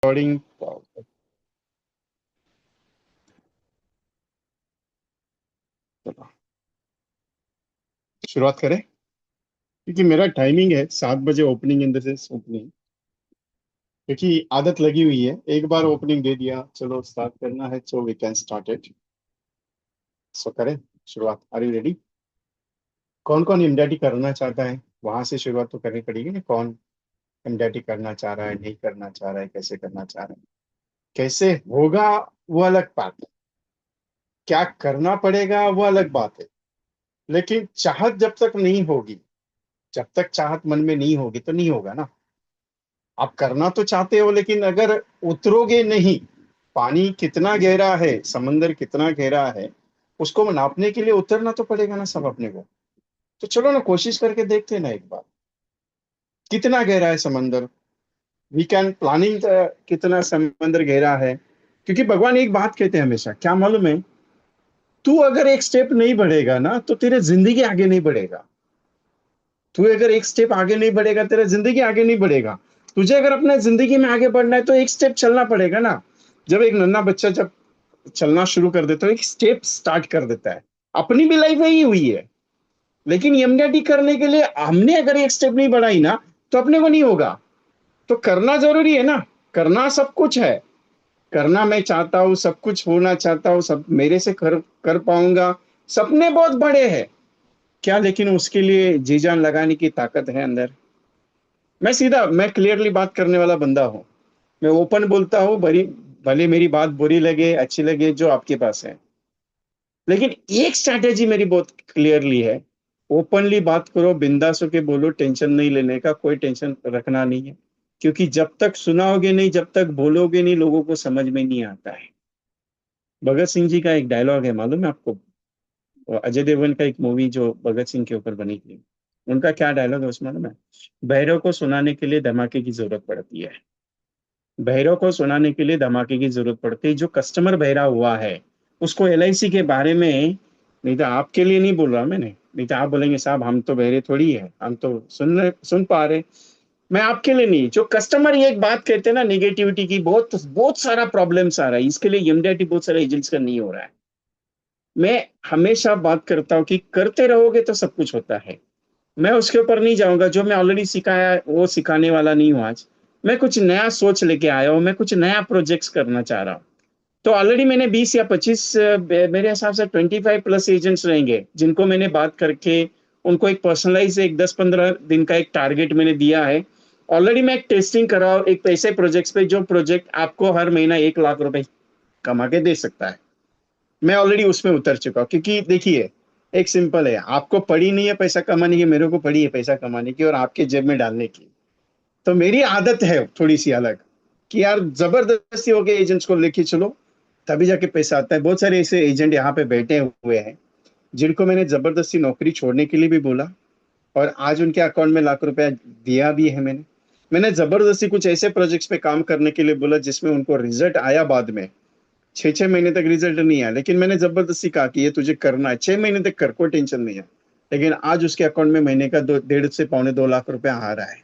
Recording. चलो शुरुआत करें, क्योंकि मेरा टाइमिंग है 7 बजे opening in the sense opening, क्योंकि आदत लगी हुई है। एक बार ओपनिंग दे दिया, चलो स्टार्ट करना है, so we can start it. So करें शुरुआत। Are you ready? कौन कौन एमडीटी करना चाहता है? वहां से शुरुआत तो करनी पड़ेगी ना। कौन एमडीटी करना चाह रहा है, नहीं करना चाह रहा है, कैसे करना चाह रहा है, कैसे होगा वो अलग बात है, क्या करना पड़ेगा वो अलग बात है। लेकिन चाहत जब तक नहीं होगी, जब तक चाहत मन में नहीं होगी तो नहीं होगा ना। आप करना तो चाहते हो, लेकिन अगर उतरोगे नहीं, पानी कितना गहरा है, समंदर कितना गहरा है, उसको नापने के लिए उतरना तो पड़ेगा ना सब अपने को। तो चलो ना, कोशिश करके देखते हैं ना एक बार, कितना गहरा है समंदर। वी कैन प्लानिंग कितना समंदर गहरा है। क्योंकि भगवान एक बात कहते हैं हमेशा, क्या मालूम है? तू अगर एक स्टेप नहीं बढ़ेगा ना, तो तेरे जिंदगी आगे नहीं बढ़ेगा। तू अगर एक स्टेप आगे नहीं बढ़ेगा, तेरा जिंदगी आगे नहीं बढ़ेगा। तुझे अगर अपने जिंदगी में आगे बढ़ना है तो एक स्टेप चलना पड़ेगा ना। जब एक नन्हा बच्चा जब चलना शुरू कर देता है, एक स्टेप स्टार्ट कर देता है। अपनी भी लाइफ यही हुई है। लेकिन यमडीटी करने के लिए हमने अगर एक स्टेप नहीं बढ़ाई ना, तो अपने को नहीं होगा। तो करना जरूरी है ना। करना सब कुछ है। करना मैं चाहता हूँ, सब कुछ होना चाहता हूँ, सब मेरे से कर पाऊंगा। सपने बहुत बड़े हैं क्या, लेकिन उसके लिए जी जान लगाने की ताकत है अंदर। मैं क्लियरली बात करने वाला बंदा हूँ। मैं ओपन बोलता हूँ, भरी भले मेरी बात बुरी लगे अच्छी लगे जो आपके पास है। लेकिन एक स्ट्रैटेजी मेरी बहुत क्लियरली है। ओपनली बात करो, बिंदास होके बोलो, टेंशन नहीं लेने का, कोई टेंशन रखना नहीं है। क्योंकि जब तक सुनाओगे नहीं, जब तक बोलोगे नहीं, लोगों को समझ में नहीं आता है। भगत सिंह जी का एक डायलॉग है, मालूम है आपको? वो अजय देवगन का एक मूवी जो भगत सिंह के ऊपर बनी थी, उनका क्या डायलॉग है उसमें मालूम है? बहरों को सुनाने के लिए धमाके की जरूरत पड़ती है। बहरों को सुनाने के लिए धमाके की जरूरत पड़ती है। जो कस्टमर बहरा हुआ है, उसको एलआईसी के बारे में, नहीं तो आपके लिए नहीं बोल रहा मैंने, नहीं तो आप बोलेंगे साहब हम तो बहरे थोड़ी है, हम तो सुन पा रहे। मैं आपके लिए नहीं, जो कस्टमर ये एक बात कहते हैं ना, निगेटिविटी की, बहुत बहुत सारा प्रॉब्लम्स आ रहा है, इसके लिए एमडीटी बहुत सारे एजेंट्स का नहीं हो रहा है। मैं हमेशा बात करता हूँ कि करते रहोगे तो सब कुछ होता है। मैं उसके ऊपर नहीं जाऊंगा, जो मैं ऑलरेडी सिखाया वो सिखाने वाला नहीं हूँ आज। मैं कुछ नया सोच लेके आया हूँ, मैं कुछ नया प्रोजेक्ट्स करना चाह रहा हूँ। तो ऑलरेडी मैंने 20 या 25, मेरे हिसाब से 25+ एजेंट्स रहेंगे जिनको मैंने बात करके उनको एक पर्सनलाइज, एक 10-15 दिन का एक टारगेट मैंने दिया है। ऑलरेडी मैं एक टेस्टिंग कर रहा हूँ एक ऐसे प्रोजेक्ट्स पे, जो प्रोजेक्ट आपको हर महीना 1 लाख रुपए कमा के दे सकता है। मैं ऑलरेडी उसमें उतर चुका हूँ। क्योंकि देखिए, एक सिंपल है, आपको पड़ी नहीं है पैसा कमाने की, मेरे को पड़ी है पैसा कमाने की और आपके जेब में डालने की। तो मेरी आदत है थोड़ी सी अलग, कि यार जबरदस्ती होके एजेंट्स को लेके चलो, तभी जाके पैसा आता है। बहुत सारे ऐसे एजेंट यहाँ पे बैठे हुए हैं जिनको मैंने जबरदस्ती नौकरी छोड़ने के लिए भी बोला, और आज उनके अकाउंट में लाख रुपया दिया भी है। मैंने मैंने जबरदस्ती कुछ ऐसे प्रोजेक्ट्स पे काम करने के लिए बोला जिसमें उनको रिजल्ट आया बाद में। 6-6 महीने तक रिजल्ट नहीं आया, लेकिन मैंने जबरदस्ती कहा कि ये तुझे करना है, 6 महीने तक कर, कोई टेंशन नहीं है। लेकिन आज उसके अकाउंट में महीने का 1.5 से 1.25 2 लाख रुपया आ रहा है।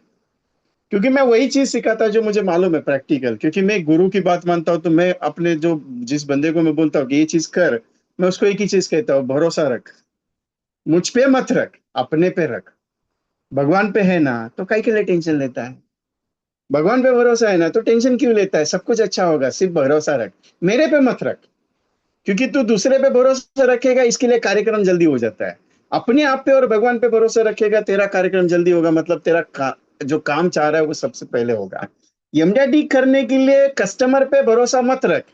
क्योंकि मैं वही चीज सिखाता जो मुझे मालूम है, प्रैक्टिकल। क्योंकि मैं गुरु की बात मानता हूँ, तो मैं अपने जो जिस बंदे को मैं बोलता हूँ कि ये चीज कर, मैं उसको एक ही चीज कहता हूँ, भरोसा रख। मुझ पे मत रख, अपने पे रख। भगवान पे है ना, तो काहे के लिए टेंशन लेता है? भगवान पे भरोसा है ना, तो टेंशन क्यों लेता है? सब कुछ अच्छा होगा, सिर्फ भरोसा रख। मेरे पे मत रख। क्योंकि तू दूसरे पे भरोसा रखेगा, इसके लिए कार्यक्रम जल्दी हो जाता है। अपने आप पे और भगवान पे भरोसा रखेगा, तेरा कार्यक्रम जल्दी होगा। मतलब तेरा जो काम चाह रहा है वो सबसे पहले होगा। एमडीटी करने के लिए कस्टमर पे भरोसा मत रख,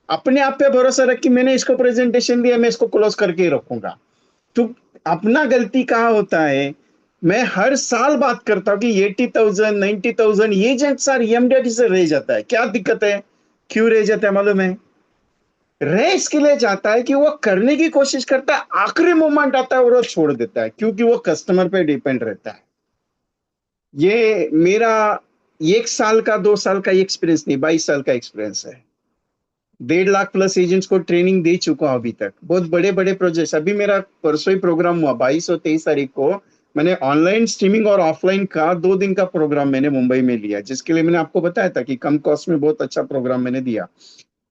अपने आप पे भरोसा रख कि मैंने इसको प्रेजेंटेशन दिया, मैं इसको क्लोज करके ही रखूंगा। तो अपना गलती कहाँ होता है? मैं हर साल बात करता हूँ कि 80,000 90,000 ये जेंट सर एमडीटी से रह जाता है। क्या दिक्कत है? क्यों रह जाता है मालूम है? रेस के लिए जाता है कि वो करने की कोशिश करता है, आखिरी मोमेंट आता है और वो छोड़ देता है, क्योंकि वो कस्टमर पे डिपेंड रहता है। ये मेरा 1 साल का 2 साल का एक्सपीरियंस नहीं, 22 साल का एक्सपीरियंस है। 1.5 लाख+ एजेंट्स को ट्रेनिंग दे चुका हूं अभी तक, बहुत बड़े बड़े प्रोजेक्ट्स। अभी मेरा परसों ही प्रोग्राम हुआ, 22 और 23 तारीख को मैंने ऑनलाइन स्ट्रीमिंग और ऑफलाइन का 2 दिन का प्रोग्राम मैंने मुंबई में लिया, जिसके लिए मैंने आपको बताया था कि कम कॉस्ट में बहुत अच्छा प्रोग्राम मैंने दिया।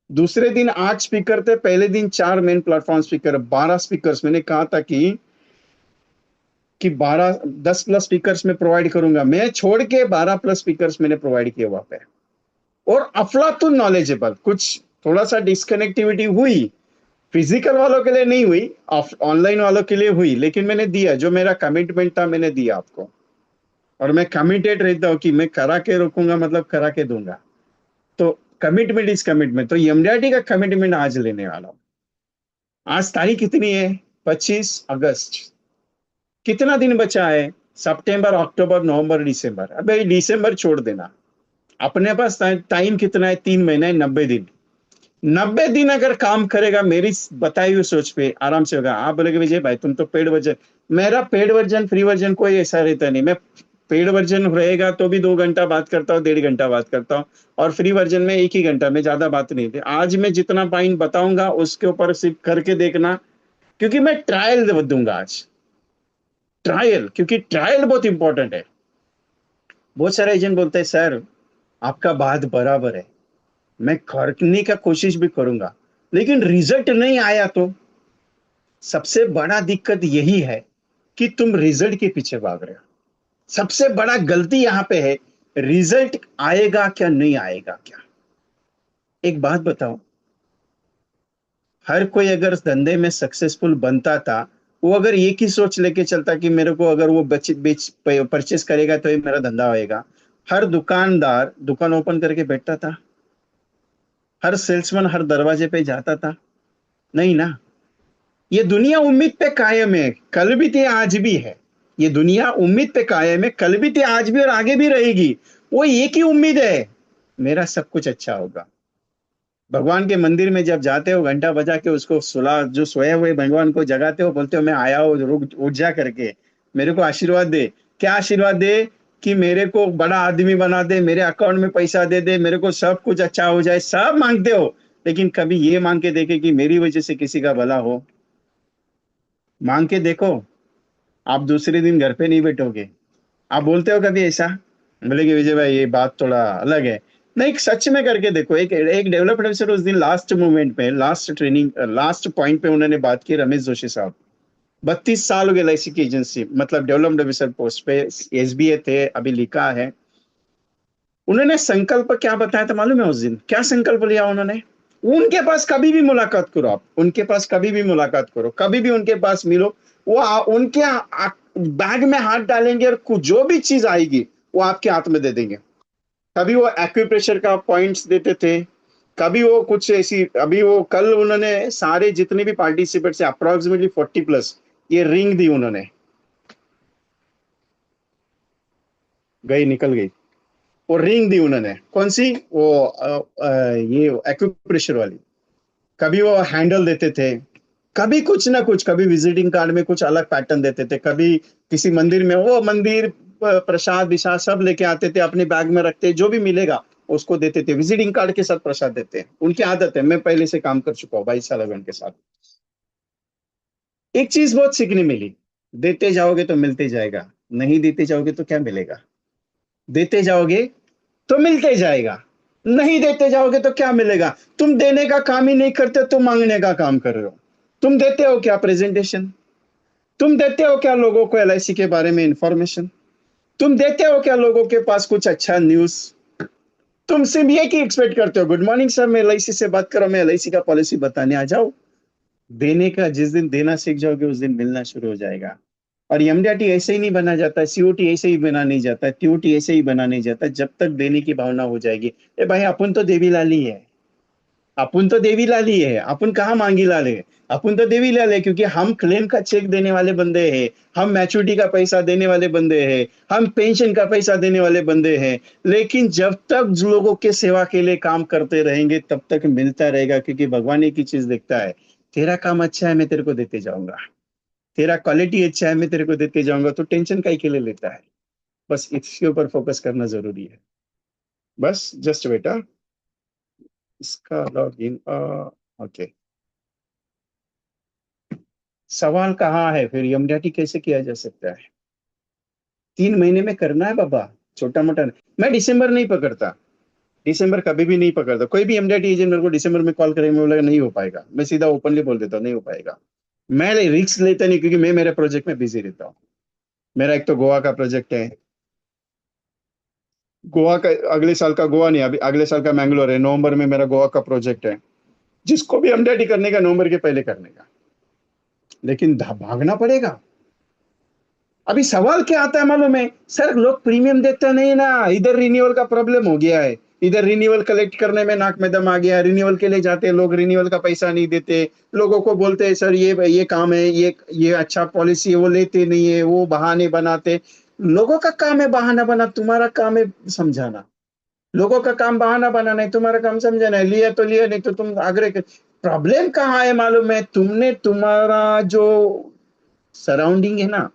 दूसरे दिन 8 स्पीकर थे, पहले दिन 4 मेन प्लेटफॉर्म स्पीकर, 12 स्पीकर्स। मैंने कहा था कि 10 प्लस स्पीकर्स में प्रोवाइड करूंगा, मैं छोड़ के 12 प्लस स्पीकर्स मैंने प्रोवाइड किए वहां पे। और अफलातुन नॉलेजेबल, कुछ थोड़ा सा डिस्कनेक्टिविटी हुई, फिजिकल वालों के लिए नहीं हुई, ऑनलाइन वालों के लिए हुई, लेकिन मैंने दिया जो मेरा कमिटमेंट था, मैंने दिया आपको। और मैं कमिटेड रहता हूँ कि मैं करा के रखूंगा, मतलब करा के दूंगा। तो कमिटमेंट इज कमिटमेंट। तो एमडीआरटी का कमिटमेंट आज लेने वाला हूँ। आज तारीख कितनी है? 25 अगस्त। कितना दिन बचा है? सितंबर, अक्टूबर, नवंबर, दिसंबर। अबे दिसंबर छोड़ देना। अपने पास टाइम कितना है? 3 महीने, 90 दिन। 90 दिन अगर काम करेगा मेरी बताई हुई सोच पे, आराम से होगा। आप बोलेगे विजय भाई तुम तो पेड वर्जन। मेरा पेड वर्जन फ्री वर्जन कोई ऐसा रहता नहीं। मैं पेड वर्जन रहेगा तो भी 2 घंटा बात करता हूँ, 1.5 घंटा बात करता हूँ। और फ्री वर्जन में 1 ही घंटा में, ज्यादा बात नहीं थी। आज मैं जितना पॉइंट बताऊंगा उसके ऊपर सिर्फ करके देखना, क्योंकि मैं ट्रायल दूंगा आज। ट्रायल, क्योंकि ट्रायल बहुत इंपॉर्टेंट है। बहुत सारे एजेंट बोलते हैं सर आपका बात बराबर है, मैं करने का कोशिश भी करूंगा, लेकिन रिजल्ट नहीं आया तो। सबसे बड़ा दिक्कत यही है कि तुम रिजल्ट के पीछे भाग रहे हो। सबसे बड़ा गलती यहां पे है, रिजल्ट आएगा क्या नहीं आएगा क्या। एक बात बताओ, हर कोई अगर धंधे में सक्सेसफुल बनता था, वो अगर एक ही सोच लेके चलता कि मेरे को अगर वो बच बेच परचेस करेगा तो ही मेरा धंधा होएगा, हर दुकानदार दुकान ओपन करके बैठता था? हर सेल्समैन हर दरवाजे पे जाता था? नहीं ना। ये दुनिया उम्मीद पे कायम है, कल भी थी आज भी है। ये दुनिया उम्मीद पे कायम है, कल भी थी आज भी और आगे भी रहेगी। वो एक ही उम्मीद है, मेरा सब कुछ अच्छा होगा। भगवान के मंदिर में जब जाते हो, घंटा बजा के उसको सुला, जो सोए हुए भगवान को जगाते हो, बोलते हो मैं आया हूँ, रुक उठ जा करके, मेरे को आशीर्वाद दे। क्या आशीर्वाद दे? कि मेरे को बड़ा आदमी बना दे, मेरे अकाउंट में पैसा दे दे, मेरे को सब कुछ अच्छा हो जाए, सब मांगते हो। लेकिन कभी ये मांग के देखे कि मेरी वजह से किसी का भला हो? मांग के देखो, आप दूसरे दिन घर पे नहीं बैठोगे। आप बोलते हो कभी ऐसा? बोले कि विजय भाई ये बात थोड़ा अलग है। नहीं, सच में करके देखो। एक एक डेवलप्ड ऑफिसर उस दिन लास्ट मूवमेंट पे, लास्ट ट्रेनिंग, लास्ट पॉइंट पे उन्होंने बात की, रमेश जोशी साहब। 32 साल हो गए एलआईसी की एजेंसी, मतलब डेवलप्ड ऑफिसर पोस्ट पे, एसबीए थे, अभी लिखा है। उन्होंने संकल्प क्या बताया था मालूम है? उस दिन क्या संकल्प लिया उन्होंने? उनके पास कभी भी मुलाकात करो, आप उनके पास कभी भी मुलाकात करो, कभी भी उनके पास मिलो, वो उनके बैग में हाथ डालेंगे और जो भी चीज आएगी वो आपके हाथ में दे देंगे। कभी वो एक्यूप्रेशर का पॉइंट्स देते थे, कभी वो कुछ ऐसी, अभी वो कल उन्होंने सारे जितने भी पार्टिसिपेट से अप्रोक्सीमेटली 40 प्लस ये रिंग दी उन्होंने। गई, निकल गई। वो रिंग दी उन्होंने, कौन सी? वो ये एक्यूप्रेशर वाली। कभी वो हैंडल देते थे, कभी कुछ ना कुछ, कभी विजिटिंग कार्ड में कुछ अलग पैटर्न देते थे, कभी किसी मंदिर में वो मंदिर प्रसाद विसाद सब लेके आते थे, अपने बैग में रखते, जो भी मिलेगा उसको देते थे। विजिटिंग कार्ड के साथ प्रसाद देते हैं, उनकी आदत है। मैं पहले से काम कर चुका हूँ 22 साल अभी उनके साथ। एक चीज बहुत सीखने मिली, देते जाओगे तो मिलते जाएगा, नहीं देते जाओगे तो क्या मिलेगा? देते जाओगे तो मिलते जाएगा, नहीं देते जाओगे तो क्या मिलेगा? तुम देने का काम ही नहीं करते, तुम मांगने का काम कर रहे हो। तुम देते हो क्या प्रेजेंटेशन? तुम देते हो क्या लोगों को एलआईसी के बारे में इंफॉर्मेशन? तुम देते हो क्या लोगों के पास कुछ अच्छा न्यूज? तुम सिर्फ ये की एक्सपेक्ट करते हो, गुड मॉर्निंग सर, मैं एलआईसी से बात कर रहा हूँ, मैं एलआईसी का पॉलिसी बताने आ जाओ। देने का, जिस दिन देना सीख जाओगे उस दिन मिलना शुरू हो जाएगा। और एमडीआरटी ऐसे ही नहीं बना जाता, सीओटी ऐसे ही बना नहीं जाता, टीओटी ऐसे ही बना नहीं जाता, जब तक देने की भावना हो जाएगी। ए भाई अपन तो देवी लाली है, अपन तो देवी लाली है, अपन कहाँ मांगी लाल है? अपन तो देवी लाल है, क्योंकि हम क्लेम का चेक देने वाले बंदे हैं, हम मैच्योरिटी का पैसा देने वाले बंदे हैं, हम पेंशन का पैसा देने वाले बंदे हैं। लेकिन जब तक लोगों के सेवा के लिए काम करते रहेंगे तब तक मिलता रहेगा, क्योंकि भगवान एक ही चीज देखता है, तेरा काम अच्छा है मैं तेरे को देते जाऊंगा, तेरा क्वालिटी अच्छा है मैं तेरे को देते जाऊंगा, तो टेंशन काहे के लिए लेता है? बस इसके ऊपर फोकस करना जरूरी है। बस जस्ट बेटा, इसका लॉग इन, ओके। सवाल कहाँ है फिर, एमडीआरटी कैसे किया जा सकता है? 3 महीने में करना है बाबा, छोटा मोटा नहीं। मैं दिसंबर नहीं पकड़ता, दिसंबर कभी भी नहीं पकड़ता। कोई भी एमडीआईटी एजेंट मेरे को दिसंबर में कॉल करेगा, मैं बोलेगा नहीं हो पाएगा, मैं सीधा ओपनली बोल देता हूँ नहीं हो पाएगा। मैं रिस्क लेता नहीं, क्योंकि मैं मेरे प्रोजेक्ट में बिजी रहता हूँ। मेरा एक तो गोवा का प्रोजेक्ट है, गोवा का अगले साल का, गोवा नहीं, अभी अगले साल का मैंगलोर है, नवंबर में मेरा गोवा का प्रोजेक्ट है, जिसको भी एमडीआईटी करने का नवंबर के पहले करने का, लेकिन भागना पड़ेगा। अभी सवाल क्या आता है मालूम है सर, लोग प्रीमियम देते नहीं ना, इधर रिन्यूअल का प्रॉब्लम हो गया है, इधर रिन्यूअल कलेक्ट करने में नाक में दम आ गया, रिन्यूअल के लिए जाते हैं लोग, रिन्यूअल का पैसा नहीं देते, लोगों को बोलते हैं सर ये काम है, ये अच्छा पॉलिसी है, वो लेते नहीं है, वो बहाने बनाते। लोगों का काम है बहाना बना, तुम्हारा काम है समझाना। लोगों का काम बहाना बनाना है, तुम्हारा काम समझाना है, लिया तो लिया, नहीं तो तुम आग्रह कर। प्रॉब्लम कहाँ है मालूम है, तुमने तुम्हारा जो सराउंडिंग है ना,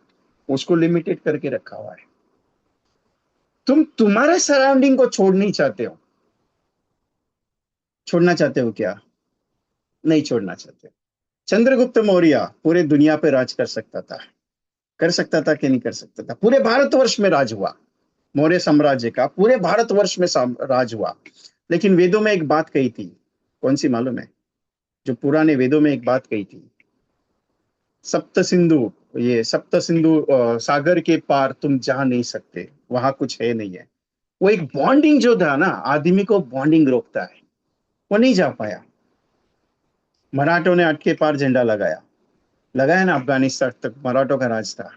उसको लिमिटेड करके रखा हुआ है। तुम तुम्हारे सराउंडिंग को छोड़ नहीं चाहते हो। छोड़ना चाहते हो क्या? नहीं छोड़ना चाहते। चंद्रगुप्त मौर्य पूरे दुनिया पे राज कर सकता था कि नहीं कर सकता था? पूरे भारतवर्ष में राज हुआ, मौर्य साम्राज्य का पूरे भारतवर्ष में राज हुआ। लेकिन वेदों में एक बात कही थी, कौन सी मालूम है? जो पुराने वेदों में एक बात कही थी, सप्त सिंधु, ये सप्त सिंधु सागर के पार तुम जा नहीं सकते, वहां कुछ है नहीं है। वो एक बॉन्डिंग जो था ना, आदमी को बॉन्डिंग रोकता है, वो नहीं जा पाया। मराठों ने अटके पार झंडा लगाया, लगाया ना, अफगानिस्तान तक मराठों का राज था।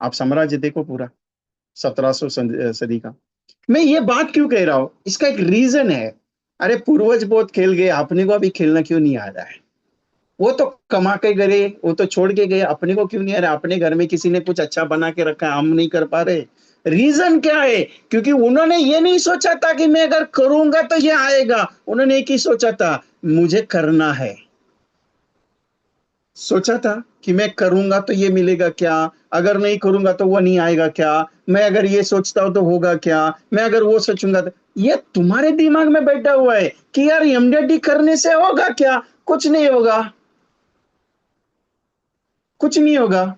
आप साम्राज्य देखो पूरा, 1700 सदी का। मैं ये बात क्यों कह रहा हूं, इसका एक रीजन है। अरे पूर्वज बहुत खेल गए, अपने को अभी खेलना क्यों नहीं आ रहा है? वो तो कमा के गए, वो तो छोड़ के गए, अपने को क्यों नहीं आ रहा? अपने घर में किसी ने कुछ अच्छा बना के रखा है, हम नहीं कर पा रहे। रीजन क्या है? क्योंकि उन्होंने ये नहीं सोचा था कि मैं अगर करूंगा तो ये आएगा, उन्होंने एक ही सोचा था, मुझे करना है। सोचा था कि मैं करूंगा तो ये मिलेगा क्या, अगर नहीं करूंगा तो वो नहीं आएगा क्या, मैं अगर ये सोचता हूं तो होगा क्या, मैं अगर वो सोचूंगा तो। ये तुम्हारे दिमाग में बैठा हुआ है कि यार एमडीडी करने से होगा क्या? कुछ नहीं होगा, कुछ नहीं होगा।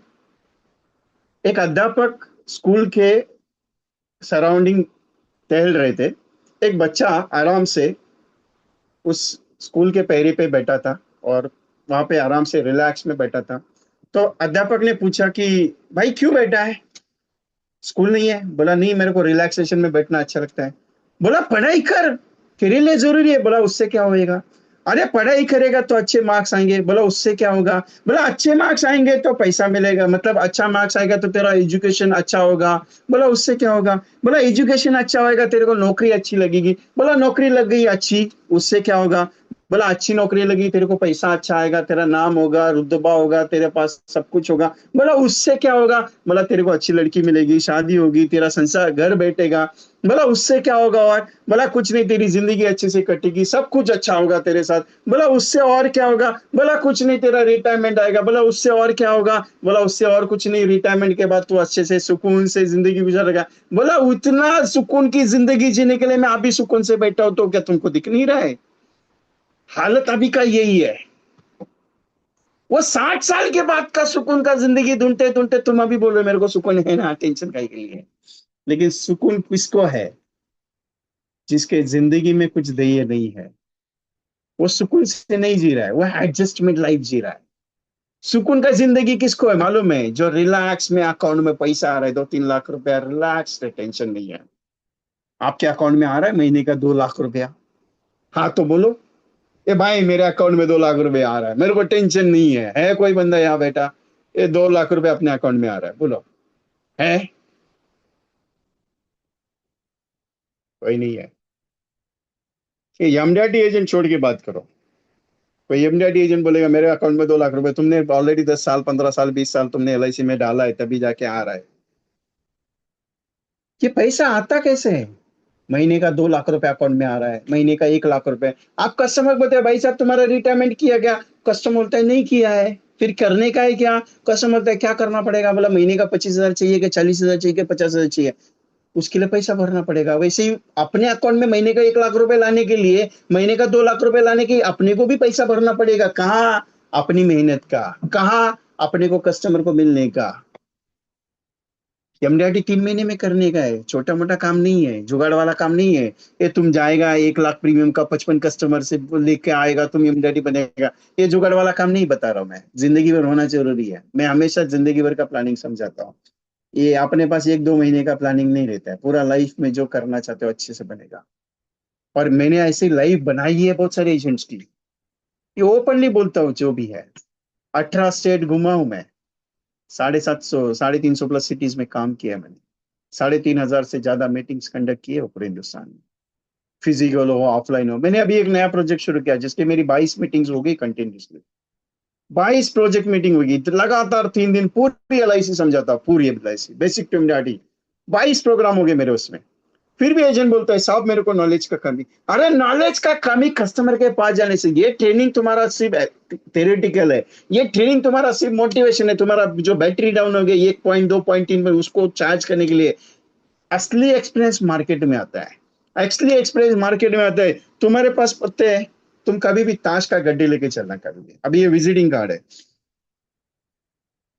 एक अध्यापक स्कूल के सराउंडिंग टहल रहे थे, एक बच्चा आराम से उस स्कूल के पैरी पे बैठा था, और वहां पे आराम से रिलैक्स में बैठा था। तो अध्यापक ने पूछा कि भाई क्यों बैठा है, स्कूल नहीं है? बोला नहीं, मेरे को रिलैक्सेशन में बैठना अच्छा लगता है। बोला पढ़ाई कर, तेरे लिए जरूरी है। बोला उससे क्या होएगा? अरे पढ़ाई करेगा तो अच्छे मार्क्स आएंगे। बोला उससे क्या होगा? बोला अच्छे मार्क्स आएंगे तो पैसा मिलेगा, मतलब अच्छा मार्क्स आएगा तो तेरा एजुकेशन अच्छा होगा। बोला उससे क्या होगा? बोला एजुकेशन अच्छा होएगा, तेरे को नौकरी अच्छी लगेगी। बोला नौकरी लग गई अच्छी, उससे क्या होगा? बोला अच्छी नौकरी लगी, तेरे को पैसा अच्छा आएगा, तेरा नाम होगा, रुतबा होगा, तेरे पास सब कुछ होगा। बोला उससे क्या होगा? बोला तेरे को अच्छी लड़की मिलेगी, शादी होगी, तेरा संसार घर बैठेगा। बोला उससे क्या होगा? और बोला कुछ नहीं, तेरी जिंदगी अच्छे से कटेगी, सब कुछ अच्छा होगा तेरे साथ। बोला उससे और क्या होगा? बोला कुछ नहीं, तेरा रिटायरमेंट आएगा। बोला उससे और क्या होगा? बोला उससे और कुछ नहीं, रिटायरमेंट के बाद तू अच्छे से सुकून से जिंदगी गुजारेगा। बोला उतना सुकून की जिंदगी जीने के लिए मैं अभी सुकून से बैठा हूं, तो क्या तुमको दिख नहीं रहा है? हालत अभी का यही है। वो 60 साल के बाद का सुकून का जिंदगी ढूंढते ढूंढते तुम अभी बोल रहे हो मेरे को सुकून है ना, टेंशन का के लिए। लेकिन सुकून किसको है? जिसके जिंदगी में कुछ ध्येय नहीं है, वो सुकून से नहीं जी रहा है, वो एडजस्टमेंट लाइफ जी रहा है। सुकून का जिंदगी किसको है मालूम है? जो रिलैक्स में अकाउंट में पैसा आ रहा है, 2-3 लाख रुपया, रिलैक्स है, टेंशन नहीं है। आपके अकाउंट में आ रहा है महीने का 2 लाख रुपया, हाँ तो बोलो, ए भाई मेरे अकाउंट में 2 लाख रुपया आ रहा है, मेरे को टेंशन नहीं है कोई बंदा यहाँ बैठा, ये 2 लाख रुपया अपने अकाउंट में आ रहा है, बोलो, है? कोई नहीं है। ये एमडीआरटी एजेंट छोड़ के बात करो। कोई एमडीआरटी एजेंट बोलेगा मेरे अकाउंट में 2 लाख रुपए, तुमने ऑलरेडी 10 साल, 15 साल, 20 साल तुमने एलआईसी में डाला है, तभी जाके आ रहा है। ये पैसा आता कैसे है? महीने का 2 लाख रुपए अकाउंट में आ रहा है, महीने का 1 लाख रुपए। आप कस्टमर बोलते हैं भाई साहब तुम्हारा रिटायरमेंट किया क्या? कस्टमर बोलता है नहीं किया है। फिर करने का है क्या? कस्टमर बोलता है क्या करना पड़ेगा? बोला महीने का 25,000 चाहिए, कि 40,000 चाहिए, कि 50,000 चाहिए? उसके लिए पैसा भरना पड़ेगा। वैसे ही अपने अकाउंट में महीने का 1 लाख रुपए लाने के लिए, महीने का 2 लाख रुपए लाने के, अपने को भी पैसा भरना पड़ेगा। कहाँ? अपनी मेहनत का। कहाँ? अपने को कस्टमर को मिलने का। एमडीआरटी 3 महीने में करने का है, छोटा मोटा काम नहीं है, जुगाड़ वाला काम नहीं है। ये तुम जाएगा 1 लाख प्रीमियम का 55 कस्टमर से लेके आएगा, तुम एमडीआरटी बनेगा। ये जुगाड़ वाला काम नहीं बता रहा हूँ मैं, जिंदगी भर होना जरूरी है। मैं हमेशा जिंदगी भर का प्लानिंग समझाता हूँ। ये अपने पास 1-2 महीने का प्लानिंग नहीं रहता है, पूरा लाइफ में जो करना चाहते हो अच्छे से बनेगा। और मैंने ऐसी लाइफ बनाई है बहुत सारे एजेंट्स की, ये ओपनली बोलता हूँ जो भी है। 18 स्टेट घुमा हूं मैं, 750 350 प्लस सिटीज में काम किया है मैंने। 3,500 से ज्यादा मीटिंग्स कंडक्ट किए हो पूरे हिंदुस्तान में, फिजिकल हो ऑफलाइन हो। मैंने अभी एक नया प्रोजेक्ट शुरू किया जिसके मेरी 22 मीटिंग्स हो गई कंटिन्यूसली। 22 प्रोजेक्ट मीटिंग होगी लगातार 3 दिन, पूरी एलआईसी समझाता, पूरी एलआईसी बेसिक टू डाटी। 22 प्रोग्राम हो गए मेरे उसमें। फिर भी एजेंट बोलता है साहब मेरे को नॉलेज का कमी। अरे नॉलेज का कमी कस्टमर के पास जाने से, ये ट्रेनिंग तुम्हारा सिर्फ थेरेटिकल है। ये ट्रेनिंग तुम्हारा सिर्फ मोटिवेशन है, तुम्हारा जो बैटरी डाउन हो गई 1.2 2.3 में उसको चार्ज करने के लिए। असली एक्सपीरियंस मार्केट में आता है, असली एक्सपीरियंस मार्केट में आता है। तुम्हारे पास पत्ते हैं, तुम कभी भी ताश का गड्ढे लेके चलना कभी भी। अभी ये विजिटिंग कार्ड है,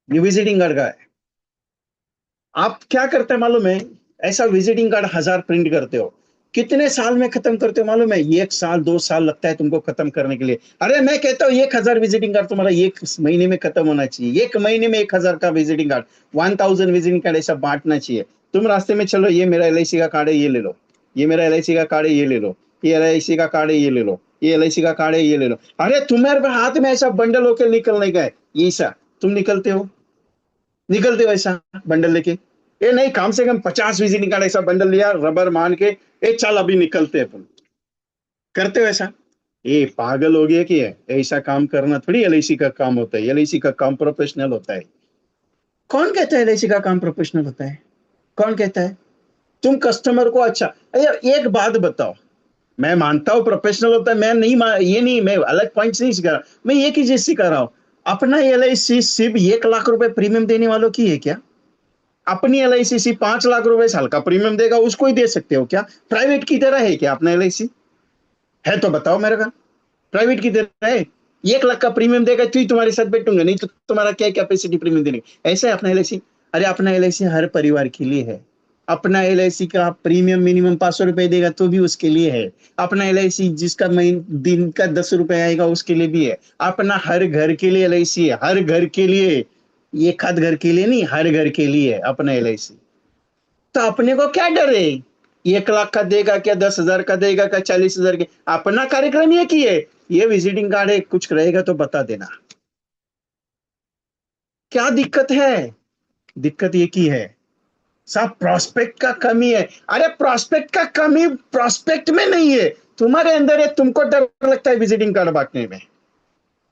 ये विजिटिंग कार्ड का है। आप क्या करते हैं मालूम है? ऐसा विजिटिंग कार्ड 1000 प्रिंट करते हो, कितने साल में खत्म करते हो मालूम है? 1 साल 2 साल लगता है तुमको खत्म करने के लिए। अरे मैं कहता हूँ 1,000 विजिटिंग कार्ड तुम्हारा 1 महीने में खत्म होना चाहिए। 1 महीने में 1,000 का विजिटिंग कार्ड, 1,000 विजिटिंग कार्ड ऐसा बांटना चाहिए। तुम रास्ते में चलो, ये मेरा एलआईसी का कार्ड है ये ले लो, ये मेरा एलआईसी का कार्ड है ये ले लो, ये एलआईसी का कार्ड है ये ले लो, ये एलआईसी का कार्ड है ये ले लो। अरे तुम्हारे हाथ में ऐसा बंडल होकर निकलने का है, ये ऐसा तुम निकलते हो, निकलते हो ऐसा बंडल लेके? ये नहीं, कम से कम 50 VC निकाल, ऐसा बंडल लिया रबर मान के, ए चल अभी निकलते हैं अपन। करते हो ऐसा? ये पागल हो गया कि है? ऐसा काम करना थोड़ी एलआईसी का काम होता है, एलआईसी का काम प्रोफेशनल होता है। कौन कहता है एलआईसी का काम प्रोफेशनल होता है? कौन कहता है? तुम कस्टमर को अच्छा, अरे एक बात बताओ, मैं मानता हूँ प्रोफेशनल होता है, मैं नहीं ये नहीं, मैं अलग पॉइंट नहीं सिखा रहा, मैं एक ही चीज सिखा रहा हूँ। अपना एलआईसी सिर्फ 1 लाख रुपए प्रीमियम देने वालों की है क्या? अपनी एलआईसी सी 5 लाख रुपए साल का प्रीमियम देगा, उसको ही दे सकते हो क्या? प्राइवेट की तरह है क्या अपना एलआईसी? है तो बताओ मेरे का, प्राइवेट की तरह है? 1 लाख का प्रीमियम देगा तो ही तुम्हारे साथ बैठूंगा, नहीं तो तुम्हारा क्या कैपेसिटी प्रीमियम देने की? ऐसा है अपना एलआईसी? अरे अपना एलआईसी हर परिवार के लिए है। अपना एलआईसी का प्रीमियम मिनिमम 500 रुपए देगा तो भी उसके लिए है। अपना एलआईसी जिसका महीन दिन का 10 रुपए आएगा उसके लिए भी है। अपना हर घर के लिए एलआईसी है, हर घर के लिए। ये खाद घर के लिए नहीं, हर घर के लिए है अपना एलआईसी। तो अपने को क्या डर है? 1 लाख का देगा क्या, 10,000 का देगा क्या, 40,000 के? अपना कार्यक्रम ये की है। ये विजिटिंग कार्ड है, कुछ रहेगा तो बता देना। क्या दिक्कत है? दिक्कत ये की है, सब प्रोस्पेक्ट का कमी है। अरे प्रोस्पेक्ट का कमी प्रोस्पेक्ट में नहीं है, तुम्हारे अंदर है। तुमको डर लगता है विजिटिंग कार्ड बांटने में।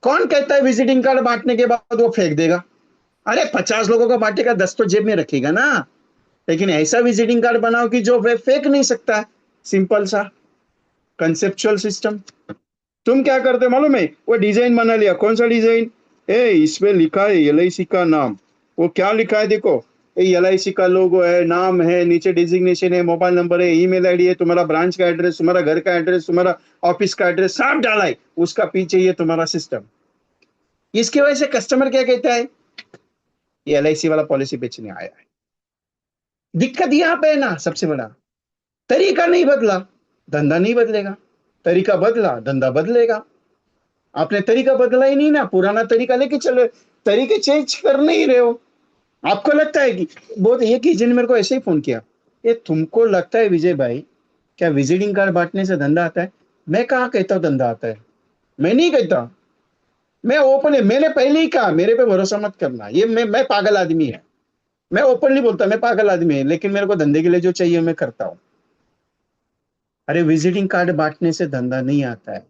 कौन कहता है विजिटिंग कार्ड बांटने के बाद वो फेंक देगा? अरे 50 लोगों का बांटेगा, 10 तो जेब में रखेगा ना। लेकिन ऐसा विजिटिंग कार्ड बनाओ कि जो वे फेंक नहीं सकता। सिंपल सा कंसेप्चुअल सिस्टम। तुम क्या करते हो मालूम है? वो डिजाइन बना लिया, कौन सा डिजाइन? ए इसमें लिखा है एलआईसी का नाम। वो क्या लिखा है देखो, एलआईसी का लोगो है, नाम है, नीचे डिजिग्नेशन है, मोबाइल नंबर है, ईमेल आईडी है, तुम्हारा ब्रांच का एड्रेस, तुम्हारा घर का एड्रेस, तुम्हारा ऑफिस का एड्रेस, सब डाला है। उसका पीछे ये तुम्हारा सिस्टम। इसकी वजह से कस्टमर क्या कहता है? ये एलआईसी वाला पॉलिसी बेचने आया है। दिक्कत यहाँ पे है ना सबसे बड़ा, तरीका नहीं बदला, धंधा नहीं बदलेगा। तरीका बदला, धंधा बदलेगा। आपने तरीका बदला ही नहीं ना, पुराना तरीका लेके चले, तरीके चेंज कर नहीं रहे हो। आपको लगता है कि बहुत, एक ही जन मेरे को ऐसे ही फोन किया, ये तुमको लगता है विजय भाई क्या विजिटिंग कार्ड बांटने से धंधा आता है? मैं कहाँ कहता हूँ धंधा आता है, मैं नहीं कहता। मैं ओपन है, मैंने पहले ही कहा मेरे पे भरोसा मत करना, ये मैं पागल आदमी है। मैं ओपनली बोलता मैं पागल आदमी है, लेकिन मेरे को धंधे के लिए जो चाहिए मैं करता हूँ। अरे विजिटिंग कार्ड बांटने से धंधा नहीं आता है।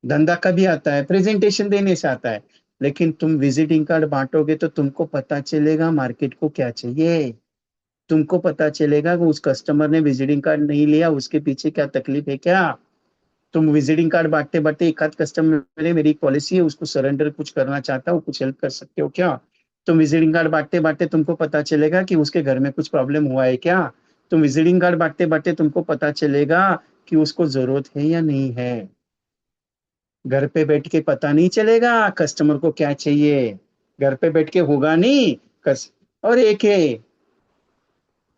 धंधा कभी आता है? प्रेजेंटेशन देने से आता है। लेकिन तुम विजिटिंग कार्ड बांटोगे तो तुमको पता चलेगा मार्केट को क्या चाहिए। तुमको पता चलेगा कि उस कस्टमर ने विजिटिंग कार्ड नहीं लिया, उसके पीछे क्या तकलीफ है क्या। तुम विजिटिंग कार्ड बांटते बांटते एक आध कस्टमर ने, मेरी एक पॉलिसी है उसको सरेंडर कुछ करना चाहता हूँ, कुछ हेल्प कर सकते हो क्या? तुम विजिटिंग कार्ड बांटते बांटते तुमको पता चलेगा कि उसके घर में कुछ प्रॉब्लम हुआ है क्या? तुम विजिटिंग कार्ड बांटते बांटते तुमको पता चलेगा कि उसको जरूरत है या नहीं है। घर पे बैठ के पता नहीं चलेगा कस्टमर को क्या चाहिए, घर पे बैठ के होगा नहीं। कस और एक है,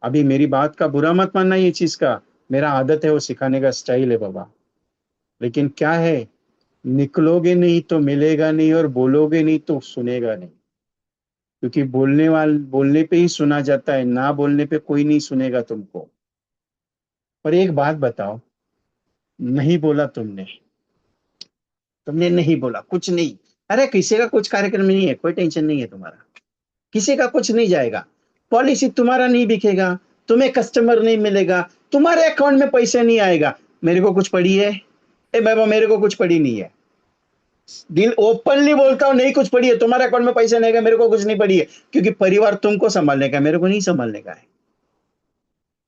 अभी मेरी बात का बुरा मत मानना ये चीज का, मेरा आदत है, वो सिखाने का स्टाइल है बाबा। लेकिन क्या है, निकलोगे नहीं तो मिलेगा नहीं, और बोलोगे नहीं तो सुनेगा नहीं। क्योंकि बोलने पे ही सुना जाता है, ना बोलने पे कोई नहीं सुनेगा तुमको। पर एक बात बताओ, नहीं बोला तुमने, तुमने नहीं बोला कुछ नहीं। अरे किसी का कुछ कार्यक्रम नहीं है, कोई टेंशन नहीं है तुम्हारा, किसी का कुछ नहीं जाएगा। पॉलिसी तुम्हारा नहीं बिकेगा, तुम्हें कस्टमर नहीं मिलेगा, तुम्हारे अकाउंट में पैसा नहीं आएगा। मेरे को कुछ पड़ी है? ए बाबा, मेरे को कुछ पड़ी नहीं है। दिल ओपनली बोलता हूँ, नहीं कुछ पड़ी है। तुम्हारे अकाउंट में पैसा नहीं आएगा, मेरे को कुछ नहीं पड़ी है। क्योंकि परिवार तुमको संभालने का है, मेरे को नहीं संभालने का है।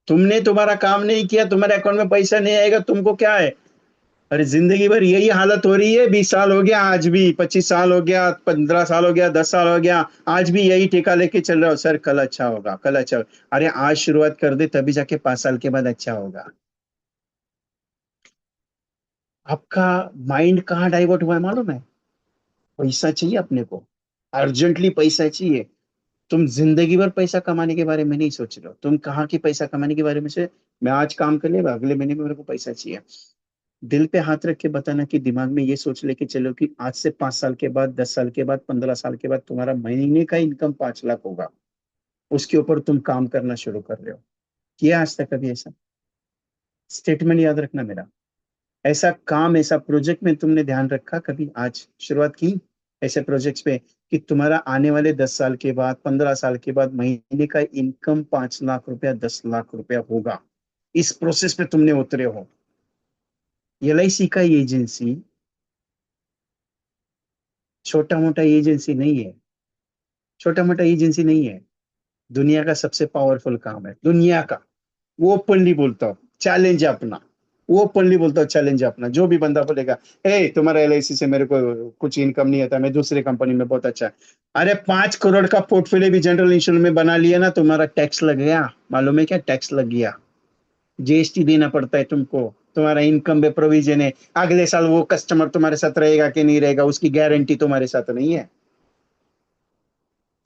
तुमने तुम्हारा काम नहीं किया, तुम्हारे अकाउंट में पैसा नहीं आएगा, तुमको क्या है? अरे जिंदगी भर यही हालत हो रही है। 20 साल हो गया, आज भी 25 साल हो गया, 15 साल हो गया, 10 साल हो गया, आज भी यही ठेका लेके चल रहा हो। सर कल अच्छा होगा, कल अच्छा होगा। अरे आज शुरुआत कर दे, तभी जाके 5 साल के बाद अच्छा होगा। आपका माइंड कहाँ डाइवर्ट हुआ है मालूम है? पैसा चाहिए अपने को, अर्जेंटली पैसा चाहिए। तुम जिंदगी भर पैसा कमाने के बारे में नहीं सोच रहे हो, तुम कहाँ की पैसा कमाने के बारे में से। मैं आज काम कर लिया, अगले महीने में मेरे को पैसा चाहिए। दिल पे हाथ रख के बताना कि दिमाग में ये सोच लेके चलो कि आज से 5 साल के बाद, 10 साल के बाद, 15 साल के बाद तुम्हारा महीने का इनकम 5 लाख होगा। उसके ऊपर तुम काम करना शुरू कर रहे हो। किया आज तक कभी ऐसा? स्टेटमेंट याद रखना मेरा। ऐसा काम, ऐसा प्रोजेक्ट में तुमने ध्यान रखा कभी? आज शुरुआत की ऐसे प्रोजेक्ट्स पे कि तुम्हारा आने वाले 10 साल के बाद, 15 साल के बाद महीने का इनकम 5 लाख रुपया, 10 लाख रुपया होगा। इस प्रोसेस पे तुमने उतरे हो। LIC का एजेंसी छोटा मोटा एजेंसी नहीं है, छोटा मोटा एजेंसी नहीं है। दुनिया का सबसे पावरफुल काम है, दुनिया का। वो ओपनली बोलता हूँ, चैलेंज है अपना। वो ओपनली बोलता हूँ, चैलेंज है अपना। जो भी बंदा बोलेगा, ए तुम्हारा LIC से मेरे को कुछ इनकम नहीं आता, मैं दूसरे कंपनी में बहुत अच्छा है। अरे 5 करोड़ का पोर्टफोलियो भी जनरल इंश्योरेंस में बना लिया ना, तुम्हारा टैक्स लग गया। मालूम है क्या टैक्स लग गया? GST देना पड़ता है तुमको। तुम्हारा इनकम में प्रोविजन है, अगले साल वो कस्टमर तुम्हारे साथ रहेगा कि नहीं रहेगा, उसकी गारंटी तुम्हारे साथ नहीं है।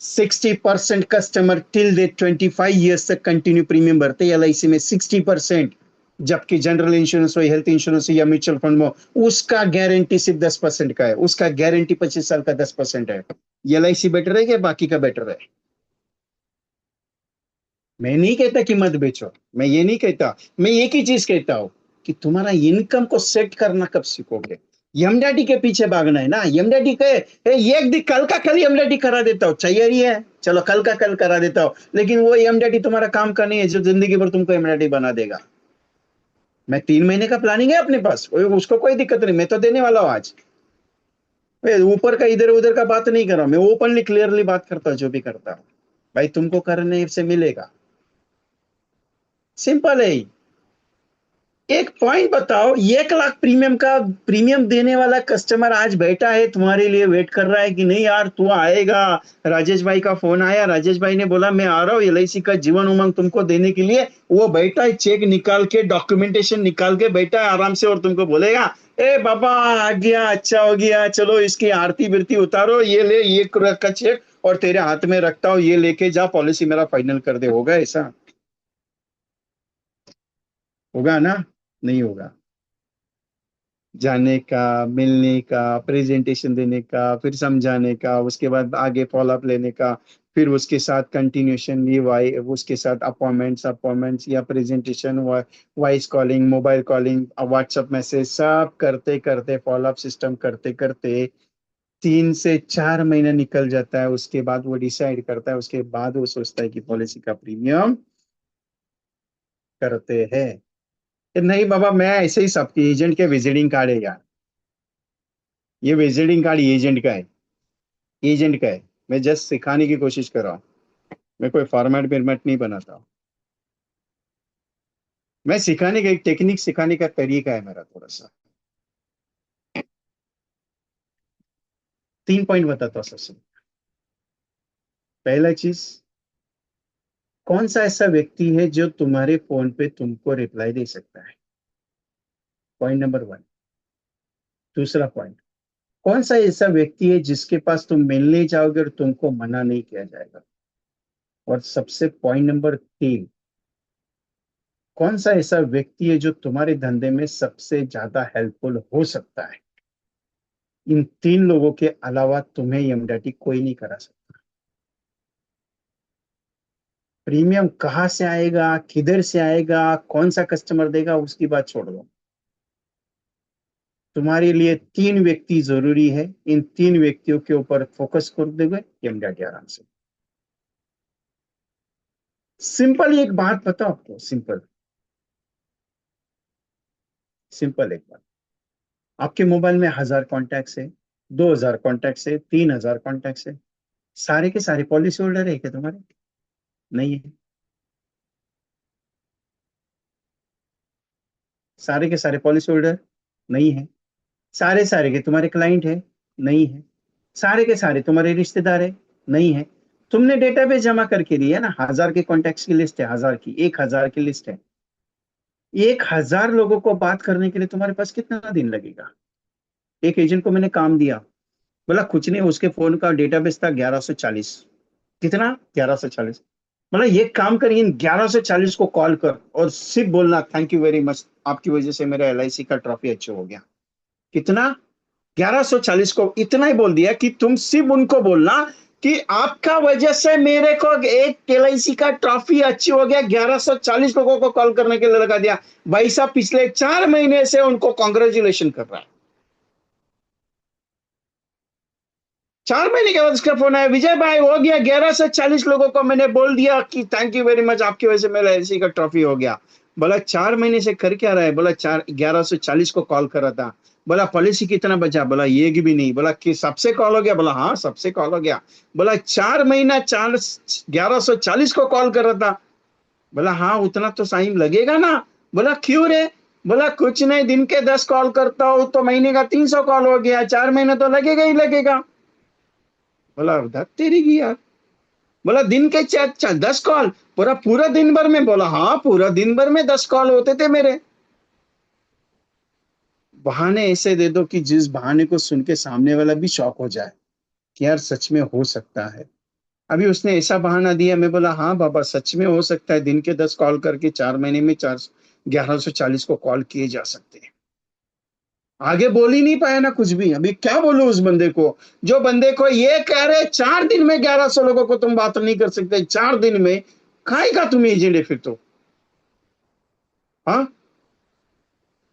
60% कस्टमर टिल दे 25 ईयर्स तक कंटिन्यू प्रीमियम भरते हैं LIC में, 60%। जबकि जनरल इंश्योरेंस हो, हेल्थ इंश्योरेंस हो या म्यूचुअल फंड हो, उसका गारंटी सिर्फ 10% का है। उसका गारंटी 25 साल का 10% है। LIC बेटर है क्या बाकी का बेटर है? मैं नहीं कहता कि मत बेचो, मैं ये नहीं कहता। मैं एक ही चीज कहता हूं कि तुम्हारा इनकम को सेट करना कब सीखोगे? यमडैडी के पीछे भागना है ना। यमडैडी कहे, "ए, एक दिन कल का कल यमडैडी करा देता हूँ, चाहिए ही है, चलो कल का कल करा देता हूँ।" लेकिन वो यमडैडी तुम्हारा काम का नहीं है जो जिंदगी भर तुमको यमडैडी बना देगा। मैं 3 महीने का प्लानिंग है अपने पास, उसको कोई दिक्कत नहीं, मैं तो देने वाला हूँ आज। मैं ऊपर का इधर उधर का बात नहीं कर रहा हूँ, मैं ओपनली क्लियरली बात करता हूँ जो भी करता हूँ। भाई तुमको करने से मिलेगा, सिंपल है। एक पॉइंट बताओ, 1 लाख प्रीमियम का प्रीमियम देने वाला कस्टमर आज बैठा है तुम्हारे लिए, वेट कर रहा है कि नहीं यार तू आएगा। राजेश भाई का फोन आया, राजेश भाई ने बोला मैं आ रहा हूँ LIC का जीवन उमंग तुमको देने के लिए। वो बैठा है, चेक निकाल के, डॉक्यूमेंटेशन निकाल के बैठा है आराम से, और तुमको बोलेगा, ए बाबा आ गया, अच्छा हो गया, चलो इसकी आरती बिरती उतारो, ये ले, ये का चेक और तेरे हाथ में रखता हूँ, ये लेके जा, पॉलिसी मेरा फाइनल कर दे। होगा ऐसा? होगा ना? नहीं होगा। जाने का, मिलने का, प्रेजेंटेशन देने का, फिर समझाने का, उसके बाद आगे फॉलोअप लेने का, फिर उसके साथ कंटिन्यूशन ली, वाई उसके साथ अपॉइंटमेंट्स या presentation, voice calling, mobile calling, WhatsApp message, सब करते करते, फॉलोअप सिस्टम करते करते 3 से 4 महीना निकल जाता है। उसके बाद वो डिसाइड करता है, उसके बाद वो सोचता है कि पॉलिसी का प्रीमियम करते हैं। कि नहीं बाबा, मैं ऐसे ही सबके एजेंट के विजिटिंग कार्ड है यार। ये विजिटिंग कार्ड एजेंट का है, एजेंट का है। मैं जस्ट सिखाने की कोशिश कर रहा हूँ, मैं कोई फॉर्मेट फॉर्मेट नहीं बनाता। मैं सिखाने का एक टेक्निक, सिखाने का तरीका है मेरा थोड़ा सा। 3 पॉइंट बताता हूँ सबसे। पहला चीज, कौन सा ऐसा व्यक्ति है जो तुम्हारे फोन पे तुमको रिप्लाई दे सकता है? Point number 1। दूसरा पॉइंट, कौन सा ऐसा व्यक्ति है जिसके पास तुम मिलने जाओगे और तुमको मना नहीं किया जाएगा? और सबसे पॉइंट नंबर 3, कौन सा ऐसा व्यक्ति है जो तुम्हारे धंधे में सबसे ज्यादा हेल्पफुल हो सकता है? इन तीन लोगों के अलावा तुम्हें एमडीटी कोई नहीं करा सकता। प्रीमियम कहाँ से आएगा, किधर से आएगा, कौन सा कस्टमर देगा, उसकी बात छोड़ दो। तुम्हारे लिए तीन व्यक्ति जरूरी है। इन तीन व्यक्तियों के ऊपर फोकस कर दोगे, एमडीटी आराम से। सिंपल एक बात बताओ आपको, सिंपल सिंपल एक बात। आपके मोबाइल में 1000 कॉन्टैक्ट्स है, 2000 कॉन्टैक्ट्स है, 3000 कॉन्टैक्ट्स है। सारे के सारे पॉलिसी होल्डर है क्या तुम्हारे? नहीं है। सारे के सारे पॉलिसी होल्डर नहीं है। सारे सारे के तुम्हारे क्लाइंट है? नहीं है। सारे के सारे तुम्हारे रिश्तेदार है? नहीं है। तुमने डेटाबेस जमा करके दिया ना, 1000 के कॉन्टैक्ट्स की लिस्ट है, 1000 की, 1000 की लिस्ट है। 1000 लोगों को बात करने के लिए तुम्हारे पास कितना दिन लगेगा? एक एजेंट को मैंने काम दिया, बोला कुछ नहीं, उसके फोन का डेटाबेस था 1140। कितना? 1140। मतलब ये काम कर, इन 1140 को कॉल कर और सिर्फ बोलना थैंक यू वेरी मच, आपकी वजह से मेरा एलआईसी का ट्रॉफी अच्छा हो गया। कितना? 1140 को इतना ही बोल दिया कि तुम सिर्फ उनको बोलना कि आपका वजह से मेरे को एक एलआईसी का ट्रॉफी अच्छी हो गया। 1140 लोगों को कॉल करने के लिए लगा दिया। भाई साहब पिछले 4 महीने से उनको कॉन्ग्रेचुलेशन कर रहा है। 4 महीने के बाद उसका फोन आया, विजय भाई हो गया, 1140 लोगों को मैंने बोल दिया कि थैंक यू वेरी मच, आपकी वजह से मेरा एलआईसी का ट्रॉफी हो गया। बोला 4 महीने से कर क्या रहा है? बोला चार 1140 को कॉल कर रहा था। बोला पॉलिसी कितना बचा? बोला ये भी नहीं। बोला कि सबसे कॉल हो गया? बोला हाँ सबसे कॉल हो गया। बोला 4 महीना चार 1140 को कॉल कर रहा था। बोला हाँ उतना तो टाइम लगेगा ना। बोला क्यों रे? बोला कुछ नहीं, दिन के 10 कॉल करता हूँ तो महीने का 300 कॉल हो गया, 4 महीने तो लगेगा ही लगेगा। बोला धत तेरी की यार। बोला दिन के चार चार 10 कॉल, पूरा पूरा दिन भर में? बोला हाँ पूरा दिन भर में 10 कॉल होते थे मेरे। बहाने ऐसे दे दो कि जिस बहाने को सुन के सामने वाला भी शॉक हो जाए कि यार सच में हो सकता है। अभी उसने ऐसा बहाना दिया, मैं बोला हाँ बाबा सच में हो सकता है, दिन के 10 कॉल करके 4 महीने में 1140 को कॉल किए जा सकते हैं। आगे बोल ही नहीं पाया ना कुछ भी। अभी क्या बोलूं उस बंदे को, जो बंदे को ये कह रहे 4 दिन में 1100 लोगों को तुम बात नहीं कर सकते 4 दिन में। काहे का तुम एजेंट है फिर तो? हाँ,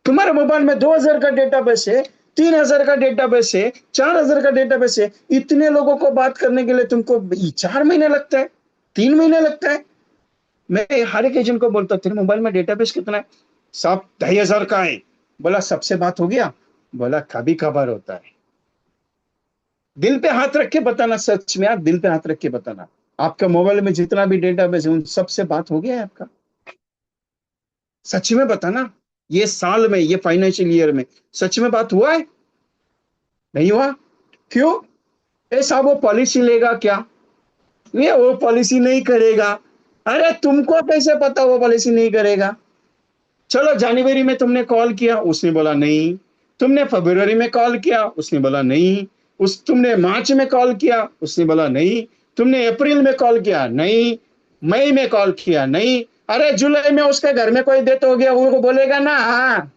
तुम्हारे मोबाइल में 2000 का डेटाबेस है, 3000 का डेटाबेस है, 4000 का डेटाबेस है। इतने लोगों को बात करने के लिए तुमको 4 महीने लगता है, 3 महीने लगता है। मैं हर एक एजेंट को बोलता तेरे मोबाइल में डेटाबेस कितना है? साहब 2500 का है। बोला सबसे बात हो गया? बोला कभी कभार होता है। दिल पे हाथ रख के बताना, सच में यार दिल पे हाथ रख के बताना, आपका मोबाइल में जितना भी डेटाबेस है उन सबसे बात हो गया है आपका? सच में बताना। ये साल में, ये फाइनेंशियल ईयर में सच में बात हुआ है? नहीं हुआ। क्यों? साहब वो पॉलिसी लेगा क्या? ये वो पॉलिसी नहीं करेगा। अरे तुमको कैसे पता वो पॉलिसी नहीं करेगा? चलो जनवरी में तुमने कॉल किया, उसने बोला नहीं। तुमने फरवरी में कॉल किया, उसने बोला नहीं। उस तुमने मार्च में कॉल किया, उसने बोला नहीं। तुमने अप्रैल में कॉल किया, नहीं। मई में कॉल किया, नहीं। अरे जुलाई में उसके घर में कोई डेथ हो गया, वो बोलेगा ना हाँ।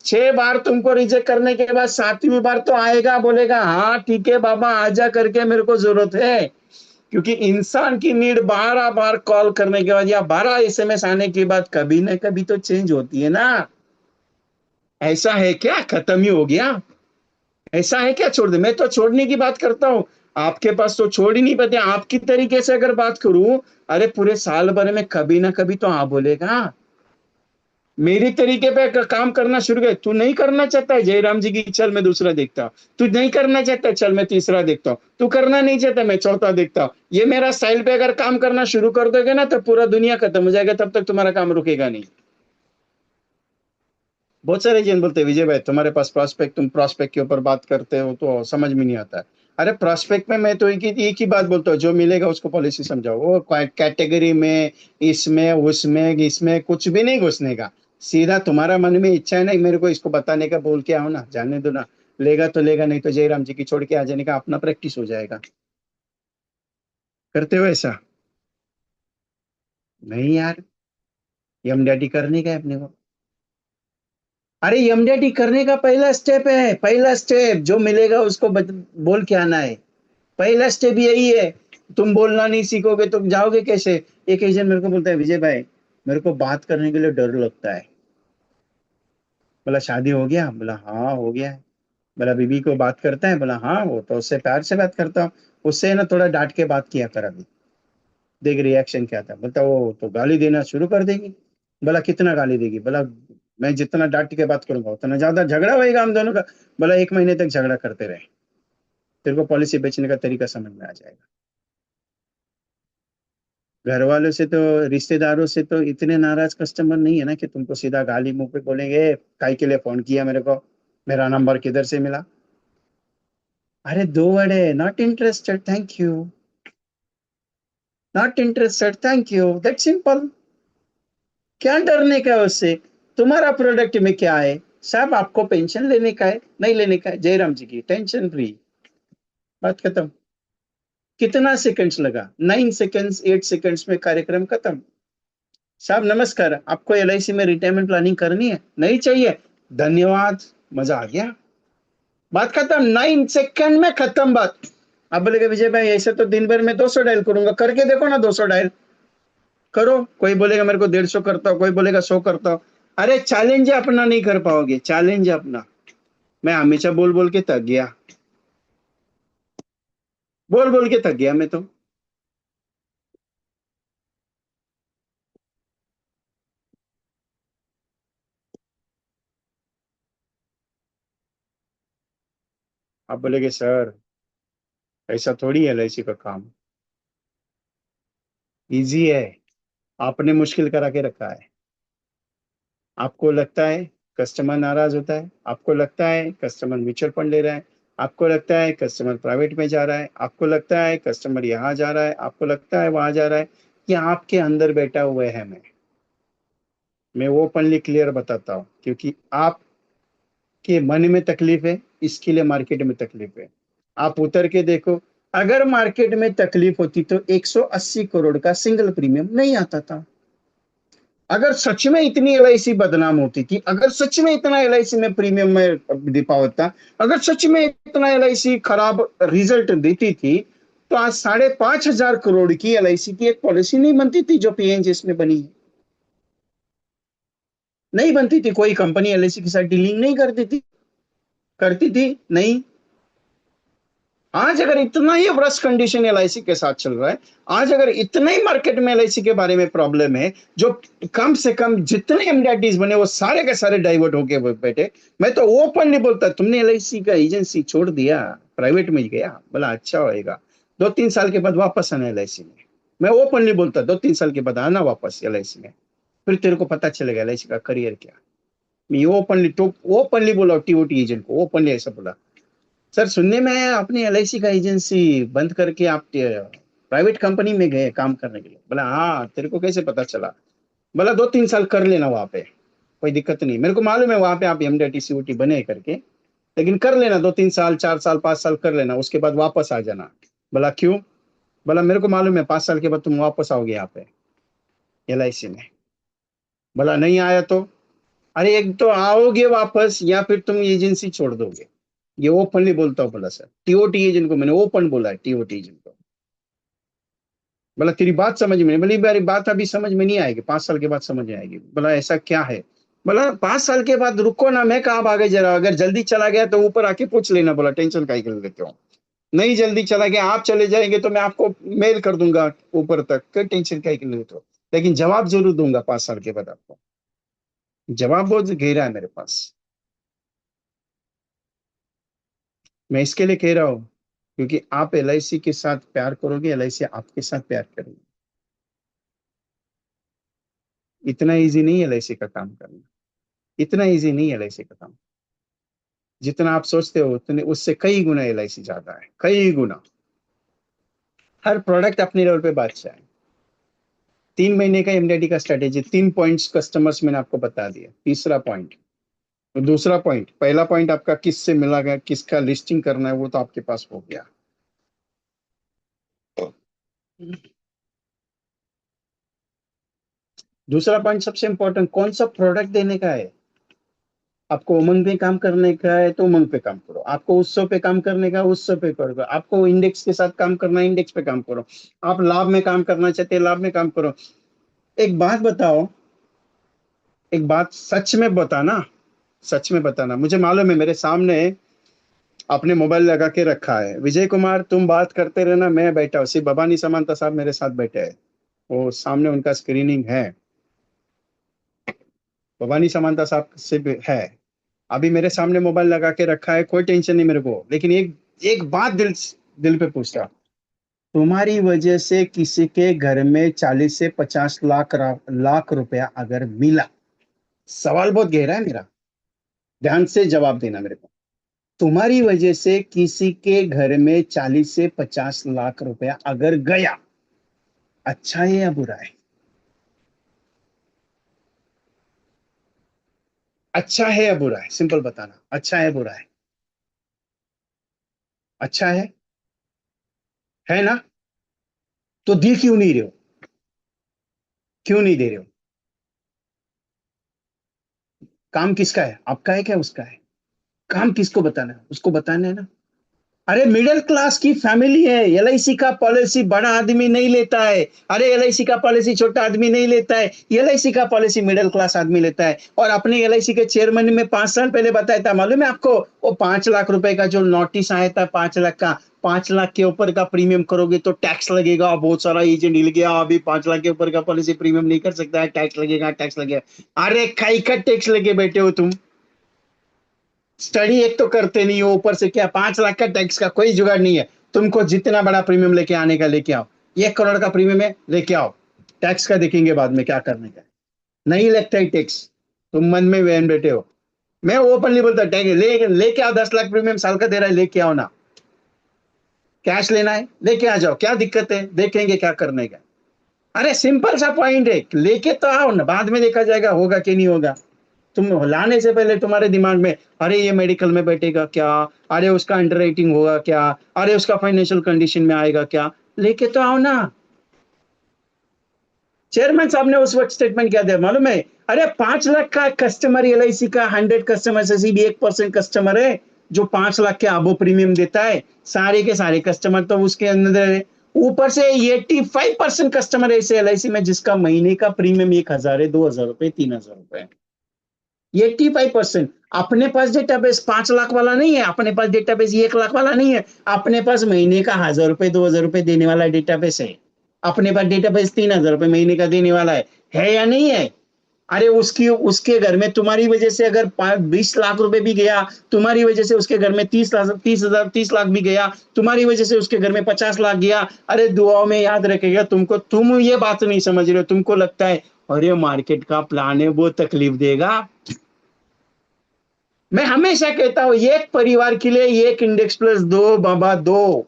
6 बार तुमको रिजेक्ट करने के बाद 7वीं बार तो आएगा, बोलेगा हाँ ठीक है बाबा आजा करके, मेरे को जरूरत है। क्योंकि इंसान की नीड 12 बार कॉल करने के बाद या 12 एसएमएस आने के बाद कभी ना कभी तो चेंज होती है ना। ऐसा है क्या खत्म ही हो गया? ऐसा है क्या छोड़ दे? मैं तो छोड़ने की बात करता हूँ। आपके पास तो छोड़ ही नहीं पाते। आपकी तरीके से अगर बात करूं, अरे पूरे साल भर में कभी ना कभी तो हाँ बोलेगा। मेरी तरीके पे काम करना शुरू कर। तू नहीं करना चाहता है जयराम जी की, चल मैं दूसरा देखता हूँ। तू नहीं करना चाहता है, चल मैं तीसरा देखता हूँ। तू करना नहीं चाहता, मैं चौथा देखता हूँ। ये मेरा स्टाइल पे अगर काम करना शुरू कर दोगे ना तो पूरा दुनिया खत्म हो जाएगा, तब तक तुम्हारा काम रुकेगा नहीं। बहुत सारे जन बोलते हैं विजय भाई तुम्हारे पास प्रॉस्पेक्ट, तुम प्रॉस्पेक्ट के ऊपर बात करते हो तो समझ में नहीं आता है। अरे प्रॉस्पेक्ट में मैं तो एक ही बात बोलता हूँ, जो मिलेगा उसको पॉलिसी समझाओ। वो कैटेगरी में, इसमें उसमें इसमें कुछ भी नहीं घुसने का। सीधा तुम्हारा मन में इच्छा है ना मेरे को इसको बताने का, बोल के आओ ना, जाने दो ना। लेगा तो लेगा, नहीं तो जयराम जी की छोड़ के आ जाने का, अपना प्रैक्टिस हो जाएगा। करते हो ऐसा? नहीं यार। एमडीआरटी करने का है अपने को। अरे एमडीआरटी करने का पहला स्टेप है, पहला स्टेप जो मिलेगा उसको बोल के आना है। पहला स्टेप यही है। तुम बोलना नहीं सीखोगे तो जाओगे कैसे? एक एजेंट मेरे को बोलता है, विजय भाई मेरे को बात करने के लिए डर लगता है। बोला शादी हो गया? बोला हाँ हो गया है। बोला बीवी को बात करता है? बोला हाँ, वो तो उससे प्यार से बात करता हूँ। उससे ना थोड़ा डांट के बात किया कर अभी, देख रिएक्शन क्या था। बोलता वो तो गाली देना शुरू कर देगी। बोला कितना गाली देगी? बोला मैं जितना डांट के बात करूंगा उतना ज्यादा झगड़ा होएगा हम दोनों का। बोला 1 महीने तक झगड़ा करते रहे, तेरे को पॉलिसी बेचने का तरीका समझ में आ जाएगा। घर वालों से तो, रिश्तेदारों से तो इतने नाराज कस्टमर नहीं है ना कि तुमको सीधा गाली मुंह पे बोलेंगे, "ए, काहे के लिए फोन किया मेरे को, मेरा नंबर किधर से मिला"। अरे दो वर्ड है, not interested thank you, not interested thank you, that simple. क्या डरने का है उससे? तुम्हारा प्रोडक्ट में क्या है? साहब आपको पेंशन लेने का है, नहीं लेने का है, जयराम जी की टेंशन फ्री, बात खत्म। कितना सेकंड्स लगा? 9 सेकंड्स, 8 सेकंड्स में कार्यक्रम खत्म। साहब नमस्कार, आपको एलआईसी में रिटायरमेंट प्लानिंग करनी है? नहीं चाहिए? धन्यवाद, मजा आ गया, बात खत्म। 9 सेकंड में खत्म बात। आप बोलेगे विजय भाई ऐसे तो दिन भर में 200 डायल करूंगा, करके देखो ना 200 डायल करो। कोई बोलेगा मेरे को 150 करता हूं, कोई बोलेगा 100 करता हूं। अरे चैलेंज अपना नहीं कर पाओगे, चैलेंज अपना। मैं हमेशा बोल बोल के थक गया, बोल बोल के थक गया मैं तो। आप बोलेगे सर ऐसा थोड़ी है एलआईसी का काम, इजी है, आपने मुश्किल करा के रखा है। आपको लगता है कस्टमर नाराज होता है, आपको लगता है कस्टमर म्यूचुअल फंड ले रहा है, आपको लगता है कस्टमर प्राइवेट में जा रहा है, आपको लगता है कस्टमर यहाँ जा रहा है, आपको लगता है वहां जा रहा है। ये आपके अंदर बैठा हुआ है। मैं ओपनली क्लियर बताता हूँ, क्योंकि आपके मन में तकलीफ है, इसके लिए मार्केट में तकलीफ है। आप उतर के देखो, अगर मार्केट में तकलीफ होती तो 180 करोड़ का सिंगल प्रीमियम नहीं आता था। अगर सच में इतनी एलआईसी बदनाम होती थी, अगर सच में इतना एलआईसी में प्रीमियम में दीपा होता, अगर सच में इतना एलआईसी खराब रिजल्ट देती थी, तो आज 5,500 करोड़ की एलआईसी की एक पॉलिसी नहीं बनती थी जो पीएनजीएस में बनी है। नहीं बनती थी, कोई कंपनी एलआईसी के साथ डीलिंग नहीं करती थी, करती थी नहीं। आज अगर इतना ही वर्स्ट कंडीशन एलआईसी के साथ चल रहा है, आज अगर इतना ही मार्केट में एलआईसी के बारे में प्रॉब्लम है, जो कम से कम जितने एमडीआरटीज बने वो सारे के सारे डाइवर्ट होके बैठे। मैं तो ओपनली बोलता, तुमने एलआईसी का एजेंसी छोड़ दिया, प्राइवेट में गया, बोला अच्छा होएगा, 2-3 साल के बाद वापस आना एलआईसी में। मैं ओपनली बोलता 2-3 साल के बाद आना वापस एलआईसी में, फिर तेरे को पता चलेगा एलआईसी का करियर क्या। मैं ओपनली तो ओपनली बोला, टीओटी एजेंट को ओपनली ऐसा बोला, सर सुनने में आया आपने एलआईसी का एजेंसी बंद करके आप प्राइवेट कंपनी में गए काम करने के लिए। बोला हाँ, तेरे को कैसे पता चला? बोला 2-3 साल कर लेना वहां पे, कोई दिक्कत नहीं, मेरे को मालूम है वहां पे आप एमडीआरटी सीओटी बने करके, लेकिन कर लेना 2-3 साल, 4 साल, 5 साल कर लेना, उसके बाद वापस आ जाना। बोला क्यों? बोला मेरे को मालूम है 5 साल के बाद तुम वापस आओगे यहाँ पे एलआईसी में। बोला नहीं आया तो? अरे एक तो आओगे वापस या फिर तुम एजेंसी छोड़ दोगे, ये ओपनली बोलता हूँ। बोला सर टीओटी एजेंट को मैंने ओपन बोला है, टीओटी एजेंट को। बोला तेरी बात समझ में नहीं। बोली मेरी बात अभी समझ में नहीं आएगी, 5 साल के बाद समझ में आएगी। बोला ऐसा क्या है? बोला 5 साल के बाद रुको ना, मैं कहाँ भागे जरा, अगर जल्दी चला गया तो ऊपर आके पूछ लेना। बोला टेंशन काहे कर लेते हो, नहीं जल्दी चला गया, आप चले जाएंगे तो मैं आपको मेल कर दूंगा ऊपर तक, कोई टेंशन काहे कर लेते हो, लेकिन जवाब जरूर दूंगा 5 साल के बाद आपको। जवाब बहुत गहरा है मेरे पास। मैं इसके लिए कह रहा हूँ क्योंकि आप एलआईसी के साथ प्यार करोगे, एलआईसी आपके साथ प्यार करेगी। इतना इजी नहीं है एलआईसी का काम करना, इतना इजी नहीं है एलआईसी का काम। जितना आप सोचते हो उतने, उससे कई गुना एलआईसी ज्यादा है, कई गुना। हर प्रोडक्ट अपने लेवल पे बादशाह है। 3 महीने का एमडीडी का स्ट्रेटेजी, 3 पॉइंट्स कस्टमर्स मैंने आपको बता दिया। तीसरा पॉइंट, दूसरा पॉइंट, पहला पॉइंट आपका किससे मिला गया, किसका लिस्टिंग करना है, वो तो आपके पास हो गया। दूसरा पॉइंट सबसे इंपॉर्टेंट, कौन सा प्रोडक्ट देने का है। आपको उमंग पे काम करने का है तो उमंग पे काम करो, आपको उत्सव पे काम करने का है, उत्सव पे करो, आपको इंडेक्स के साथ काम करना है, इंडेक्स पे काम करो, आप लाभ में काम करना चाहते हैं, लाभ में काम करो। एक बात बताओ, एक बात सच में बताना, सच में बताना, मुझे मालूम है मेरे सामने आपने मोबाइल लगा के रखा है, विजय कुमार तुम बात करते रहना, मैं बैठा हूँ, सिर्फ भवानी समांता साहब मेरे साथ बैठे हैं, वो सामने उनका स्क्रीनिंग है, भवानी समांता साहब सिर्फ है, अभी मेरे सामने मोबाइल लगा के रखा है, कोई टेंशन नहीं मेरे को, लेकिन एक एक बात दिल दिल पे पूछता, तुम्हारी वजह से किसी के घर में 40 से 50 लाख लाख रुपया अगर मिला, सवाल बहुत गहरा है मेरा, ध्यान से जवाब देना मेरे को, तुम्हारी वजह से किसी के घर में 40 से 50 लाख रुपया अगर गया, अच्छा है या बुरा है। अच्छा है या बुरा है, सिंपल बताना, अच्छा है बुरा है। अच्छा है ना। तो दी क्यों नहीं रहे हो, क्यों नहीं दे रहे हो। काम किसका है, आपका है क्या उसका है। काम किसको बताना है, उसको बताना है ना। अरे मिडिल क्लास की फैमिली है, एलआईसी का पॉलिसी बड़ा आदमी नहीं लेता है। अरे एलआईसी का पॉलिसी छोटा आदमी नहीं लेता है, एलआईसी का पॉलिसी मिडिल क्लास आदमी लेता है। और अपने एलआईसी के चेयरमैन में 5 साल पहले बताया था, मालूम है आपको, वो 5 लाख रुपए का जो नोटिस आया था, 5 लाख का, 5 लाख के ऊपर का प्रीमियम करोगे तो टैक्स लगेगा, बहुत सारा एजेंट हिल गया, अभी 5 लाख के ऊपर का पॉलिसी प्रीमियम नहीं कर सकता है, टैक्स लगेगा, टैक्स लगेगा। अरे खाई का टैक्स लेके बैठे हो तुम, स्टडी एक तो करते नहीं हो, ऊपर से क्या 5 लाख का टैक्स का कोई जुगाड़ नहीं है। तुमको जितना बड़ा प्रीमियम लेके आने का लेके आओ, 1 करोड़ का प्रीमियम है लेके आओ, टैक्स का देखेंगे बाद में क्या करने का है। नहीं लगता है टैक्स, तुम मन में वहम बैठे हो। मैं ओपनली बोलता टैक्स लेके आओ, 10 लाख प्रीमियम साल का दे रहा है, लेके आओ ना। कैश लेना है लेके आ जाओ, क्या दिक्कत है, देखेंगे क्या करने का। अरे सिंपल सा पॉइंट है, लेके तो आओ ना, बाद में देखा जाएगा होगा कि नहीं होगा। तुम लाने से पहले तुम्हारे दिमाग में, अरे ये मेडिकल में बैठेगा क्या, अरे उसका अंडर राइटिंग होगा क्या, अरे उसका फाइनेंशियल कंडीशन में आएगा क्या, लेके तो आओ ना। चेयरमैन साहब ने उस वक्त स्टेटमेंट क्या दिया मालूम है, अरे 5 लाख का कस्टमर एलआईसी का, 100 कस्टमर से भी 1% कस्टमर है जो 5 लाख के अबो प्रीमियम देता है, सारे के सारे कस्टमर तो उसके अंदर है। ऊपर से 85% कस्टमर ऐसे एलआईसी में जिसका महीने का प्रीमियम 1,000 है, 2,000 रुपए, 3,000 रुपए। 85%। अपने पास डेटाबेस 5 लाख वाला नहीं है, अपने पास डेटाबेस 1 लाख वाला नहीं है, अपने पास महीने का 1,000 रुपए, 2,000 रुपए देने वाला डेटाबेस है। अपने पास डेटाबेस 3,000 रुपए महीने का देने वाला है या नहीं है। अरे उसकी उसके घर में तुम्हारी वजह से अगर 20 लाख रुपए भी गया, तुम्हारी वजह से उसके घर में 30 लाख, 30,000, 30 लाख भी गया, तुम्हारी वजह से उसके घर में 50 लाख गया, अरे दुआओं में याद रखेगा तुमको। तुम ये बात नहीं समझ रहे हो, तुमको लगता है अरे मार्केट का प्लान है वो तकलीफ देगा। मैं हमेशा कहता हूं एक परिवार के लिए एक इंडेक्स प्लस दो बाबा, दो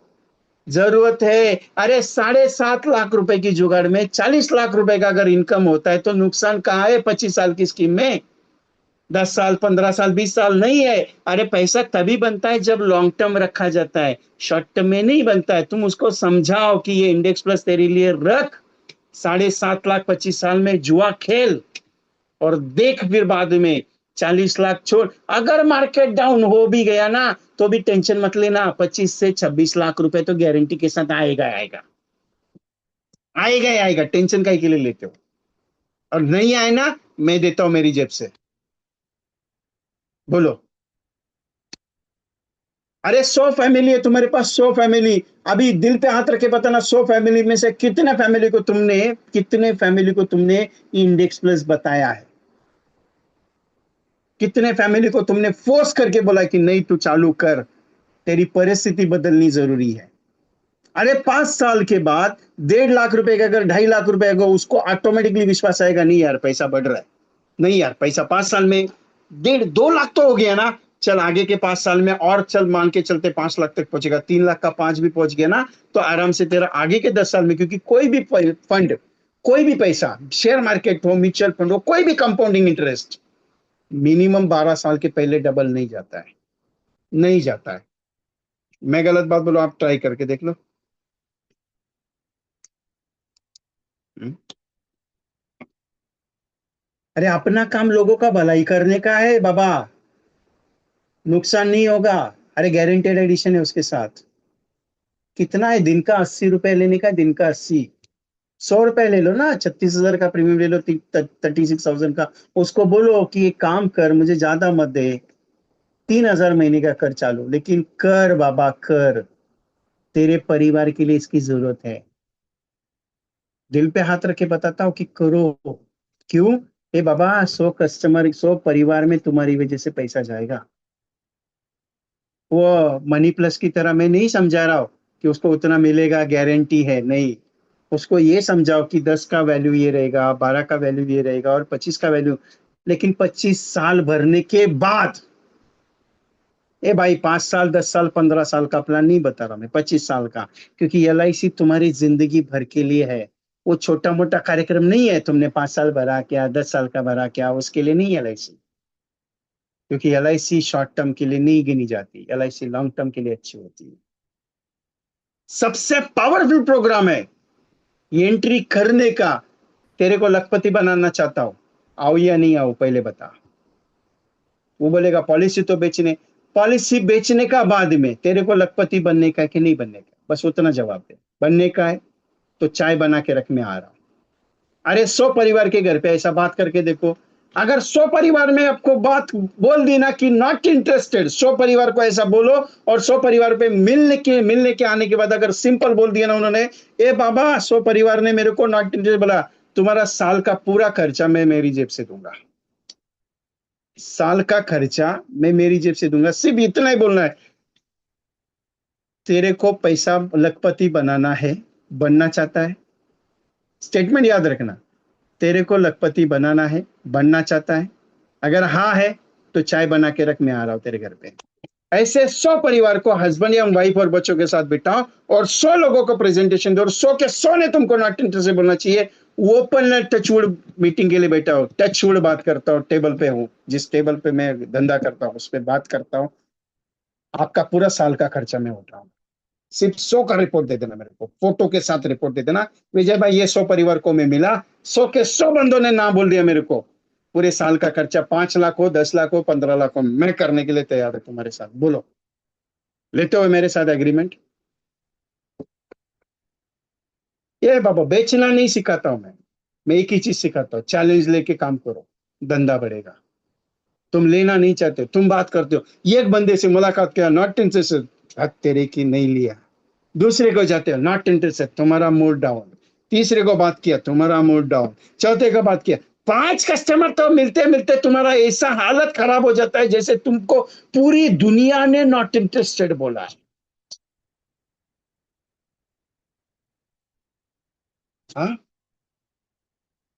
जरूरत है। अरे 7.5 लाख रुपए की जुगाड़ में 40 लाख रुपए का अगर इनकम होता है तो नुकसान कहाँ है 25 साल की स्कीम में। 10 साल, 15 साल, 20 साल नहीं है। अरे पैसा तभी बनता है जब लॉन्ग टर्म रखा जाता है, शॉर्ट टर्म में नहीं बनता है। तुम उसको समझाओ कि ये इंडेक्स प्लस तेरे लिए रख, 7.5 लाख 25 साल में जुआ खेल, और देख फिर बाद में 40 लाख छोड़। अगर मार्केट डाउन हो भी गया ना तो भी टेंशन मत लेना, 25 से 26 लाख रुपए तो गारंटी के साथ आएगा, आएगा, आएगा ही आएगा, टेंशन का के लिए लेते हो। और नहीं आए ना, मैं देता हूं मेरी जेब से। बोलो। अरे 100 फैमिली है तुम्हारे पास, 100 फैमिली, अभी दिल पे हाथ रखे बताना, 100 फैमिली में से कितने फैमिली को तुमने इंडेक्स प्लस बताया है। कितने फैमिली को तुमने फोर्स करके बोला कि नहीं तू चालू कर, तेरी परिस्थिति बदलनी जरूरी है। अरे 5 साल के बाद 1.5 लाख रुपए का अगर 2.5 लाख रुपए अगर, उसको ऑटोमेटिकली विश्वास आएगा, नहीं यार पैसा बढ़ रहा है, नहीं यार पैसा 5 साल में 1.5 2 लाख तो हो गया ना, चल आगे के 5 साल में और चल, मान के चलते 5 लाख तक पहुंचेगा, 3 लाख का 5 भी पहुंच गया ना, तो आराम से तेरा आगे के 10 साल में, क्योंकि कोई भी फंड, कोई भी पैसा, शेयर मार्केट हो, म्यूचुअल फंड हो, कोई भी कंपाउंडिंग इंटरेस्ट मिनिमम 12 साल के पहले डबल नहीं जाता है, नहीं जाता है। मैं गलत बात बोलूं, आप ट्राई करके देख लो। हम्म। अरे अपना काम लोगों का भलाई करने का है बाबा, नुकसान नहीं होगा। अरे गारंटेड एडिशन है उसके साथ। कितना है दिन का? 80 रुपए लेने का है, दिन का 80। 100 रुपए ले लो ना, 36,000 का प्रीमियम ले लो, 36,000 का। उसको बोलो कि एक काम कर, मुझे ज्यादा मत दे, 3,000 महीने का कर चालू, लेकिन कर बाबा कर। तेरे परिवार के लिए इसकी जरूरत है। दिल पे हाथ रख के बताता हूँ कि करो। क्यों? ए बाबा, 100 कस्टमर, 100 परिवार में तुम्हारी वजह से पैसा जाएगा। वो मनी प्लस की तरह मैं नहीं समझा रहा हूँ कि उसको उतना मिलेगा गारंटी है, नहीं। उसको ये समझाओ कि 10 का वैल्यू ये रहेगा, 12 का वैल्यू ये रहेगा, और 25 का वैल्यू। लेकिन 25 साल भरने के बाद, ए भाई, 5 साल, 10 साल, 15 साल का प्लान नहीं बता रहा मैं, 25 साल का। क्योंकि एलआईसी तुम्हारी जिंदगी भर के लिए है। वो छोटा मोटा कार्यक्रम नहीं है, तुमने 5 साल भरा क्या, 10 साल का भरा क्या, उसके लिए नहीं एलआईसी। क्योंकि एलआईसी शॉर्ट टर्म के लिए नहीं गिनी जाती, एलआईसी लॉन्ग टर्म के लिए अच्छी होती है। सबसे पावरफुल प्रोग्राम है ये एंट्री करने का। तेरे को लखपति बनाना चाहता हूं, आओ या नहीं आओ पहले बता। वो बोलेगा पॉलिसी तो बेचने, पॉलिसी बेचने का बाद में, तेरे को लखपति बनने का है कि नहीं बनने का, बस उतना जवाब दे। बनने का है तो चाय बना के रख, मैं आ रहा हूं। अरे 100 परिवार के घर पे ऐसा बात करके देखो। अगर 100 परिवार में आपको बात बोल दी ना कि नॉट इंटरेस्टेड, 100 परिवार को ऐसा बोलो, और 100 परिवार पे मिलने के आने के बाद अगर सिंपल बोल दिया ना उन्होंने, ए बाबा, 100 परिवार ने मेरे को नॉट इंटरेस्टेड बोला, तुम्हारा साल का पूरा खर्चा मैं मेरी जेब से दूंगा। साल का खर्चा मैं मेरी जेब से दूंगा, सिर्फ इतना ही बोलना है। तेरे को पैसा लखपति बनाना है, बनना चाहता है? स्टेटमेंट याद रखना। तेरे को लखपति बनाना है, बनना चाहता है? अगर हाँ है तो चाय बना के रख, मैं आ रहा हूं तेरे घर पे। ऐसे 100 परिवार को, हस्बैंड या वाइफ और बच्चों के साथ बिठाओ, और 100 लोगों को प्रेजेंटेशन दो, और 100 के 100 ने तुमको नॉट इंटरेस्टेड बोलना चाहिए। ओपन टचवुड मीटिंग के लिए बैठा हो, टचवुड बात करता हूँ, टेबल पे हूँ, जिस टेबल पे मैं धंधा करता हूँ उस पर बात करता हूँ। आपका पूरा साल का खर्चा मैं उठाऊंगा। सिर्फ 100 का रिपोर्ट दे देना मेरे को, फोटो के साथ रिपोर्ट दे देना। विजय भाई, ये 100 परिवार को मैं मिला, 100 के 100 बंदों ने ना बोल दिया मेरे को। पूरे साल का खर्चा 5 लाख हो, 10 लाख हो, 15 लाख हो, मैं करने के लिए तैयार है तुम्हारे साथ। बोलो, लेते हो मेरे साथ एग्रीमेंट? ये बाबा, बेचना नहीं सिखाता हूं मैं एक ही चीज सिखाता हूँ, चैलेंज लेके काम करो, धंधा बढ़ेगा। तुम लेना नहीं चाहते, तुम बात करते हो, एक बंदे से मुलाकात किया, नॉट इंटरेस्टेड, हद तेरे की, नहीं लिया। दूसरे को जाते हो, नॉट इंटरेस्टेड, तुम्हारा मूड डाउन। तीसरे को बात किया, तुम्हारा मूड डाउन। चौथे को बात किया, 5 कस्टमर तो मिलते मिलते तुम्हारा ऐसा हालत खराब हो जाता है जैसे तुमको पूरी दुनिया ने नॉट इंटरेस्टेड बोला है। हाँ।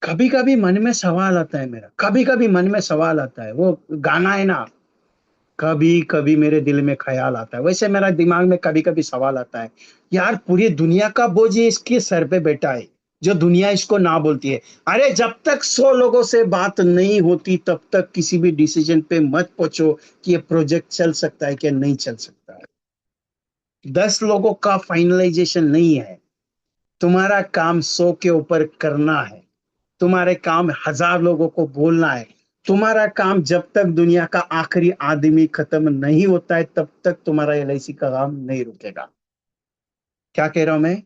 कभी कभी मन में सवाल आता है मेरा, कभी कभी मन में सवाल आता है, वो गाना है ना, कभी कभी मेरे दिल में ख्याल आता है, वैसे मेरा दिमाग में कभी कभी सवाल आता है। यार, पूरी दुनिया का बोझ ये इसके सर पे बैठा है, जो दुनिया इसको ना बोलती है। अरे जब तक 100 लोगों से बात नहीं होती तब तक किसी भी डिसीजन पे मत पहुंचो कि ये प्रोजेक्ट चल सकता है कि नहीं चल सकता है। 10 लोगों का फाइनलाइजेशन नहीं है। तुम्हारा काम 100 के ऊपर करना है। तुम्हारे काम 1000 लोगों को बोलना है। तुम्हारा काम जब तक दुनिया का आखिरी आदमी खत्म नहीं होता है तब तक तुम्हारा एलआईसी का काम नहीं रुकेगा। क्या कह रहा हूं मैं?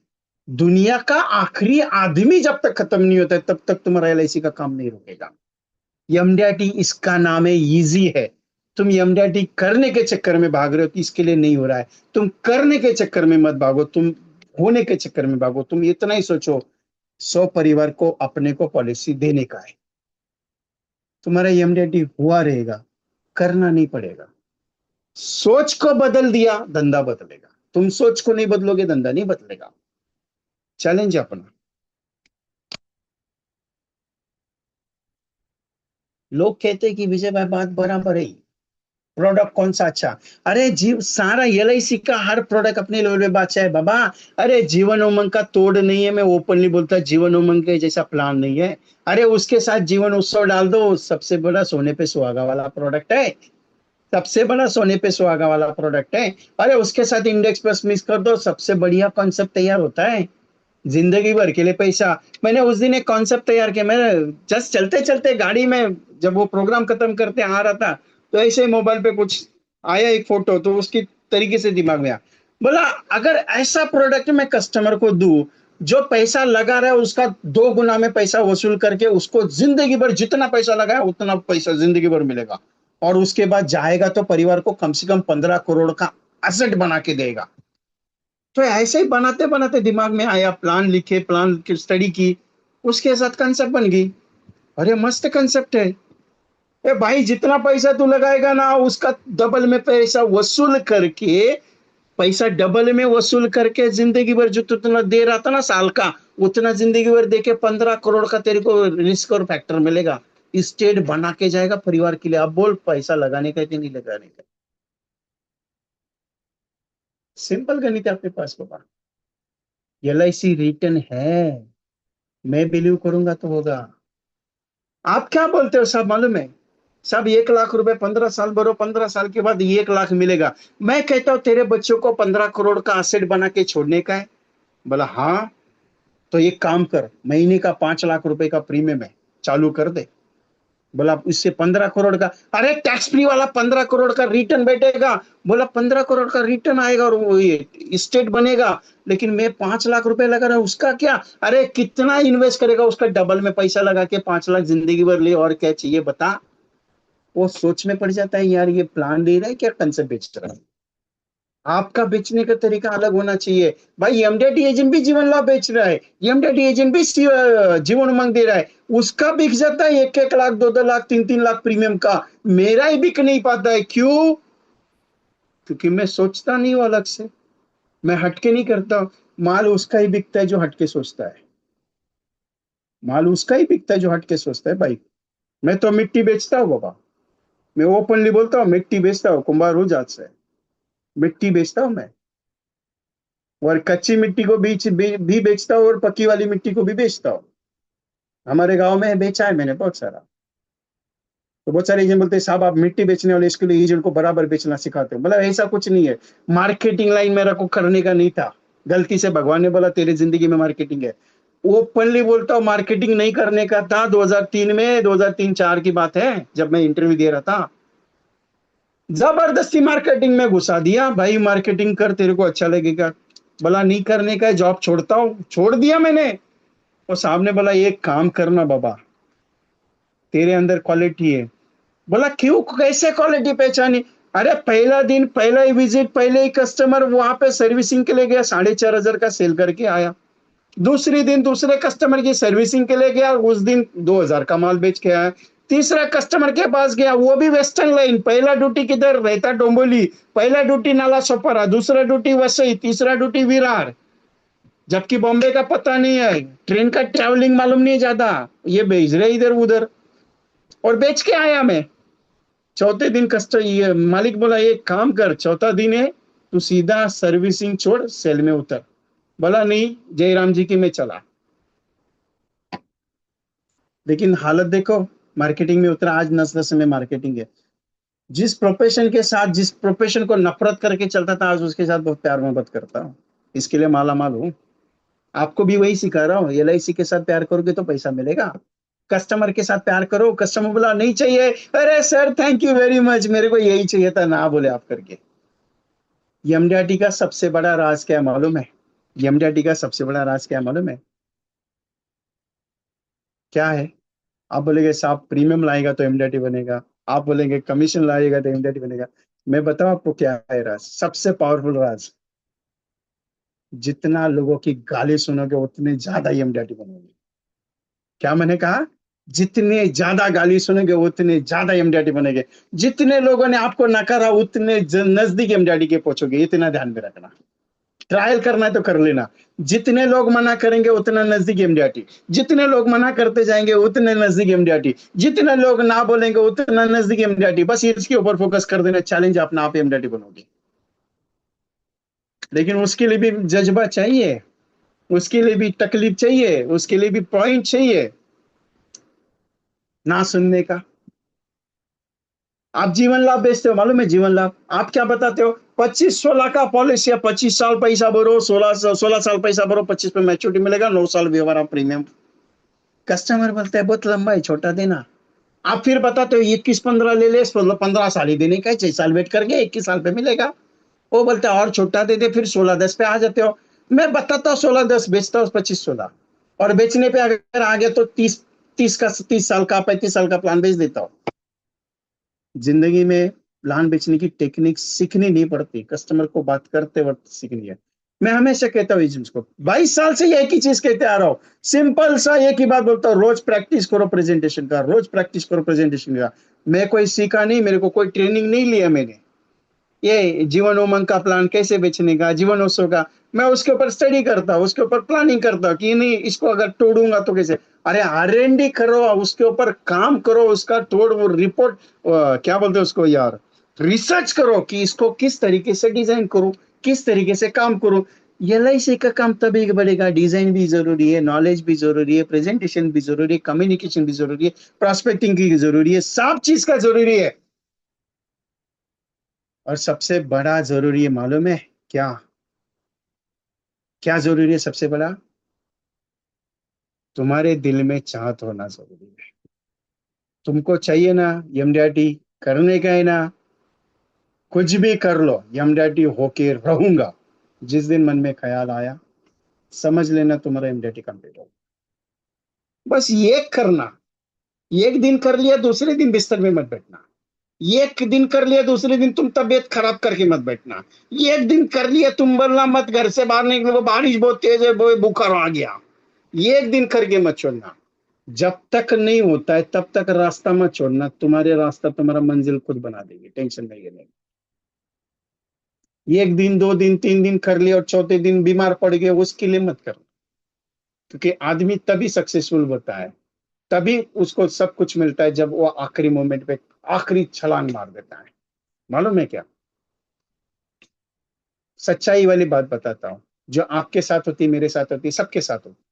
दुनिया का आखिरी आदमी जब तक खत्म नहीं होता है तब तक तुम्हारा एलआईसी का काम नहीं रुकेगा। एमडीआरटी इसका नाम है, इजी है। तुम एमडीआरटी करने के चक्कर में भाग रहे हो कि इसके लिए नहीं हो रहा है। तुम करने के चक्कर में मत भागो, तुम होने के चक्कर में भागो। तुम इतना ही सोचो, 100 परिवार को अपने को पॉलिसी देने का है। तुम्हारा एमडीआरटी हुआ रहेगा, करना नहीं पड़ेगा। सोच को बदल दिया, धंधा बदलेगा। तुम सोच को नहीं बदलोगे, धंधा नहीं बदलेगा। चैलेंज है अपना। लोग कहते हैं कि विजय भाई बात बराबर है, प्रोडक्ट कौन सा अच्छा। अरे जीव सारा एलआईसी का हर प्रोडक्ट अपने लेवल पे बादशाह है बाबा। अरे जीवन उमंग का तोड़ नहीं है, मैं ओपनली बोलता, जीवन उमंग के जैसा प्लान नहीं है। अरे उसके साथ जीवन उत्सव डाल दो, सबसे बड़ा सोने पे सुहागा वाला प्रोडक्ट है। सबसे बड़ा सोने पे सुहागा वाला प्रोडक्ट है। अरे उसके साथ इंडेक्स प्लस मिक्स कर दो, सबसे बढ़िया कॉन्सेप्ट तैयार होता है। जिंदगी भर के लिए पैसा। मैंने उस दिन एक कॉन्सेप्ट तैयार किया। मैं जस्ट चलते चलते गाड़ी में जब वो प्रोग्राम खत्म करते आ रहा था, तो ऐसे ही मोबाइल पे कुछ आया एक फोटो, तो उसकी तरीके से दिमाग में आया। बोला अगर ऐसा प्रोडक्ट मैं कस्टमर को दूं, जो पैसा लगा रहा है उसका 2 गुना में पैसा वसूल करके उसको जिंदगी भर जितना पैसा लगाया उतना पैसा जिंदगी भर मिलेगा, और उसके बाद जाएगा तो परिवार को कम से कम 15 करोड़ का एसेट बना के देगा। तो ऐसे ही बनाते बनाते दिमाग में आया, प्लान लिखे, प्लान की स्टडी की, उसके साथ कंसेप्ट बन गई। अरे मस्त कंसेप्ट है। ए भाई जितना पैसा तू लगाएगा ना उसका डबल में पैसा वसूल करके, पैसा डबल में वसूल करके जिंदगी भर जो तुतना दे रहा था ना साल का, उतना जिंदगी भर दे के 15 करोड़ का तेरे को रिस्क और फैक्टर मिलेगा। स्टेट बना के जाएगा परिवार के लिए। अब बोल पैसा लगाने का कि नहीं लगाने का। सिंपल गणित है अपने पास बाबा। LIC रिटर्न है। मैं बिलीव करूंगा तो होगा। आप क्या बोलते हो साहब मालूम है? सब 1 लाख रुपए 15 साल भरो, 15 साल के बाद 1 लाख मिलेगा। मैं कहता हूं तेरे बच्चों को 15 करोड़ का असेट बना के छोड़ने का है। बोला हाँ। तो एक काम कर, महीने का 5 लाख रुपए का प्रीमियम है, चालू कर दे। बोला इससे 15 करोड़ का, अरे टैक्स फ्री वाला 15 करोड़ का रिटर्न बैठेगा। बोला 15 करोड़ का रिटर्न आएगा और वो ये स्टेट बनेगा। लेकिन मैं 5 लाख रुपए लगा रहा हूं, उसका क्या? अरे कितना इन्वेस्ट करेगा, उसका डबल में पैसा लगा के 5 लाख जिंदगी भर ले, और क्या चाहिए बता। वो सोच में पड़ जाता है यार, ये प्लान दे रहा है क्या कंसेप्ट बेच रहा है। आपका बेचने का तरीका अलग होना चाहिए। भाई एमडेटी एजेंट भी जीवन लाभ बेच रहा है, एमडेटी एजेंट भी जीवन उमंग दे रहा है, उसका बिक जाता है 1-1 लाख, 2-2 लाख, 3-3 लाख प्रीमियम का। मेरा ही बिक नहीं पाता है, क्यों? क्योंकि मैं सोचता नहीं हूं अलग से, मैं हटके नहीं करता। माल उसका ही बिकता है जो हटके सोचता है। माल उसका ही बिकता है जो हटके सोचता है भाई। मैं तो मिट्टी बेचता हूँ बाबा। मैं ओपनली बोलता हूँ, मिट्टी बेचता हूँ, कुंभार हूँ जात से। मिट्टी बेचता हूँ मैं। और कच्ची मिट्टी को भी बेचता हूँ, और पक्की वाली मिट्टी को भी बेचता हूँ। हमारे गांव में बेचा है मैंने बहुत सारा। तो बहुत सारे एजेंट बोलते हैं साहब आप मिट्टी बेचने वाले, इसके लिए एजेंट को बराबर बेचना सिखाते हो। बोला ऐसा कुछ नहीं है। मार्केटिंग लाइन मेरा को करने का नहीं था, गलती से भगवान ने बोला तेरी जिंदगी में मार्केटिंग है। ओपनली बोलता हूँ, मार्केटिंग नहीं करने का था। 2003 में, 2003-4 की बात है, जब मैं इंटरव्यू दे रहा था, जबरदस्ती मार्केटिंग में घुसा दिया। भाई मार्केटिंग कर, तेरे को अच्छा लगेगा। बोला नहीं करने का है, जॉब छोड़ता हूँ। छोड़ दिया मैंने। और सामने बोला एक काम करना बाबा, तेरे अंदर क्वालिटी है। बोला क्यों, कैसे क्वालिटी पहचानी? अरे पहला दिन, पहला ही विजिट, पहले ही कस्टमर वहां पे सर्विसिंग के लिए गया, 4,500 का सेल करके आया। दूसरी दिन दूसरे कस्टमर की सर्विसिंग के लिए गया, उस दिन 2,000 का माल बेच के आया। तीसरा कस्टमर के पास गया, वो भी वेस्टर्न लाइन, पहला ड्यूटी किधर रहता डोंबोली, पहला ड्यूटी नाला सोपारा, दूसरा ड्यूटी वसई, तीसरा ड्यूटी विरार। जबकि बॉम्बे का पता नहीं है, ट्रेन का ट्रैवलिंग मालूम नहीं है ज्यादा, ये भेज रहे इधर उधर, और बेच के आया मैं। चौथे दिन कस्टमर, ये मालिक बोला एक काम कर, चौथा दिन है, तू सीधा सर्विसिंग छोड़, सेल में उतर। बोला नहीं, जयराम जी की मैं चला। लेकिन हालत देखो, मार्केटिंग में उतरा, आज नस नस में मार्केटिंग है। जिस प्रोफेशन के साथ, जिस प्रोफेशन को नफरत करके चलता था, आज उसके साथ बहुत प्यार मोहब्बत करता हूँ। इसके लिए माला माल हूँ। आपको भी वही सिखा रहा हूँ, LIC के साथ प्यार करोगे तो पैसा मिलेगा। कस्टमर के साथ प्यार करो, कस्टमर बोला नहीं चाहिए, अरे sir thank you very much, मेरे को यही चाहिए था, ना बोले आप करके। एमडीआरटी का सबसे बड़ा राज क्या है मालूम है? एमडीआरटी का सबसे बड़ा राज क्या है मालूम है? क्या है? आप बोलेंगे साहब प्रीमियम लाएगा तो एमडीआरटी बनेगा, आप बोलेंगे कमीशन लाएगा तो एमडीआरटी बनेगा। मैं बताऊं आपको क्या है राज, सबसे पावरफुल राज? जितना लोगों की गाली सुनोगे उतने ज्यादा एमडीआरटी बनोगे। क्या मैंने कहा? जितने ज्यादा गाली सुनेंगे उतने ज्यादा एमडीआरटी बनेंगे। जितने लोगों ने आपको नकारा उतने नजदीक एमडीआरटी के पहुंचोगे, इतना ध्यान में रखना। ट्रायल करना है तो कर लेना। जितने लोग मना करेंगे उतना नजदीक एमडीआरटी, जितने लोग मना करते जाएंगे उतने नजदीक एमडीआरटी, जितने लोग ना बोलेंगे उतना नजदीक एमडीआरटी। बस इसके ऊपर फोकस कर देना, चैलेंज अपना आप एमडीआरटी बनोगे। लेकिन उसके लिए भी जज्बा चाहिए, उसके लिए भी तकलीफ चाहिए, उसके लिए भी पॉइंट चाहिए ना सुनने का। आप जीवन लाभ बेचते हो, मालूम है? जीवन लाभ आप क्या बताते हो? 25-16 का पॉलिसी है, 25 साल पैसा भरो, 16 साल पैसा भरो, 25 पे मैच्योरिटी मिलेगा, 9 साल व्यवहार प्रीमियम। कस्टमर बोलता है बहुत लंबा है, छोटा देना। आप फिर बताते हो 21-15 ले ले, 15 साल ही देने का, 6 साल वेट करके 21 साल पे मिलेगा। वो बोलता है और छोटा दे दे, फिर 16-10 पे आ जाते हो। मैं बताता हूँ 16-10 बेचता हूँ, 25-16, और बेचने पे अगर आ गया तो 30 साल का 35 साल का प्लान बेच देता हूँ। जिंदगी में प्लान बेचने की टेक्निक सीखनी नहीं पड़ती, कस्टमर को बात करते वक्त सीखनी है। मैं हमेशा कहता हूँ एजेंट्स को, 22 साल से एक ही चीज कहते आ रहा हूँ, सिंपल सा एक ही बात बोलता हूँ, रोज प्रैक्टिस करो प्रेजेंटेशन का, रोज प्रैक्टिस करो प्रेजेंटेशन का। मैं कोई सीखा नहीं, मेरे को कोई ट्रेनिंग नहीं लिया मैंने। ये जीवन उमंग का प्लान कैसे बेचने का, जीवन उत्सव का, मैं उसके ऊपर स्टडी करता हूँ, उसके ऊपर प्लानिंग करता हूँ कि नहीं इसको अगर तोड़ूंगा तो कैसे। अरे R&D करो, उसके ऊपर काम करो, उसका तोड़ वो रिपोर्ट, क्या बोलते हैं उसको यार, रिसर्च करो कि इसको किस तरीके से डिजाइन करूं, किस तरीके से काम करूं। LIC का काम तभी बढ़ेगा, डिजाइन भी जरूरी है, नॉलेज भी जरूरी है, प्रेजेंटेशन भी जरूरी है, कम्युनिकेशन भी जरूरी है, प्रोस्पेक्टिंग की जरूरी है, सब चीज का जरूरी है। और सबसे बड़ा जरूरी है मालूम है क्या? क्या जरूरी है सबसे बड़ा? तुम्हारे दिल में चाहत होना जरूरी है। तुमको चाहिए ना MDRT करने का, है ना? कुछ भी कर लो, MDRT होके रहूंगा। जिस दिन मन में ख्याल आया, समझ लेना तुम्हारा MDRT कंप्लीट हो। बस ये करना। एक दिन कर लिया, दूसरे दिन बिस्तर में मत बैठना। एक दिन कर लिया, दूसरे दिन तुम तबीयत खराब करके मत बैठना। एक दिन कर लिया, तुम बोलना मत घर से बाहर निकलो, बारिश बहुत तेज है, बुखार आ गया। एक दिन करके मत छोड़ना। जब तक नहीं होता है तब तक रास्ता मत छोड़ना, तुम्हारे रास्ता तुम्हारा मंजिल खुद बना देगी, टेंशन नहीं लेने। एक दिन, 2 दिन, 3 दिन कर लिया और चौथे दिन बीमार पड़ गए, उसके लिए मत करना। क्योंकि आदमी तभी सक्सेसफुल होता है, तभी उसको सब कुछ मिलता है जब वो आखिरी मोमेंट पे आखिरी छलांग मार देता है। मालूम है क्या? सच्चाई वाली बात बताता हूँ, जो आपके साथ होती, मेरे साथ होती, सबके साथ होती।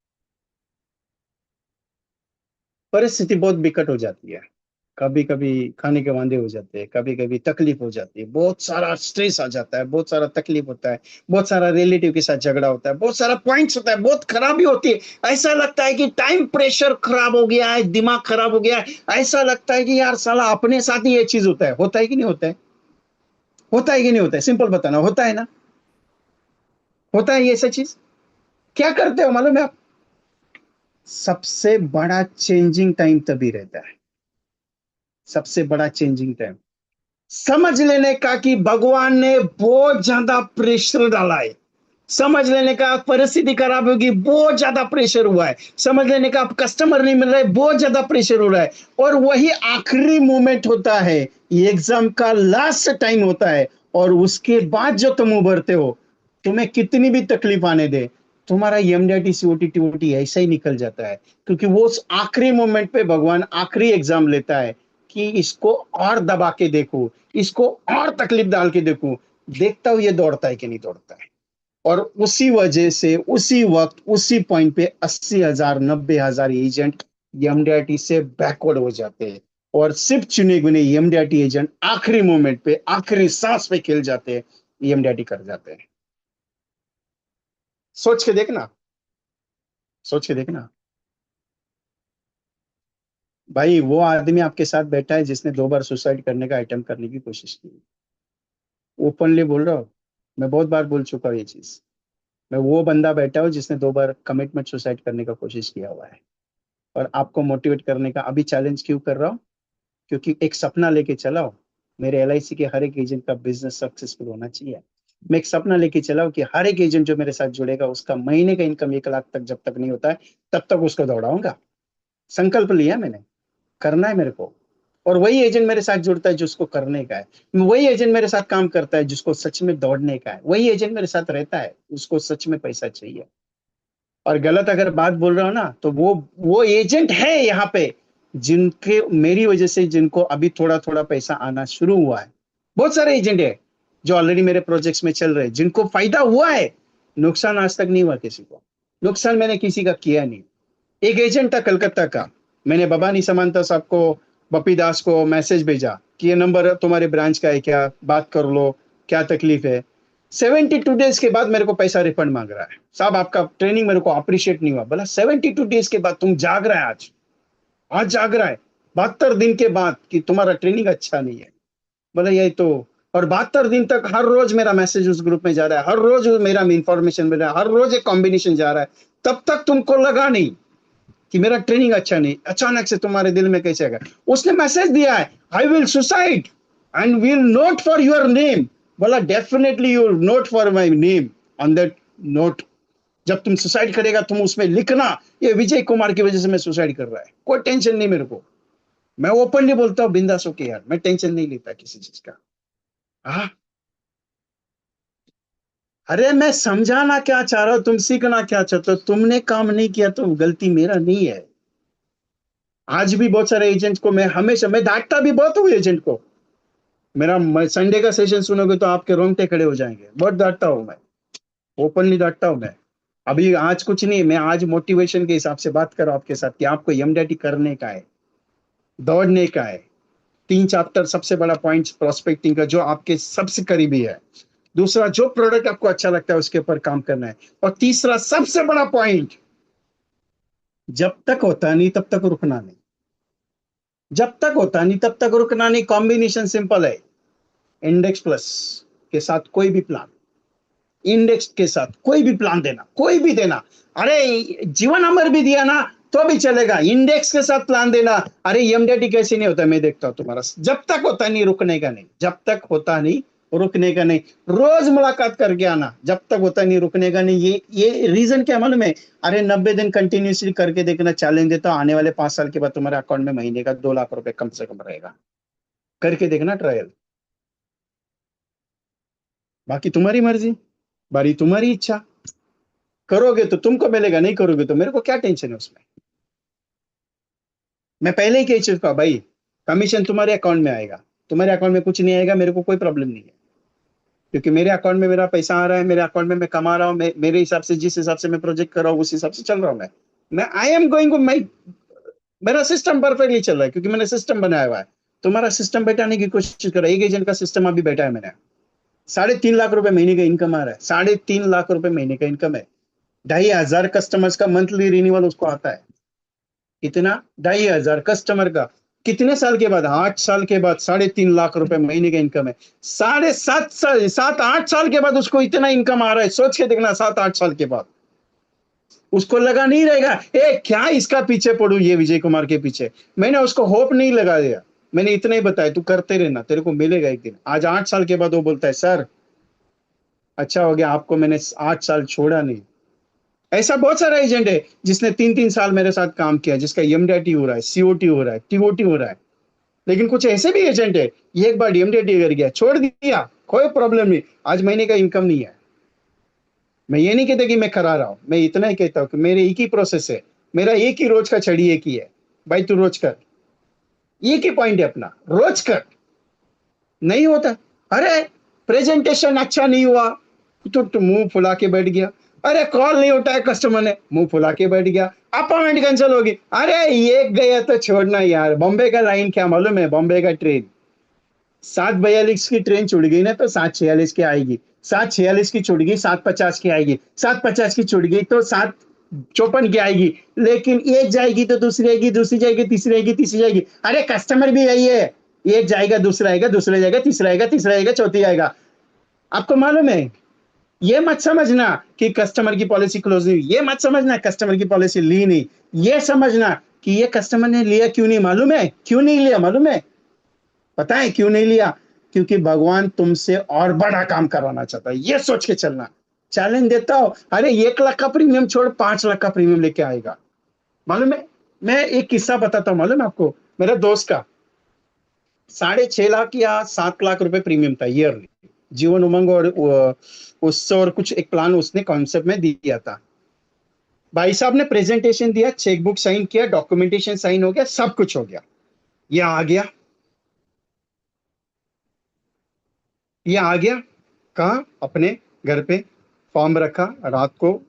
परिस्थिति बहुत बिकट हो जाती है, कभी कभी खाने के वांदे हो जाते हैं, कभी कभी तकलीफ हो जाती है, बहुत सारा स्ट्रेस आ जाता है, बहुत सारा तकलीफ होता है, बहुत सारा रिलेटिव के साथ झगड़ा होता है, बहुत सारा पॉइंट्स होता है, बहुत खराबी होती है। ऐसा लगता है कि टाइम प्रेशर खराब हो गया है, दिमाग खराब हो गया है। ऐसा लगता है कि यार साला अपने साथ ही ये चीज होता है कि नहीं होता है? होता है कि नहीं होता है? सिंपल बताना, होता है ना? होता है ये ऐसा चीज? क्या करते हो मालूम है आप? सबसे बड़ा चेंजिंग टाइम तभी रहता है, सबसे बड़ा चेंजिंग टाइम समझ लेने का कि भगवान ने बहुत ज्यादा प्रेशर डाला है। समझ लेने का परिस्थिति खराब होगी, बहुत ज्यादा प्रेशर हुआ है। समझ लेने का कस्टमर नहीं मिल रहा है, बहुत ज्यादा प्रेशर हो रहा है। और वही आखिरी मोमेंट होता है, एग्जाम का लास्ट टाइम होता है। और उसके बाद जो तुम उभरते हो, तुम्हें कितनी भी तकलीफ आने दे, तुम्हारा MDRT COT TOT ऐसा ही निकल जाता है। क्योंकि वो उस आखिरी मोमेंट पे भगवान आखिरी एग्जाम लेता है कि इसको और दबा के देखो, इसको और तकलीफ डाल के देखो, देखता हूं ये दौड़ता है कि नहीं दौड़ता है। और उसी वजह से उसी वक्त उसी पॉइंट पे 80,000 90,000 एजेंट MDRT से बैकवर्ड हो जाते हैं। और सिर्फ चुने गुने MDRT एजेंट आखिरी मोमेंट पे आखिरी सांस पे खेल जाते हैं, MDRT कर जाते हैं। सोच के देखना, सोच के देखना। भाई वो आदमी आपके साथ बैठा है जिसने 2 बार सुसाइड करने का अटेम्प्ट करने की कोशिश की। ओपनली बोल रहा हूँ, मैं बहुत बार बोल चुका हूँ ये चीज। मैं वो बंदा बैठा हूँ जिसने 2 बार कमिटमेंट सुसाइड करने का कोशिश किया हुआ है। और आपको मोटिवेट करने का अभी चैलेंज क्यों कर रहा हूँ? क्योंकि एक सपना लेके चलाओ, मेरे LIC के हर एक एजेंट का बिजनेस सक्सेसफुल होना चाहिए। मैं एक सपना लेके चलाओ कि हर एक एजेंट जो मेरे साथ जुड़ेगा उसका महीने का इनकम 1 लाख तक जब तक नहीं होता है, तब तक उसको दौड़ाऊंगा। संकल्प लिया मैंने, करना है मेरे को। और वही एजेंट मेरे साथ जुड़ता है जिसको करने का है, वही एजेंट मेरे साथ काम करता है जिसको सच में दौड़ने का है, वही एजेंट मेरे साथ रहता है उसको सच में पैसा चाहिए। और गलत अगर बात बोल रहा हो ना, तो वो एजेंट है यहाँ पे जिनके मेरी वजह से जिनको अभी थोड़ा थोड़ा पैसा आना शुरू हुआ है। बहुत सारे एजेंट है जो ऑलरेडी मेरे प्रोजेक्ट्स में चल रहे हैं, जिनको फायदा हुआ है। नुकसान आज तक नहीं हुआ किसी को, नुकसान मैंने किसी का किया नहीं। एक एजेंट था कलकत्ता का, मैंने भवानी समांता साहब को, बप्पी दास को मैसेज भेजा, कि ये नंबर तुम्हारे ब्रांच का है क्या, बात कर लो, क्या तकलीफ है। 72 डेज के बाद मेरे को पैसा रिफंड मांग रहा है, साहब आपका ट्रेनिंग मेरे को अप्रिशिएट नहीं हुआ। बोला 72 डेज के बाद तुम जाग रहा है, आज आज जाग रहा है, 72 दिन के बाद, कि तुम्हारा ट्रेनिंग अच्छा नहीं है। बोला यही तो। और 72 दिन तक हर रोज मेरा मैसेज उस ग्रुप में जा रहा है, हर रोज मेरा इंफॉर्मेशन मिल रहा है, हर रोज एक कॉम्बिनेशन जा रहा है। तब तक तुमको लगा नहीं कि मेरा ट्रेनिंग अच्छा नहीं, अचानक से तुम्हारे दिल में कैसे आ गया। उसने मैसेज दिया है, I will suicide and will note for your name. बोला definitely you note for my name on that note. जब तुम सुसाइड करेगा तुम उसमें लिखना, ये विजय कुमार की वजह से मैं सुसाइड कर रहा है, कोई टेंशन नहीं मेरे को। मैं ओपनली बोलता हूँ बिंदास होके यार, मैं टेंशन नहीं लेता किसी चीज का। हाँ, अरे मैं समझाना क्या चाह रहा हूं, तुम सीखना क्या चाहते हो। तुमने काम नहीं किया तो गलती मेरा नहीं है। आज भी बहुत सारे एजेंट को मैं हमेशा, मैं डांटता भी बहुत हूँ एजेंट को। मेरा संडे का सेशन सुनोगे तो आपके रोंगटे खड़े हो जाएंगे, बहुत डांटता हूँ मैं, ओपनली डांटता हूँ मैं। अभी आज कुछ नहीं, मैं आज मोटिवेशन के हिसाब से बात कर रहा हूं आपके साथ कि आपको एमडीटी करने का है, दौड़ने का है। 3 चैप्टर सबसे बड़ा पॉइंट प्रोस्पेक्टिंग का, जो आपके सबसे करीबी है। दूसरा, जो प्रोडक्ट आपको अच्छा लगता है उसके ऊपर काम करना है। और तीसरा सबसे बड़ा पॉइंट, जब तक होता नहीं तब तक रुकना नहीं। जब तक होता नहीं तब तक रुकना नहीं। कॉम्बिनेशन सिंपल है, इंडेक्स प्लस के साथ कोई भी प्लान, इंडेक्स के साथ कोई भी प्लान देना, कोई भी देना। अरे जीवन अमर भी दिया ना तो भी चलेगा, इंडेक्स के साथ प्लान देना। अरे एमडीटी कैसे नहीं होता, मैं देखता हूं तुम्हारा। जब तक होता नहीं रुकने का नहीं, जब तक होता नहीं रुकने का नहीं। रोज मुलाकात करके आना, जब तक होता नहीं रुकने का नहीं। ये रीजन क्या मालूम है? अरे 90 दिन कंटिन्यूसली करके देखना, चैलेंज देता हूं, आने वाले 5 साल के बाद तुम्हारे अकाउंट में महीने का 2 लाख रुपए कम से कम रहेगा। करके देखना ट्रायल। बाकी तुम्हारी मर्जी, बारी तुम्हारी इच्छा। करोगे तो तुमको मिलेगा, नहीं करोगे तो मेरे को क्या टेंशन है उसमें। मैं पहले ही कह चुका भाई, कमीशन तुम्हारे अकाउंट में आएगा, तुम्हारे अकाउंट में कुछ नहीं आएगा, मेरे को कोई प्रॉब्लम नहीं है। क्योंकि मेरे अकाउंट में मेरा पैसा आ रहा है, मेरे अकाउंट में मैं कमा रहा हूँ, मेरे हिसाब से, जिस हिसाब से मैं प्रोजेक्ट कर रहा हूँ उस हिसाब से चल रहा हूँ मैं आई एम गोइंग, मेरा सिस्टम परफेक्टली चल रहा है क्योंकि मैंने सिस्टम बनाया हुआ है। तुम्हारा सिस्टम बैठाने की कोशिश कर रहा है, एक एजेंट का सिस्टम अभी बैठा है मैंने। 3.5 लाख रुपए महीने का इनकम आ रहा है, 3.5 लाख रुपए महीने का इनकम है। 2,500 कस्टमर्स का मंथली रिन्यूअल उसको आता है। कितना? 2,500 कस्टमर का। कितने साल के बाद? 8 साल के बाद 3.5 लाख रुपए महीने का इनकम है। 7.5 साल, 7-8 साल के बाद उसको इतना इनकम आ रहा है, सोच के देखना। 7-8 साल के बाद उसको लगा नहीं रहेगा, ए क्या इसका पीछे पड़ू, ये विजय कुमार के पीछे। मैंने उसको होप नहीं लगा दिया, मैंने इतना ही बताया, तू करते रहना, तेरे को मिलेगा एक दिन। आज 8 साल के बाद वो बोलता है, सर अच्छा हो गया आपको मैंने 8 साल छोड़ा नहीं। ऐसा बहुत सारा एजेंट है जिसने 3-3 साल मेरे साथ काम किया, जिसका एमडीटी हो रहा है, सीओटी हो रहा है, टीओटी हो रहा है। लेकिन कुछ ऐसे भी एजेंट है, ये एक बार एमडीटी कर गया, छोड़ दिया, कोई प्रॉब्लम नहीं, आज महीने का इनकम नहीं है। मैं ये नहीं कहता कि मैं करा रहा हूं, मैं इतना ही कहता हूं कि मेरे एक ही प्रोसेस है, मेरा एक ही रोज का छड़ी एक ही है। भाई तू रोज कर, एक ही पॉइंट है अपना, रोज कर। नहीं होता, अरे प्रेजेंटेशन अच्छा नहीं हुआ तो मुंह फुला के बैठ गया। अरे कॉल नहीं उठाया कस्टमर ने, मुंह फुला के बैठ गया। अपॉइंटमेंट कैंसिल होगी, अरे ये गया तो छोड़ना यार। बॉम्बे का लाइन क्या मालूम है? बॉम्बे का ट्रेन 7:42 की ट्रेन छुट गई ना तो 7:46 की आएगी, 7:46 की छुट गई 7:50 की आएगी, 7:50 की छुट गई तो 7:54 की आएगी। लेकिन एक जाएगी तो दूसरी आएगी, दूसरी जाएगी तीसरी आएगी, तीसरी जाएगी। अरे कस्टमर भी यही है, एक जाएगा दूसरा आएगा, दूसरा जाएगा तीसरा आएगा, तीसरा आएगा चौथी आएगा। आपको मालूम है? ये मत समझना कि कस्टमर की पॉलिसी क्लोज नहीं, ये मत समझना कस्टमर की पॉलिसी ली नहीं। ये समझना कि ये कस्टमर ने लिया क्यों नहीं, मालूम है क्यों नहीं लिया? मालूम है? पता है क्यों नहीं लिया? क्योंकि भगवान तुमसे और बड़ा काम करवाना चाहता है, ये सोच के चलना। चैलेंज देता हो, अरे 1 लाख का प्रीमियम छोड़ 5 लाख का प्रीमियम लेके आएगा। मालूम है, मैं एक किस्सा बताता हूँ, मालूम है आपको? मेरा दोस्त का 6.5 लाख या 7 लाख रुपए प्रीमियम था ईयरली। जीवन उमंग और उससे और कुछ एक प्लान उसने कॉन्सेप्ट में दिया था। भाई साहब ने प्रेजेंटेशन दिया, चेकबुक साइन किया, डॉक्यूमेंटेशन साइन हो गया, सब कुछ हो गया। ये आ गया, ये आ गया कहा? अपने घर पे फॉर्म रखा, रात को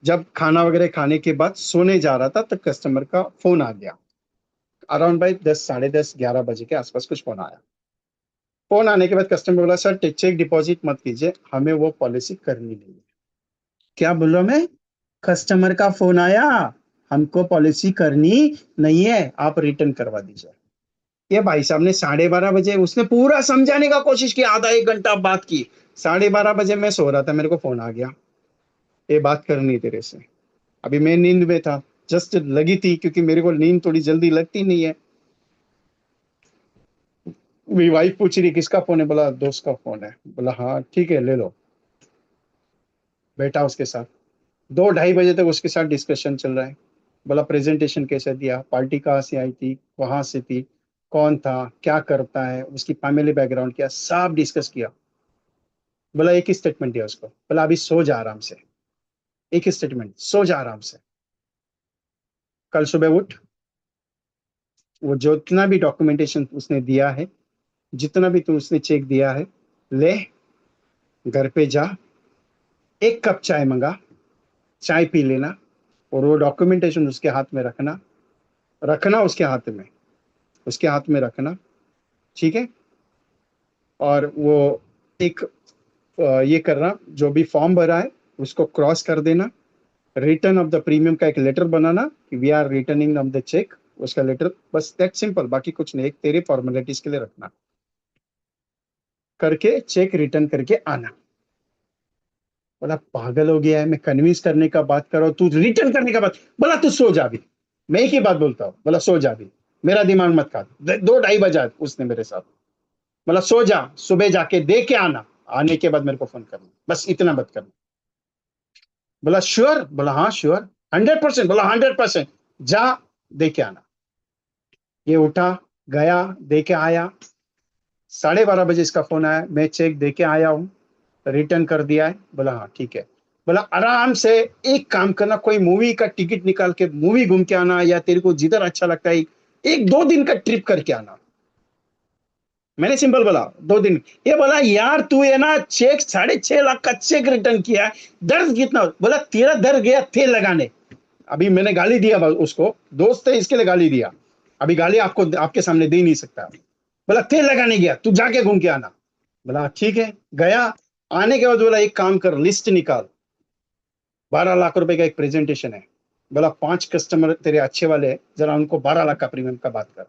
जब खाना वगैरह खाने के बाद सोने जा रहा था तो कस्टमर का फोन आ गया। अराउंड बाई 10, 10:30, 11 बजे के आसपास कुछ फोन आया। फोन आने के बाद कस्टमर बोला सर चेक डिपॉजिट मत कीजिए, हमें वो पॉलिसी करनी नहीं है। क्या बोल रहा हूं मैं? कस्टमर का फोन आया, हमको पॉलिसी करनी नहीं है, आप रिटर्न करवा दीजिए। ये भाई साहब ने 12:30 बजे उसने पूरा समझाने का कोशिश किया, आधा एक घंटा बात की। 12:30 बजे मैं सो रहा था, मेरे को फोन आ गया, ये बात करनी तेरे से। अभी मैं नींद में था, जस्ट लगी थी, क्योंकि मेरे को नींद थोड़ी जल्दी लगती नहीं है। मेरी वाइफ पूछ रही किसका फोन है, बोला दोस्त का फोन है। बोला हाँ ठीक है ले लो। बैठा उसके साथ, 2-2:30 बजे तक उसके साथ डिस्कशन चल रहा है। बोला प्रेजेंटेशन कैसे दिया, पार्टी कहाँ से आई थी, कहाँ से थी, कौन था, क्या करता है, उसकी फैमिली बैकग्राउंड क्या, सब डिस्कस किया। बोला एक ही स्टेटमेंट दिया उसको, बोला अभी सो जा आराम से। एक ही स्टेटमेंट, सो जा आराम से। कल सुबह उठ, वो जितना भी डॉक्यूमेंटेशन उसने दिया है, जितना भी तू उसने चेक दिया है, ले घर पे जा, एक कप चाय मंगा, चाय पी लेना, और वो डॉक्यूमेंटेशन उसके हाथ में रखना, रखना उसके हाथ में, उसके हाथ में रखना, ठीक है। और वो एक ये करना, जो भी फॉर्म भरा है उसको क्रॉस कर देना। रिटर्न ऑफ द प्रीमियम का एक लेटर बनाना कि we are returning of the cheque, उसका लेटर, बस दैट सिंपल, बाकी कुछ नहीं, एक तेरे फॉर्मेलिटीज के लिए रखना, करके चेक रिटर्न करके आना। बोला पागल हो गया है, मैं कन्विंस करने का बात कर रहा हूँ, तू रिटर्न करने का बात। बोला तू सो जा भी, मैं एक ही बात बोलता हूँ, बोला सो जा भी, मेरा दिमाग मत खा। 2-2:30 बजा उसने मेरे साथ। बोला सो जा, सुबह जाके दे के आना, आने के बाद मेरे को फोन करना, बस इतना बात करना। बोला श्योर, बोला हाँ श्योर, 100%, बोला 100%, जा दे के आना। ये उठा, गया, दे के आया। 12:30 बजे इसका फोन आया, मैं चेक दे के आया हूँ, रिटर्न कर दिया है। बोला हाँ ठीक है। बोला आराम से एक काम करना, कोई मूवी का टिकट निकाल के मूवी घूम के आना, या तेरे को जिधर अच्छा लगता है 1-2 दिन का ट्रिप करके आना। मैंने सिंपल बोला 2 दिन। ये बोला यार तू है ना, चेक 6.5 लाख का चेक रिटर्न किया है, दर्द कितना? बोला तेरा दर्द गया तेल लगाने। अभी मैंने गाली दिया उसको, दोस्त है इसके लिए गाली दिया, अभी गाली आपको आपके सामने दे नहीं सकता। बोला तेल लगाने गया, तू जाके घूम के आना। बोला ठीक है, गया। आने के बाद बोला एक काम कर, लिस्ट निकाल, 12 लाख रुपए का एक प्रेजेंटेशन है। बोला 5 कस्टमर तेरे अच्छे वाले हैं, जरा उनको 12 लाख का प्रीमियम का बात कर।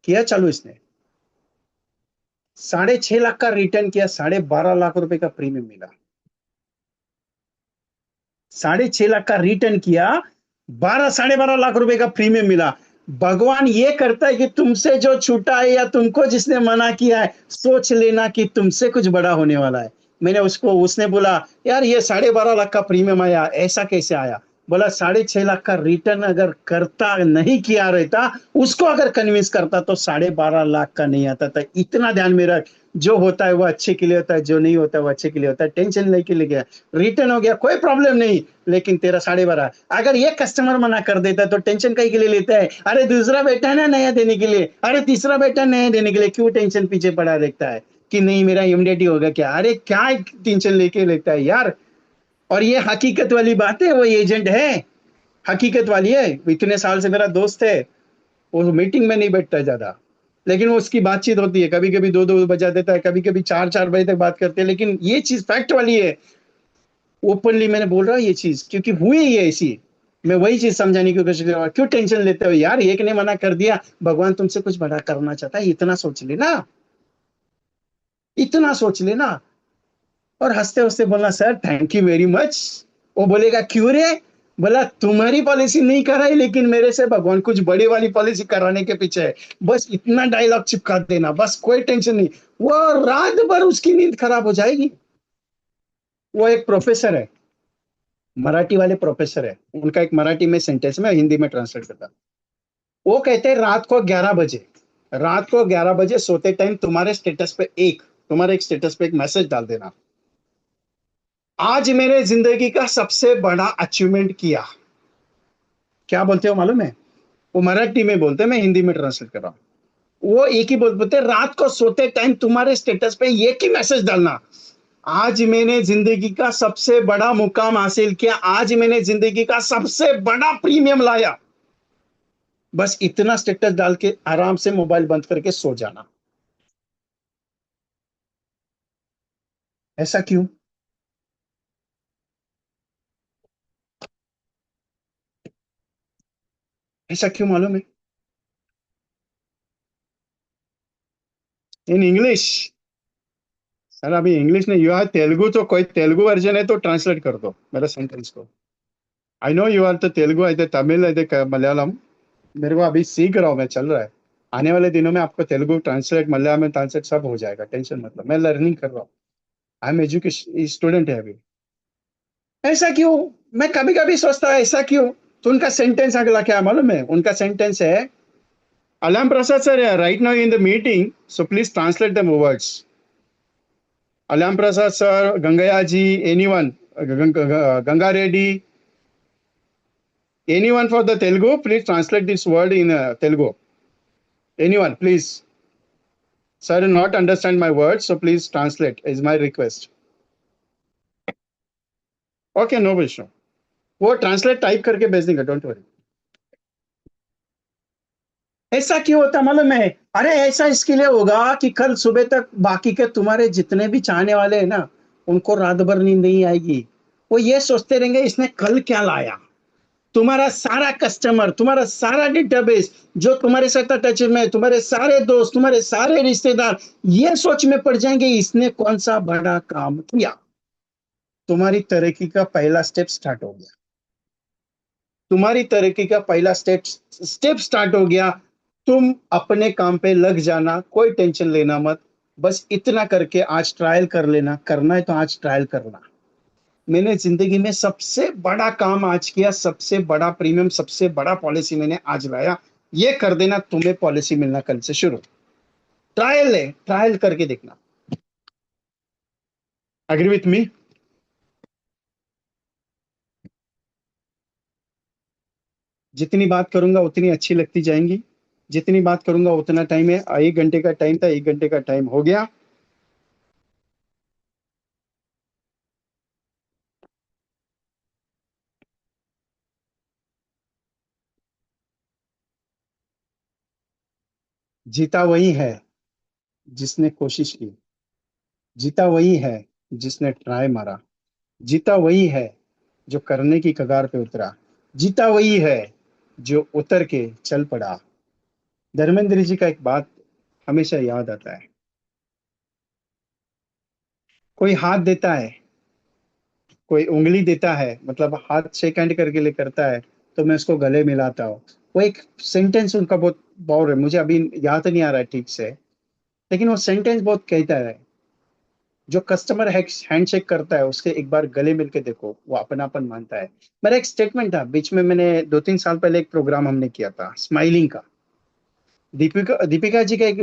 किया चालू इसने, 6.5 लाख का रिटर्न किया, 12.5 लाख रुपए का प्रीमियम मिला। 6.5 लाख का रिटर्न किया, 12.5 लाख रुपए का प्रीमियम मिला। भगवान ये करता है कि तुमसे जो छूटा है या तुमको जिसने मना किया है, सोच लेना कि तुमसे कुछ बड़ा होने वाला है। मैंने उसको, उसने बोला यार ये 12.5 लाख का प्रीमियम आया, ऐसा कैसे आया? बोला 6.5 लाख का रिटर्न अगर करता नहीं किया रहता, उसको अगर कन्विंस करता तो 12.5 लाख का नहीं आता था। इतना ध्यान में रख, जो होता है वो अच्छे के लिए होता है, जो नहीं होता है वो अच्छे के लिए होता है। टेंशन लेके ले गया, रिटर्न हो गया, कोई प्रॉब्लम नहीं, लेकिन तेरा 12.5। अगर ये कस्टमर मना कर देता तो टेंशन कहीं के लिए लेता है? अरे दूसरा बेटा है ना नया देने के लिए, अरे तीसरा बेटा नया देने के लिए, क्यों टेंशन पीछे पड़ा रहता है कि नहीं मेरा इमिडिएट होगा क्या? अरे क्या टेंशन लेके लेता है यार। और ये हकीकत वाली बात है, वो एजेंट है, हकीकत वाली है। इतने साल से मेरा दोस्त है, वो मीटिंग में नहीं बैठता ज्यादा, लेकिन वो उसकी बातचीत होती है, कभी कभी 2-2 बजा देता है, कभी कभी 4-4 बजे तक बात करते हैं, लेकिन ये चीज फैक्ट वाली है। ओपनली मैंने बोल रहा हूँ ये चीज, क्योंकि हुई है ऐसी। मैं वही चीज समझाने की कोशिश कर रहा हूँ, क्यों टेंशन लेते हो यार, एक ने मना कर दिया, भगवान तुमसे कुछ बड़ा करना चाहता है, इतना सोच लेना, इतना सोच लेना। और हंसते हंसते बोलना sir thank you very much. वो बोलेगा क्यों रे? बोला तुम्हारी पॉलिसी नहीं कराई, लेकिन मेरे से भगवान कुछ बड़ी वाली पॉलिसी कराने के पीछे है। बस इतना डायलॉग चिपका देना, बस कोई टेंशन नहीं। वो रात भर उसकी नींद खराब हो जाएगी। वो एक प्रोफेसर है, मराठी वाले प्रोफेसर है, उनका एक मराठी में सेंटेंस में हिंदी में ट्रांसलेट करता। वो कहते हैं रात को 11 बजे सोते टाइम तुम्हारे स्टेटस पे तुम्हारे एक स्टेटस पे एक मैसेज डाल देना, आज मैंने जिंदगी का सबसे बड़ा अचीवमेंट किया। क्या बोलते हो मालूम है? वो मराठी में बोलते हैं, मैं हिंदी में ट्रांसलेट कर रहा हूँ। वो एक ही बोलते, रात को सोते टाइम तुम्हारे स्टेटस पे एक ही मैसेज डालना, आज मैंने जिंदगी का सबसे बड़ा मुकाम हासिल किया, आज मैंने जिंदगी का सबसे बड़ा प्रीमियम लाया। बस इतना स्टेटस डाल के आराम से मोबाइल बंद करके सो जाना। ऐसा क्यों? ऐसा क्यों मालूम है? In English. सर अभी इंग्लिश में यू आर तेलुगु, तो कोई तेलुगु वर्जन है तो ट्रांसलेट कर दो मेरे सेंटेंस को। आई नो यू आर तो तेलुगु, అయితే तमिल, అయితే मलयालम। मेरे को अभी सीख रहा हूँ मैं, चल रहा है। आने वाले दिनों में आपको तेलुगु ट्रांसलेट, मलयालम ट्रांसलेट सब हो जाएगा, टेंशन मतलब, मैं लर्निंग कर रहा हूँ। आई एम एजुकेशन स्टूडेंट है अभी। ऐसा क्यों? मैं कभी कभी सोचता है ऐसा क्यों। तो उनका सेंटेंस अगला क्या है मालूम है? उनका सेंटेंस है, Alam Prasad sir right now in the meeting, so please translate the words. Alam Prasad sir, Gangaiah ji, anyone, Ganga Reddy, anyone for the Telugu, please translate this word in Telugu. Anyone, please. Sir, not understand my words, so please translate. Is my request. Okay, no issue. वो translate type करके भेज देंगे, don't worry. ऐसा क्यों होता मालूम है? अरे ऐसा इसके लिए होगा कि कल सुबह तक बाकी के तुम्हारे जितने भी चाहने वाले हैं ना, उनको रात भर नींद नहीं आएगी। वो ये सोचते रहेंगे इसने कल क्या लाया। तुम्हारा सारा कस्टमर, तुम्हारा सारा डेटाबेस, जो तुम्हारे साथ टच में है, तुम्हारे सारे दोस्त, तुम्हारे सारे रिश्तेदार, ये सोच में पड़ जाएंगे इसने कौन सा बड़ा काम किया। तुम्हारी तरक्की का पहला स्टेप स्टार्ट हो गया। तुम्हारी तरक्की का पहला स्टेप स्टेप स्टार्ट हो गया। तुम अपने काम पे लग जाना, कोई टेंशन लेना मत। बस इतना करके आज ट्रायल कर लेना, करना है तो आज ट्रायल करना। मैंने जिंदगी में सबसे बड़ा काम आज किया, सबसे बड़ा प्रीमियम, सबसे बड़ा पॉलिसी मैंने आज लाया। ये कर देना, तुम्हें पॉलिसी मिलना कल से शुरू। ट्रायल है, ट्रायल करके देखना। Agree with me? जितनी बात करूंगा उतनी अच्छी लगती जाएंगी। जितनी बात करूंगा उतना टाइम है। 1 घंटे का टाइम था, 1 घंटे का टाइम हो गया। जीता वही है जिसने कोशिश की। जीता वही है जिसने ट्राई मारा। जीता वही है जो करने की कगार पे उतरा। जीता वही है जो उतर के चल पड़ा। धर्मेंद्र जी का एक बात हमेशा याद आता है। कोई हाथ देता है, कोई उंगली देता है, मतलब हाथ शेक हैंड करके लिए करता है, तो मैं उसको गले मिलाता हूँ। वो एक सेंटेंस उनका बहुत बाउर है, मुझे अभी याद नहीं आ रहा है ठीक से, लेकिन वो सेंटेंस बहुत कहता है, जो कस्टमर हैंडशेक करता है उसके एक बार गले मिल के देखो, वो अपनापन मानता है। मेरा एक स्टेटमेंट था बीच में, मैंने 2-3 साल पहले एक प्रोग्राम हमने किया था स्माइलिंग का। दीपिका दीपिका जी का एक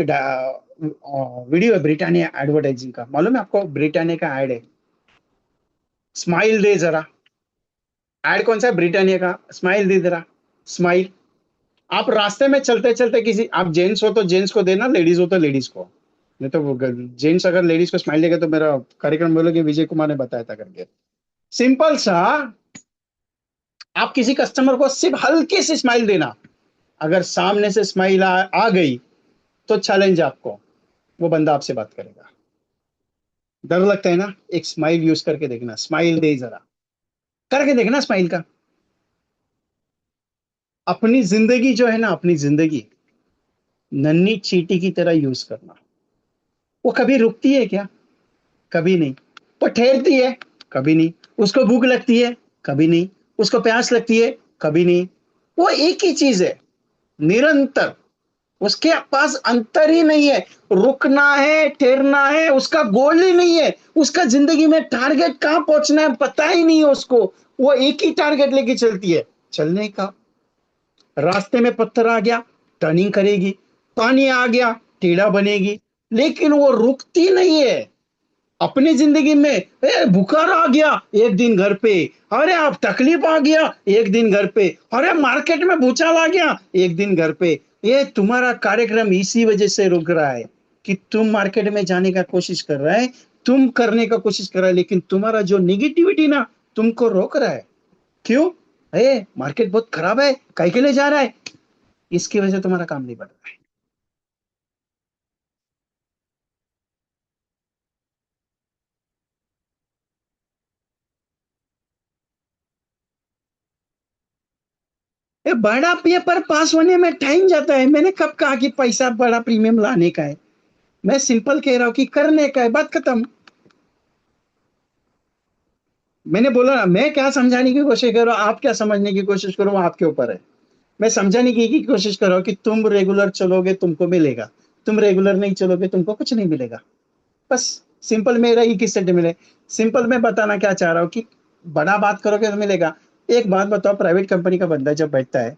वीडियो है ब्रिटानिया एडवर्टाइजिंग का, मालूम है आपको? ब्रिटानिया का एड है, स्माइल दे जरा। एड कौन सा है? ब्रिटानिया का, स्माइल दे जरा, स्माइल। आप रास्ते में चलते चलते किसी, आप जेंट्स हो तो जेंट्स को देना, लेडीज हो तो लेडीज को। नहीं तो जेंट्स अगर लेडीज को स्माइल देगा तो मेरा कार्यक्रम बोलोगे विजय कुमार ने बताया था करके। सिंपल सा। आप किसी कस्टमर को सिर्फ हल्की सी स्माइल देना, अगर सामने से स्माइल आ गई तो चैलेंज आपको, वो बंदा आपसे बात करेगा। डर लगता है ना? एक स्माइल यूज करके देखना, स्माइल दे जरा, करके देखना स्माइल का। अपनी जिंदगी जो है ना, अपनी जिंदगी नन्ही चींटी की तरह यूज करना। वो कभी रुकती है क्या? कभी नहीं। वो ठहरती है? कभी नहीं। उसको भूख लगती है? कभी नहीं। उसको प्यास लगती है? कभी नहीं। वो एक ही चीज है, निरंतर। उसके पास अंतर ही नहीं है। रुकना है, ठहरना है, उसका गोल ही नहीं है। उसका जिंदगी में टारगेट कहां पहुंचना है पता ही नहीं है उसको। वो एक ही टारगेट लेके चलती है, चलने का। रास्ते में पत्थर आ गया, टर्निंग करेगी। पानी आ गया, टेढ़ा बनेगी। लेकिन वो रुकती नहीं है। अपनी जिंदगी में बुखार आ गया, एक दिन घर पे। अरे आप तकलीफ आ गया, एक दिन घर पे। अरे मार्केट में भूचाल आ गया, एक दिन घर पे। ये तुम्हारा कार्यक्रम इसी वजह से रुक रहा है कि तुम मार्केट में जाने का कोशिश कर रहा है, तुम करने का कोशिश कर रहा है, लेकिन तुम्हारा जो निगेटिविटी ना तुमको रोक रहा है। क्यों? मार्केट बहुत खराब है, कहीं के लिए जा रहा है? इसकी वजह से तुम्हारा काम नहीं बढ़ रहा है। ये बड़ा पेपर पास होने में टाइम जाता है। मैंने कब कहा कि पैसा बड़ा प्रीमियम लाने का है? मैं सिंपल कह रहा हूं कि करने का है, बात खत्म। मैंने बोला ना, मैं क्या समझाने की कोशिश कर रहा हूँ, आप क्या समझने की कोशिश करो, वो आपके ऊपर है। मैं समझाने की कोशिश कर रहा हूँ कि तुम रेगुलर चलोगे तुमको मिलेगा, तुम रेगुलर नहीं चलोगे तुमको कुछ नहीं मिलेगा। बस सिंपल मेरा ही किससे मिले। सिंपल मैं बताना क्या चाह रहा हूँ कि बड़ा बात करोगे तो मिलेगा। एक बात बताओ, प्राइवेट कंपनी का बंदा जब बैठता है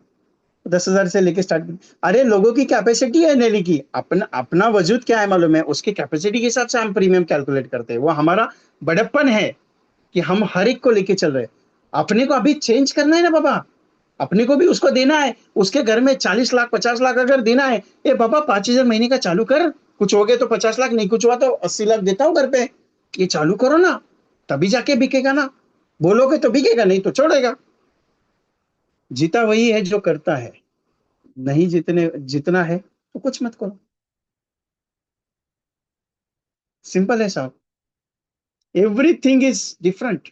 10,000 से लेके स्टार्ट, अरे लोगों की कैपेसिटी है लेने की, अपना अपना वजूद क्या है मालूम है, उसकी कैपेसिटी के हिसाब से हम प्रीमियम कैलकुलेट करते हैं। वो हमारा बड़प्पन है कि हम हर एक को लेके चल रहे हैं। अपने को अभी चेंज करना है ना बाबा, अपने को भी उसको देना है। उसके घर में 40 लाख 50 लाख अगर देना है, ए बाबा 5,000 महीने का चालू कर, कुछ हो गए तो 50 लाख, नहीं कुछ हुआ तो 80 लाख देता हूँ घर पे, ये चालू करो ना, तभी जाके बिकेगा ना। बोलोगे तो बिकेगा, नहीं तो छोड़ेगा। जीता वही है जो करता है, नहीं जितने जितना है तो कुछ मत करो। सिंपल है साहब। Everything is different,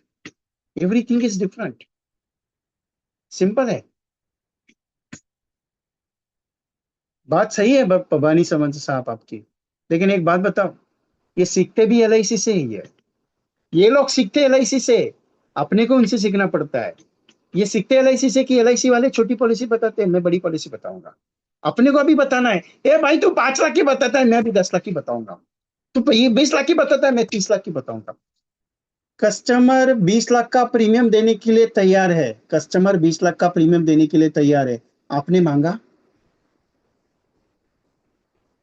everything is different. Simple है। बात सही है भवानी समझ साहब आपकी। लेकिन एक बात बताओ, ये सीखते भी एलआईसी से ही है। ये लोग सीखते एलआईसी से, अपने को उनसे सीखना पड़ता है। ये सीखते एलआईसी से कि एलआईसी वाले छोटी पॉलिसी बताते हैं, मैं बड़ी पॉलिसी बताऊंगा। अपने को अभी बताना है, ए भाई तू 5 लाख की बताता है, मैं भी 10 लाख की बताऊंगा। तू ये 20 लाख की बताता है, मैं 30 लाख की बताऊंगा। कस्टमर 20 लाख का प्रीमियम देने के लिए तैयार है, कस्टमर 20 लाख का प्रीमियम देने के लिए तैयार है। आपने मांगा?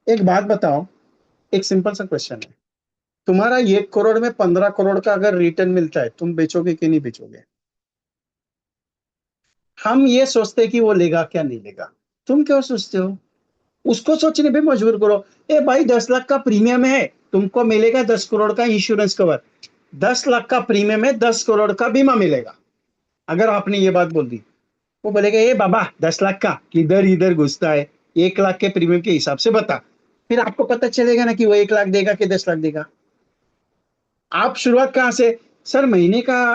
एक बात बताओ, एक सिंपल सा क्वेश्चन है, तुम्हारा 1 करोड़ में 15 करोड़ का अगर रिटर्न मिलता है, तुम बेचोगे कि नहीं बेचोगे? हम ये सोचते हैं कि वो लेगा क्या नहीं लेगा, तुम क्यों सोचते हो? उसको सोचने पे मजबूर करो। ए भाई 10 लाख का प्रीमियम है, तुमको मिलेगा 10 करोड़ का इंश्योरेंस कवर। 10 लाख का प्रीमियम है, 10 करोड़ का बीमा मिलेगा। अगर आपने ये बात बोल दी, वो बोलेगा ए बाबा 10 लाख का किधर इधर घुसता है, 1 लाख के प्रीमियम के हिसाब से बता। फिर आपको पता चलेगा ना कि वो 1 लाख देगा कि 10 लाख देगा। आप शुरुआत कहाँ से? सर महीने का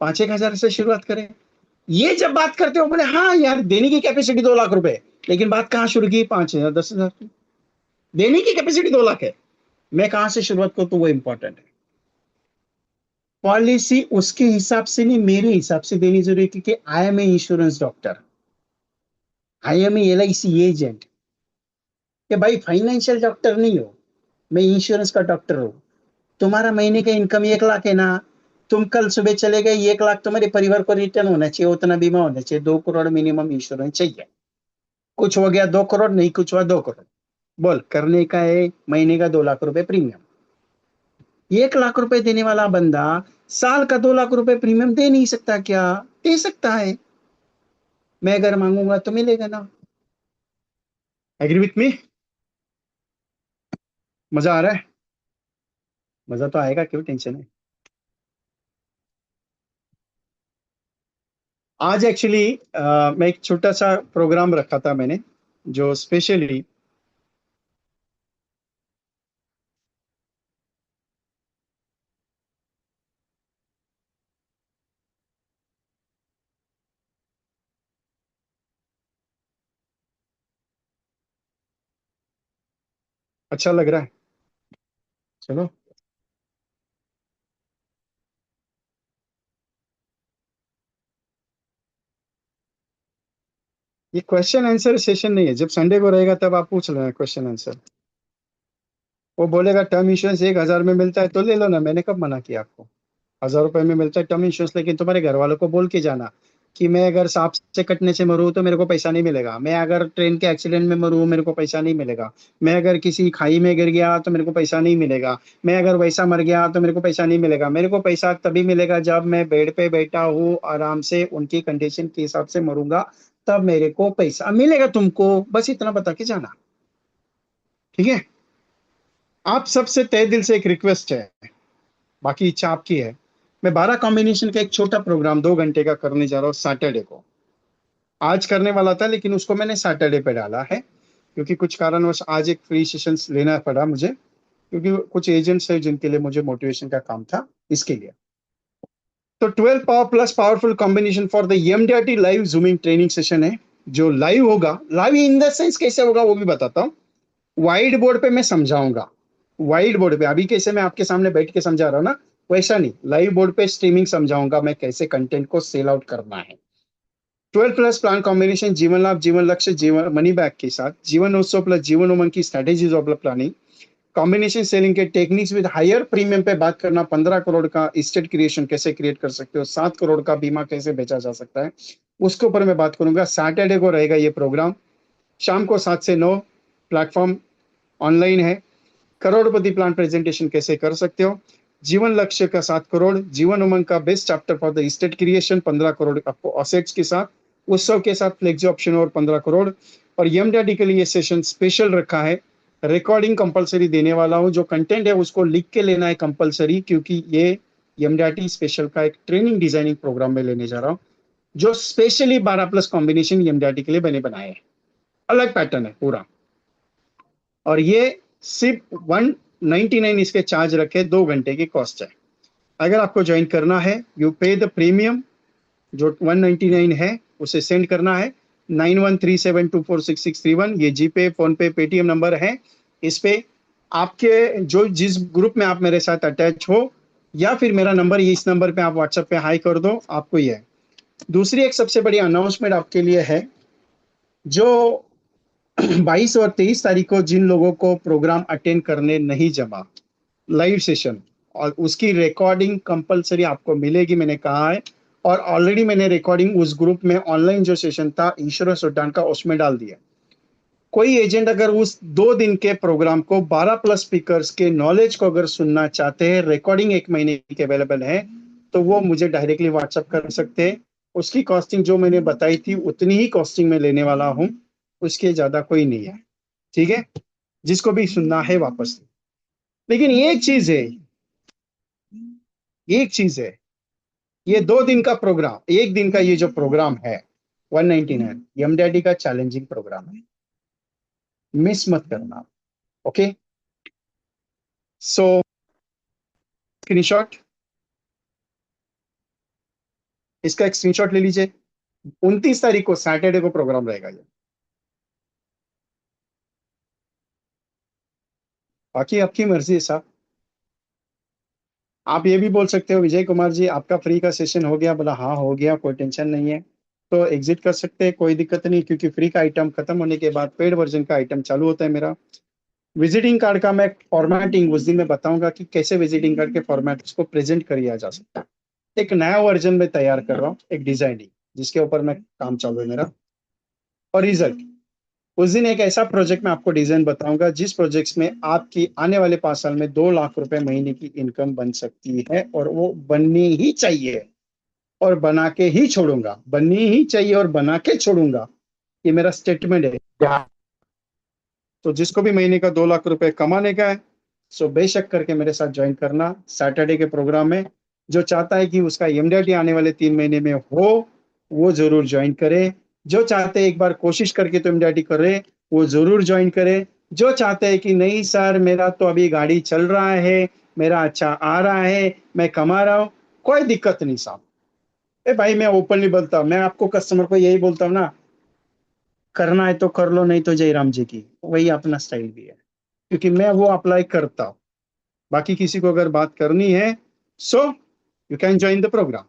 5-1 हजार से शुरुआत करें। ये जब बात करते हो बोले हाँ यार देने की कैपेसिटी 2 लाख रुपए, लेकिन बात कहाँ शुरू की? 5,000 10,000 की। देने की कैपेसिटी 2 लाख है, मैं कहां से शुरुआत करूं तो वो इंपॉर्टेंट है। पॉलिसी उसके हिसाब से नहीं, मेरे हिसाब से देनी जरूरी है, क्योंकि I am a insurance doctor, I am L I C agent. कि भाई फाइनेंशियल डॉक्टर नहीं हो, मैं इंश्योरेंस का डॉक्टर हूं। तुम्हारा महीने का इनकम 1 लाख है ना, तुम कल सुबह चले गए, 1 लाख तुम्हारे परिवार को रिटर्न होना चाहिए, उतना बीमा होना चाहिए, 2 करोड़ मिनिमम इंश्योरेंस चाहिए। कुछ हो गया 2 करोड़, नहीं कुछ हुआ 2 करोड़, बोल करने का है महीने का 2 लाख रुपए प्रीमियम। 1 लाख रुपए देने वाला बंदा साल का 2 लाख रुपए प्रीमियम दे नहीं सकता क्या? दे सकता है। मैं अगर मांगूंगा तो मिलेगा ना। Agree with me? मजा आ रहा है? मजा तो आएगा, क्यों टेंशन है। आज एक्चुअली मैं एक छोटा सा प्रोग्राम रखा था मैंने, जो स्पेशली। अच्छा लग रहा है? चलो। ये क्वेश्चन आंसर सेशन नहीं है, जब संडे को रहेगा तब आप पूछ लेना क्वेश्चन आंसर। वो बोलेगा टर्म इंश्योरेंस 1 हजार में मिलता है तो ले लो ना, मैंने कब मना किया आपको? 1,000 रुपए में मिलता है टर्म इंश्योरेंस, लेकिन तुम्हारे घर वालों को बोल के जाना कि मैं अगर सांप से कटने से मरूं तो मेरे को पैसा नहीं मिलेगा, मैं अगर ट्रेन के एक्सीडेंट में मरूं मेरे को पैसा नहीं मिलेगा, मैं अगर किसी खाई में गिर गया तो मेरे को पैसा नहीं मिलेगा, मैं अगर वैसा मर गया तो मेरे को पैसा नहीं मिलेगा। मेरे को पैसा तभी मिलेगा जब मैं बेड पे बैठा हूँ आराम से, उनकी कंडीशन के हिसाब से मरूंगा, तब मेरे को पैसा मिलेगा। तुमको बस इतना बता के जाना, ठीक है? आप सबसे तहे दिल से एक रिक्वेस्ट है, बाकी इच्छा आपकी है। मैं 12 कॉम्बिनेशन का एक छोटा प्रोग्राम 2 घंटे का करने जा रहा हूँ सैटरडे को। आज करने वाला था, लेकिन उसको मैंने सैटरडे पे डाला है, क्योंकि कुछ कारणवश आज एक फ्री सेशंस लेना पड़ा मुझे, क्योंकि कुछ एजेंट्स है जिनके लिए मुझे मोटिवेशन का काम था, इसके लिए। तो 12 power plus powerful combination for the MDRT live zooming training session है, जो लाइव होगा। लाइव इन द सेंस कैसे होगा वो भी बताता हूँ। वाइट बोर्ड पे मैं समझाऊंगा, वाइट बोर्ड पे अभी कैसे मैं आपके सामने बैठ के समझा रहा हूँ ना, वैसा नहीं, लाइव बोर्ड पे स्ट्रीमिंग समझाऊंगा मैं कैसे कंटेंट को सेल आउट करना है। 12 प्लस प्लान कॉम्बिनेशन जीवन लाभ जीवन लक्ष्य जीवन मनी बैक के साथ, जीवन उत्सव प्लस जीवन उमंग की strategies of planning, combination selling के टेक्निक्स विद हायर प्रीमियम पे बात करना, 15 करोड़ का स्टेट क्रिएशन कैसे क्रिएट कर सकते हो, 7 करोड़ का बीमा कैसे बेचा जा सकता है, उसके ऊपर मैं बात करूंगा। सैटरडे को रहेगा ये प्रोग्राम, शाम को 7 से 9, प्लेटफॉर्म ऑनलाइन है। करोड़पति प्लान प्रेजेंटेशन कैसे कर सकते हो, जीवन लक्ष्य का 7 करोड़, जीवन उमंग का best chapter for the state creation 15 crore आपको ऑसेट्स के साथ, उत्सव के साथ फ्लेक्सी ऑप्शन और 15 करोड़। और एमडीआरटी के लिए सेशन स्पेशल रखा है, रिकॉर्डिंग कंपलसरी देने वाला हूं, जो कंटेंट है उसको लिख के लेना है कंपलसरी, क्योंकि ये एमडीआरटी स्पेशल का एक ट्रेनिंग डिजाइनिंग प्रोग्राम में लेने जा रहा हूं, जो स्पेशली 12 प्लस कॉम्बिनेशन एमडीआरटी के लिए मैंने बनाए हैं। अलग पैटर्न है पूरा, और ये सिर्फ 199 इसके चार्ज रखे, 2 घंटे की कॉस्ट है। अगर आपको ज्वाइन करना है, यू पे द प्रीमियम, जो 199 है उसे सेंड करना है 9137246631, ये जीपे फोन पे पेटीएम नंबर है। इस पे आपके जो जिस ग्रुप में आप मेरे साथ अटैच हो, या फिर मेरा नंबर ये, इस नंबर पे आप व्हाट्सएप पे हाई कर दो, आपको ये है। दूसरी एक सबसे बड़ी अनाउंसमेंट आपके लिए है, जो 22 और 23 तारीख को जिन लोगों को प्रोग्राम अटेंड करने नहीं जमा, लाइव सेशन, और उसकी रिकॉर्डिंग कंपलसरी आपको मिलेगी, मैंने कहा है। और ऑलरेडी मैंने रिकॉर्डिंग उस ग्रुप में ऑनलाइन जो सेशन था ईश्वर सुल्तान का, उसमें डाल दिया। कोई एजेंट अगर उस 2 दिन के प्रोग्राम को 12 प्लस स्पीकर्स के नॉलेज को अगर सुनना चाहते हैं, रिकॉर्डिंग 1 महीने की अवेलेबल है, तो वो मुझे डायरेक्टली व्हाट्सअप कर सकते हैं। उसकी कॉस्टिंग जो मैंने बताई थी उतनी ही कॉस्टिंग में लेने वाला हूँ, उसके ज्यादा कोई नहीं है, ठीक है। जिसको भी सुनना है वापस। लेकिन एक चीज है, एक चीज है, ये 2 दिन का प्रोग्राम, एक दिन का ये जो प्रोग्राम है 199 एमडीआरटी का चैलेंजिंग प्रोग्राम है, मिस मत करना। ओके, सो स्क्रीनशॉट, इसका एक स्क्रीनशॉट ले लीजिए। 29 तारीख को सैटरडे को प्रोग्राम रहेगा ये। बाकी आपकी मर्जी है साहब, आप ये भी बोल सकते हो विजय कुमार जी आपका फ्री का सेशन हो गया, बोला हाँ हो गया, कोई टेंशन नहीं है, तो एग्जिट कर सकते हैं, कोई दिक्कत नहीं, क्योंकि फ्री का आइटम खत्म होने के बाद पेड वर्जन का आइटम चालू होता है मेरा। विजिटिंग कार्ड का मैं फॉर्मेटिंग उस दिन मैं बताऊंगा कि कैसे विजिटिंग कार्ड के फॉर्मेट को प्रेजेंट किया जा सकता है। एक नया वर्जन में तैयार कर रहा हूँ, एक डिजाइनिंग, जिसके ऊपर मैं काम चालू है मेरा। और रिजल्ट, उस दिन एक ऐसा प्रोजेक्ट में आपको डिजाइन बताऊंगा जिस प्रोजेक्ट्स में आपकी आने वाले 5 साल में 2 लाख रुपए महीने की इनकम बन सकती है, और वो बननी ही चाहिए, और बना के ही छोड़ूंगा, बननी ही चाहिए और बना के छोड़ूंगा, ये मेरा स्टेटमेंट है। तो जिसको भी महीने का 2 लाख रुपए कमाने का है, सो बेशक करके मेरे साथ ज्वाइन करना सैटरडे के प्रोग्राम में। जो चाहता है कि उसका एमडीआरटी आने वाले 3 महीने में हो, वो जरूर ज्वाइन करे। जो चाहते हैं एक बार कोशिश करके तो एमडीआरटी करे, वो जरूर ज्वाइन करे। जो चाहते हैं कि नहीं सर मेरा तो अभी गाड़ी चल रहा है, मेरा अच्छा आ रहा है, मैं कमा रहा हूँ, कोई दिक्कत नहीं साहब। ए भाई मैं ओपनली बोलता हूँ, मैं आपको कस्टमर को यही बोलता हूँ ना, करना है तो कर लो, नहीं तो जयराम जी की, वही अपना स्टाइल भी है, क्योंकि मैं वो अप्लाई करता हूं। बाकी किसी को अगर बात करनी है, so you can join the programme.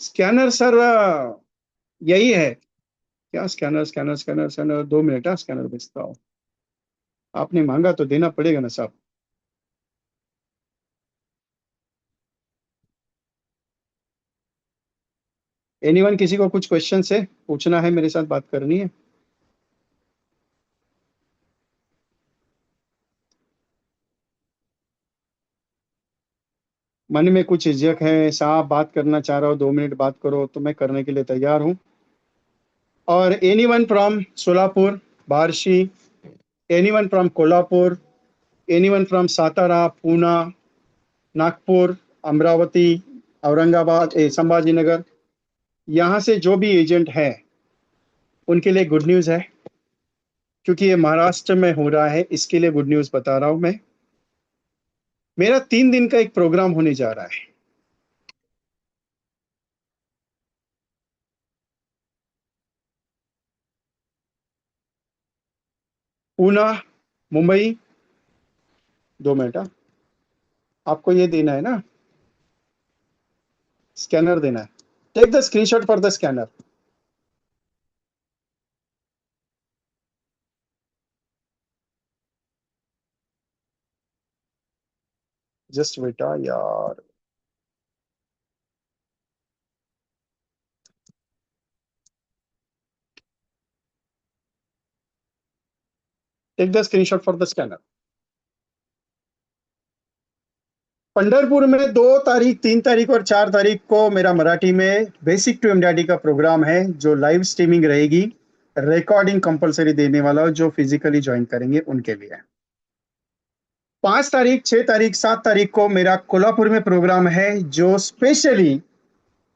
Scanner sir यही है क्या, scanner scanner scanner scanner, 2 minute है, स्कैनर भेजता हूँ। आपने मांगा तो देना पड़ेगा ना साहब। एनीवन, किसी को कुछ क्वेश्चन है पूछना है, मेरे साथ बात करनी है? मन में कुछ झिझक है साहब, बात करना चाह रहा हो, 2 मिनट बात करो, तो मैं करने के लिए तैयार हूँ। और anyone from Solapur, Barshi, anyone from Kolhapur, anyone from Satara, Poona, Nagpur, Amravati, Aurangabad, Sambhaji Nagar, यहाँ से जो भी एजेंट है उनके लिए गुड न्यूज़ है, क्योंकि ये महाराष्ट्र में हो रहा है, इसके लिए गुड न्यूज़ बता रहा हूं मैं। मेरा 3 दिन का एक प्रोग्राम होने जा रहा है। पूना, मुंबई। 2 मिनट, हाँ। आपको ये देना है ना, स्कैनर देना है। Take the screenshot for the scanner. Just बेटा यार, take the screenshot for the scanner. Pandharpur में 2 तारीख, 3 तारीख और 4 तारीख को मेरा मराठी में बेसिक टू एमडीआरटी का प्रोग्राम है, जो लाइव स्ट्रीमिंग रहेगी। रिकॉर्डिंग कंपलसरी देने वाला हूं, जो फिजिकली ज्वाइन करेंगे उनके लिए। 5 तारीख, 6 तारीख, 7 तारीख को मेरा कोल्हापुर में प्रोग्राम है, जो स्पेशली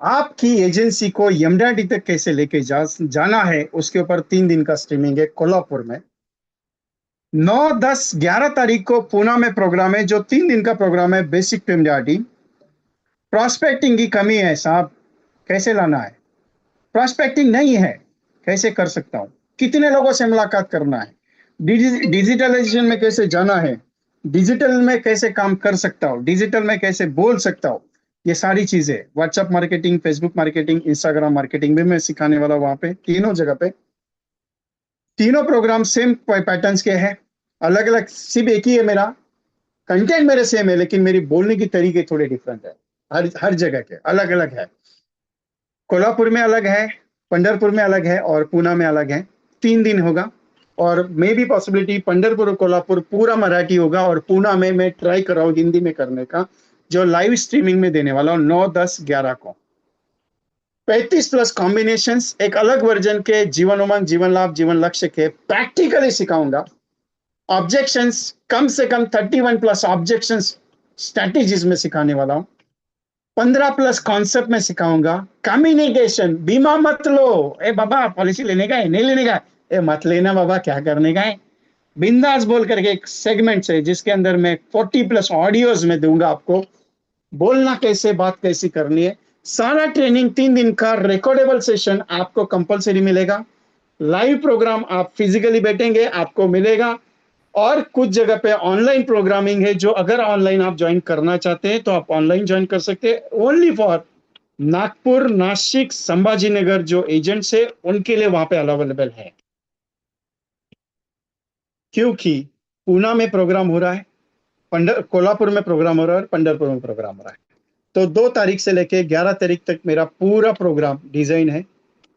आपकी एजेंसी को एमडीआरटी तक कैसे लेके जाना है उसके ऊपर 3 दिन का स्ट्रीमिंग है कोल्हापुर में। 9, 10, 11 तारीख को पूना में प्रोग्राम है, जो 3 दिन का प्रोग्राम है, बेसिक टू एमडीआरटी। प्रॉस्पेक्टिंग की कमी है साहब, कैसे लाना है? प्रॉस्पेक्टिंग नहीं है, कैसे कर सकता हूं? कितने लोगों से मुलाकात करना है? डिजिटलाइजेशन में कैसे जाना है? डिजिटल में कैसे काम कर सकता हूं? डिजिटल में कैसे बोल सकता हूं? ये सारी चीजें, WhatsApp marketing, Facebook marketing, Instagram marketing भी मैं सिखाने वाला हूं वहां पे, तीनों जगह पे। तीनों प्रोग्राम सेम पैटर्न्स के हैं, अलग अलग, सिर्फ एक ही है मेरा कंटेंट, मेरे सेम है, लेकिन मेरी बोलने की तरीके थोड़े डिफरेंट है। हर हर जगह के अलग अलग है। कोल्हापुर में अलग है, पंढरपुर में अलग है और पूना में अलग है। 3 दिन होगा, और मे भी पॉसिबिलिटी पंढरपुर और कोल्हापुर पूरा मराठी होगा, और पूना में मैं ट्राई कर रहा हूँ हिंदी में करने का, जो लाइव स्ट्रीमिंग में देने वाला हूँ 9, 10, 11 को। 35+ कॉम्बिनेशन, एक अलग वर्जन के जीवन उमंग, जीवन लाभ, जीवन लक्ष्य के प्रैक्टिकली सिखाऊंगा। ऑब्जेक्शंस, कम से कम 31+ ऑब्जेक्शन स्ट्रेटेजीज में सिखाने वाला हूं। 15+ कॉन्सेप्ट में सिखाऊंगा। कम्युनिकेशन, बीमा मत लो, ए बाबा पॉलिसी लेने का है, नहीं लेने का है, ए मत लेना बाबा, क्या करने का है, बिंदास बोल करके एक सेगमेंट है, जिसके अंदर मैं 40+ ऑडियोज में दूंगा आपको, बोलना कैसे, बात कैसी करनी है। सारा ट्रेनिंग 3 दिन का रिकॉर्डेबल सेशन आपको कंपलसरी मिलेगा। लाइव प्रोग्राम आप फिजिकली बैठेंगे आपको मिलेगा, और कुछ जगह पे ऑनलाइन प्रोग्रामिंग है, जो अगर ऑनलाइन आप ज्वाइन करना चाहते हैं तो आप ऑनलाइन ज्वाइन कर सकते हैं। ओनली फॉर नागपुर, नासिक, संभाजीनगर जो एजेंट्स है उनके लिए वहां पे अवेलेबल है, क्योंकि पूना में प्रोग्राम हो रहा है, कोल्हापुर में प्रोग्राम हो रहा है, पंढरपुर में प्रोग्राम हो रहा है। तो 2 तारीख से लेके 11 तारीख तक मेरा पूरा प्रोग्राम डिजाइन है।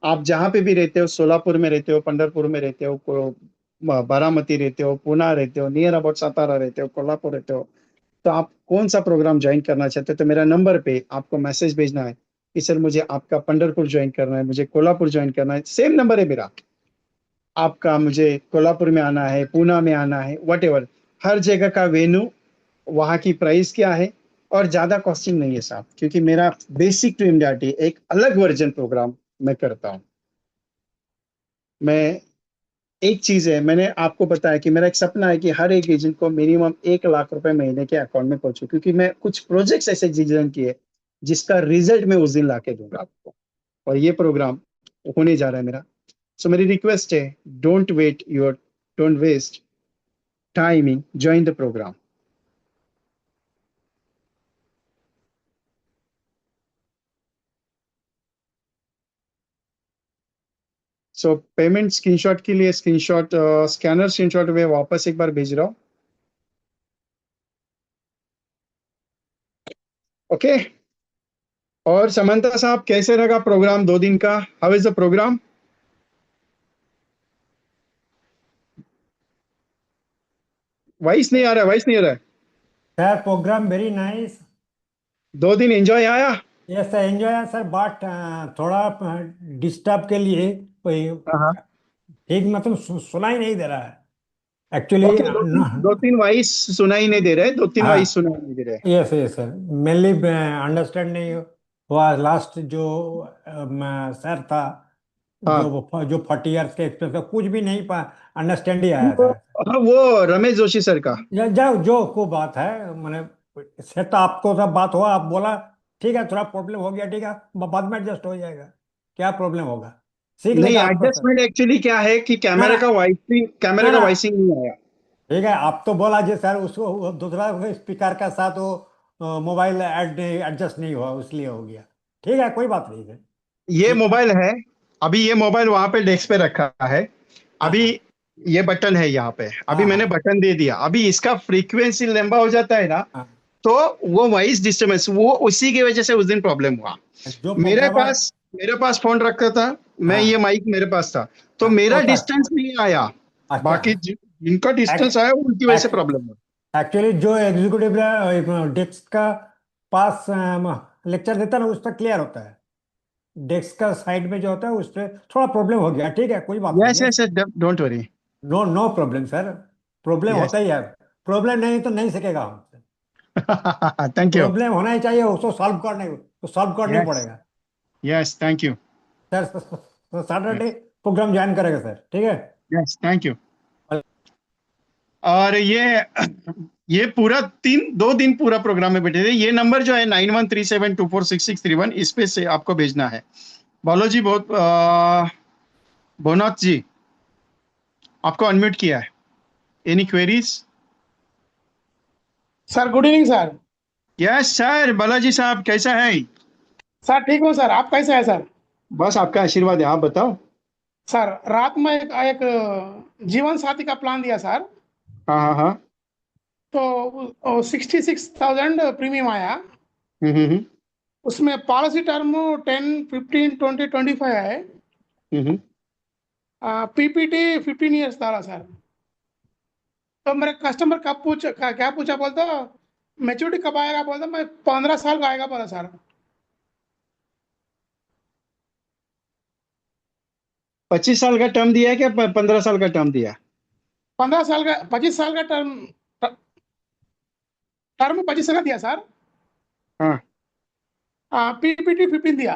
आप जहां पे भी रहते हो, सोलापुर में रहते हो, पंढरपुर में रहते हो, बारामती रहते हो, पुणे रहते हो, नियर अबाउट सातारा रहते हो, कोल्हापुर रहते हो, तो आप कौन सा प्रोग्राम ज्वाइन करना चाहते हो, तो मेरा नंबर पे आपको मैसेज भेजना है कि सर मुझे आपका पंढरपुर ज्वाइन करना है, मुझे कोल्हापुर ज्वाइन करना है। सेम नंबर है मेरा, आपका मुझे कोल्हापुर में आना है, पूना में आना है, वट हर जगह का वेन्यू, वहाँ की प्राइस क्या है, और ज्यादा कॉस्टिंग नहीं है साहब, क्योंकि मेरा बेसिक टू एमडीआरटी एक अलग वर्जन प्रोग्राम मैं करता हूँ। मैं, एक चीज है, मैंने आपको बताया कि मेरा एक सपना है कि हर एक एजेंट को मिनिमम 1 लाख रुपए महीने के अकाउंट में पहुंचू, क्योंकि मैं कुछ प्रोजेक्ट्स ऐसे डिजाइन किए जिसका रिजल्ट मैं उस दिन ला के दूंगा आपको, और ये प्रोग्राम होने जा रहा है मेरा। सो मेरी रिक्वेस्ट है, don't wait your don't waste timing, join the programme. So payment screenshot के लिए स्क्रीनशॉट, स्कैनर स्क्रीनशॉट में वापस एक बार भेज रहा हूँ। ओके। और समंता साहब, कैसे लगा प्रोग्राम 2 दिन का? How is the programme? Voice नहीं आ रहा है, वॉइस नहीं आ रहा है। Sir, program very nice. 2 दिन एंजॉय आया? Yes, I enjoy sir, but थोड़ा डिस्टर्ब के लिए कोई हाँ। ठीक मतलब सुना ही नहीं दे रहा है एक्चुअली। ओके, दो तीन वॉइस सुनाई नहीं दे रहे, 2-3 हाँ, वॉइस सुनाई नहीं दे रहे। Yes yes sir, mainly understand नहीं वह लास्ट जो सर था, हाँ, जो 40 इयर्स के एक्सपीरियंस का, कुछ भी नहीं पा अंडरस्टैंड ही आया था। वो रमेश जोशी सर का। जाओ, जो को बात है, मैंने से तो आपको सब बात हुआ, आप बोला ठीक है, थोड़ा प्रॉब्लम हो गया, ठीक है, बाद में एडजस्ट हो जाएगा। क्या प्रॉब्लम होगा, सीख नहीं, लेगा आपका सर। एडजस्टमेंट एक्चुअली क्या है कि ना कैमरे ना का वाइसिंग, ना ना, नहीं आया। ठीक है, आप तो बोला जी सर, उसको वो दूसरा स्पीकर का साथ वो मोबाइल ऐड नहीं, एडजस्ट नहीं हुआ, इसलिए हो गया। ठीक है, कोई बात नहीं है। ये ठीक है। मोबाइल है, अभी ये मोबाइल वहां पे डेस्क पे रखा है। हाँ अभी हाँ ये बटन है यहाँ पे, अभी हाँ मैंने हाँ बटन दे दिया, अभी इसका फ्रीक्वेंसी लंबा हो जाता है ना, हाँ। तो वो वॉइस डिस्टर्बेंस, वो उसी की वजह से उस दिन प्रॉब्लम हुआ। जो मेरे प्रोग्रामर। पास मेरे पास फोन रखा था, मैं ये हाँ माइक मेरे पास था, तो हाँ, मेरा होता है। डिस्टेंस नहीं आया। अच्छा। बाकी जिनका डिस्टेंस आया उनकी वजह से प्रॉब्लम हुआ। एक्चुअली जो एग्जीक्यूटिव डेस्क का पास लेक्चर देता है ना, उस पर क्लियर होता है। डेस्क का साइड में जो होता है, उस पर थोड़ा प्रॉब्लम हो गया, ठीक है, कोई बात नहीं यस है। Yes, don't worry. No no problem sir. Problem yes. होता ही है। प्रॉब्लम नहीं तो नहीं सीखेगा हमसे। Thank you. प्रॉब्लम होना ही चाहिए, उसको सॉल्व करने यस। पड़ेगा। Yes, thank you. Sir Saturday programme join करेगा सर, ठीक है। Yes, thank you. और ये पूरा 2 दिन पूरा प्रोग्राम में बैठे थे। ये नंबर जो है 9137246631, इस पे से आपको भेजना है। बोलो जी, बहुत भोनाथ जी, आपको अनम्यूट किया है। Any queries? Sir good evening sir. Yes sir, Balaji साहब कैसा है? सर ठीक हूँ सर, आप कैसे हैं सर? बस आपका आशीर्वाद है, आप बताओ। सर रात में एक जीवन साथी का प्लान दिया सर। हाँ हाँ हाँ। तो 66,000 प्रीमियम आया। हम्म। उसमें पॉलिसी टर्म 10, 15, 20, 25 है। हम्म। पीपीटी 15 इयर्स डाला सर। तो मेरे कस्टमर क्या पूछा बोलता, मेच्योरिटी कब आएगा बोलता, मैं 15 साल का आएगा बोला सर। 25 साल का टर्म दिया है क्या, 15 साल का टर्म दिया? 15 साल का, 25 साल का टर्म। टर्म 25 साल का दिया सर। हाँ। पीपीटी 15 दिया,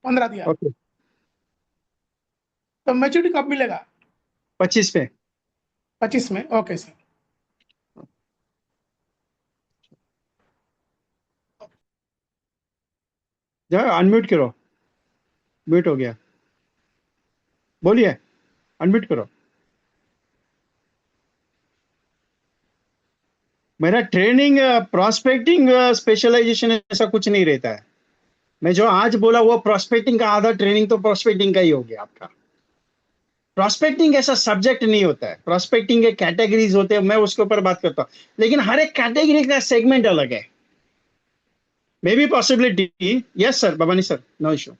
15 दिया। ओके। तो मैच्योरिटी कब मिलेगा? 25 पे। 25 में, ओके सर। जाओ अनम्यूट करो। म्यूट हो गया, बोलिए, अनम्यूट करो। मेरा ट्रेनिंग प्रोस्पेक्टिंग स्पेशलाइजेशन ऐसा कुछ नहीं रहता है। मैं जो आज बोला वो प्रोस्पेक्टिंग का आधा ट्रेनिंग तो प्रोस्पेक्टिंग का ही हो गया आपका। प्रोस्पेक्टिंग ऐसा सब्जेक्ट नहीं होता है, प्रोस्पेक्टिंग के कैटेगरीज होते हैं, मैं उसके ऊपर बात करता हूँ, लेकिन हर एक कैटेगरी का सेगमेंट अलग है। Maybe possibility, yes sir, Bhavani sir, no issue.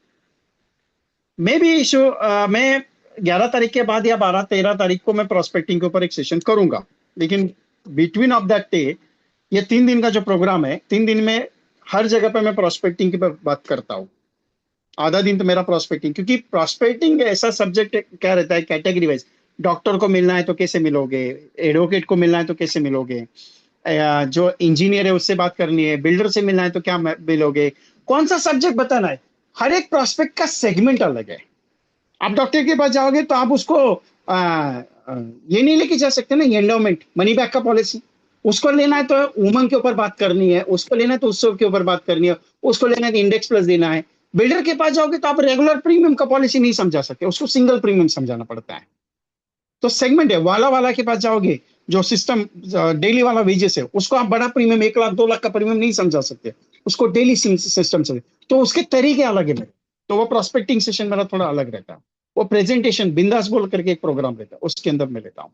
Maybe issue, मैं 11 तारीख के बाद या 12-13 तारीख को मैं प्रोस्पेक्टिंग के ऊपर एक सेशन करूंगा, लेकिन बिटवीन ऑफ दैट डे, ये 3 दिन का जो प्रोग्राम है, 3 दिन में हर जगह पे मैं प्रोस्पेक्टिंग की बात करता हूँ। आधा दिन तो मेरा प्रोस्पेक्टिंग, क्योंकि प्रोस्पेक्टिंग ऐसा सब्जेक्ट क्या रहता है कैटेगरी वाइज। डॉक्टर को मिलना है तो कैसे मिलोगे, एडवोकेट को मिलना है तो कैसे मिलोगे, जो इंजीनियर है उससे बात करनी है, बिल्डर से मिलना है तो क्या मिलोगे, कौन सा सब्जेक्ट बताना है। हर एक प्रोस्पेक्ट का सेगमेंट अलग है। आप डॉक्टर के पास जाओगे तो आप उसको ये नहीं लेके जा सकते ना, एंडोमेंट मनी बैक का पॉलिसी। उसको लेना है तो उमंग के ऊपर बात करनी है, उसको लेना है तो उत्सव के ऊपर बात करनी है, उसको लेना है तो इंडेक्स प्लस देना है। बिल्डर के पास जाओगे तो आप रेगुलर प्रीमियम का पॉलिसी नहीं समझा सकते, उसको सिंगल प्रीमियम समझाना पड़ता है। तो सेगमेंट है। वाला वाला के पास जाओगे, जो सिस्टम डेली वाला वेजेस है, उसको आप बड़ा प्रीमियम 1 लाख 2 लाख का प्रीमियम नहीं समझा सकते, उसको डेली सिस्टम से। तो उसके तरीके अलग है मेरे। तो वो प्रोस्पेक्टिंग सेशन मेरा थोड़ा अलग रहता है। वो प्रेजेंटेशन बिंदास बोल करके एक प्रोग्राम रहता है, उसके अंदर मैं लेता हूँ।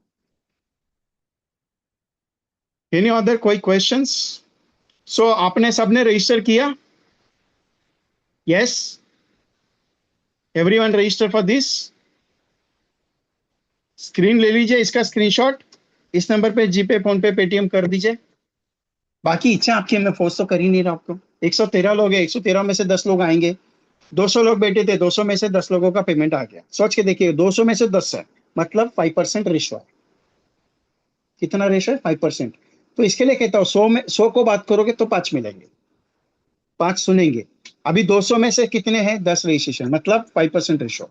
एनी अदर कोई क्वेश्चंस? सो आपने सबने रजिस्टर किया? Yes, everyone register for this. Screen ले लीजिए, इसका स्क्रीनशॉट इस नंबर पे जीपे फोन पे पेटीएम कर दीजिए। बाकी इच्छा आपकी, मैं फोर्स तो कर ही नहीं रहा आपको। 113 लोग है, 113 में से 10 लोग आएंगे। 200 लोग बैठे थे, 200 में से 10 लोगों का पेमेंट आ गया। सोच के देखिए, 200 में से 10 है, मतलब 5% रेशो है। कितना रेशो है? 5%। तो इसके लिए कहता हूँ 100 में 100 को बात करोगे तो 5 मिलेंगे। 5 सुनेंगे। अभी 200 में से कितने हैं? 10 रजिस्ट्रेशन, मतलब 5% रेशो।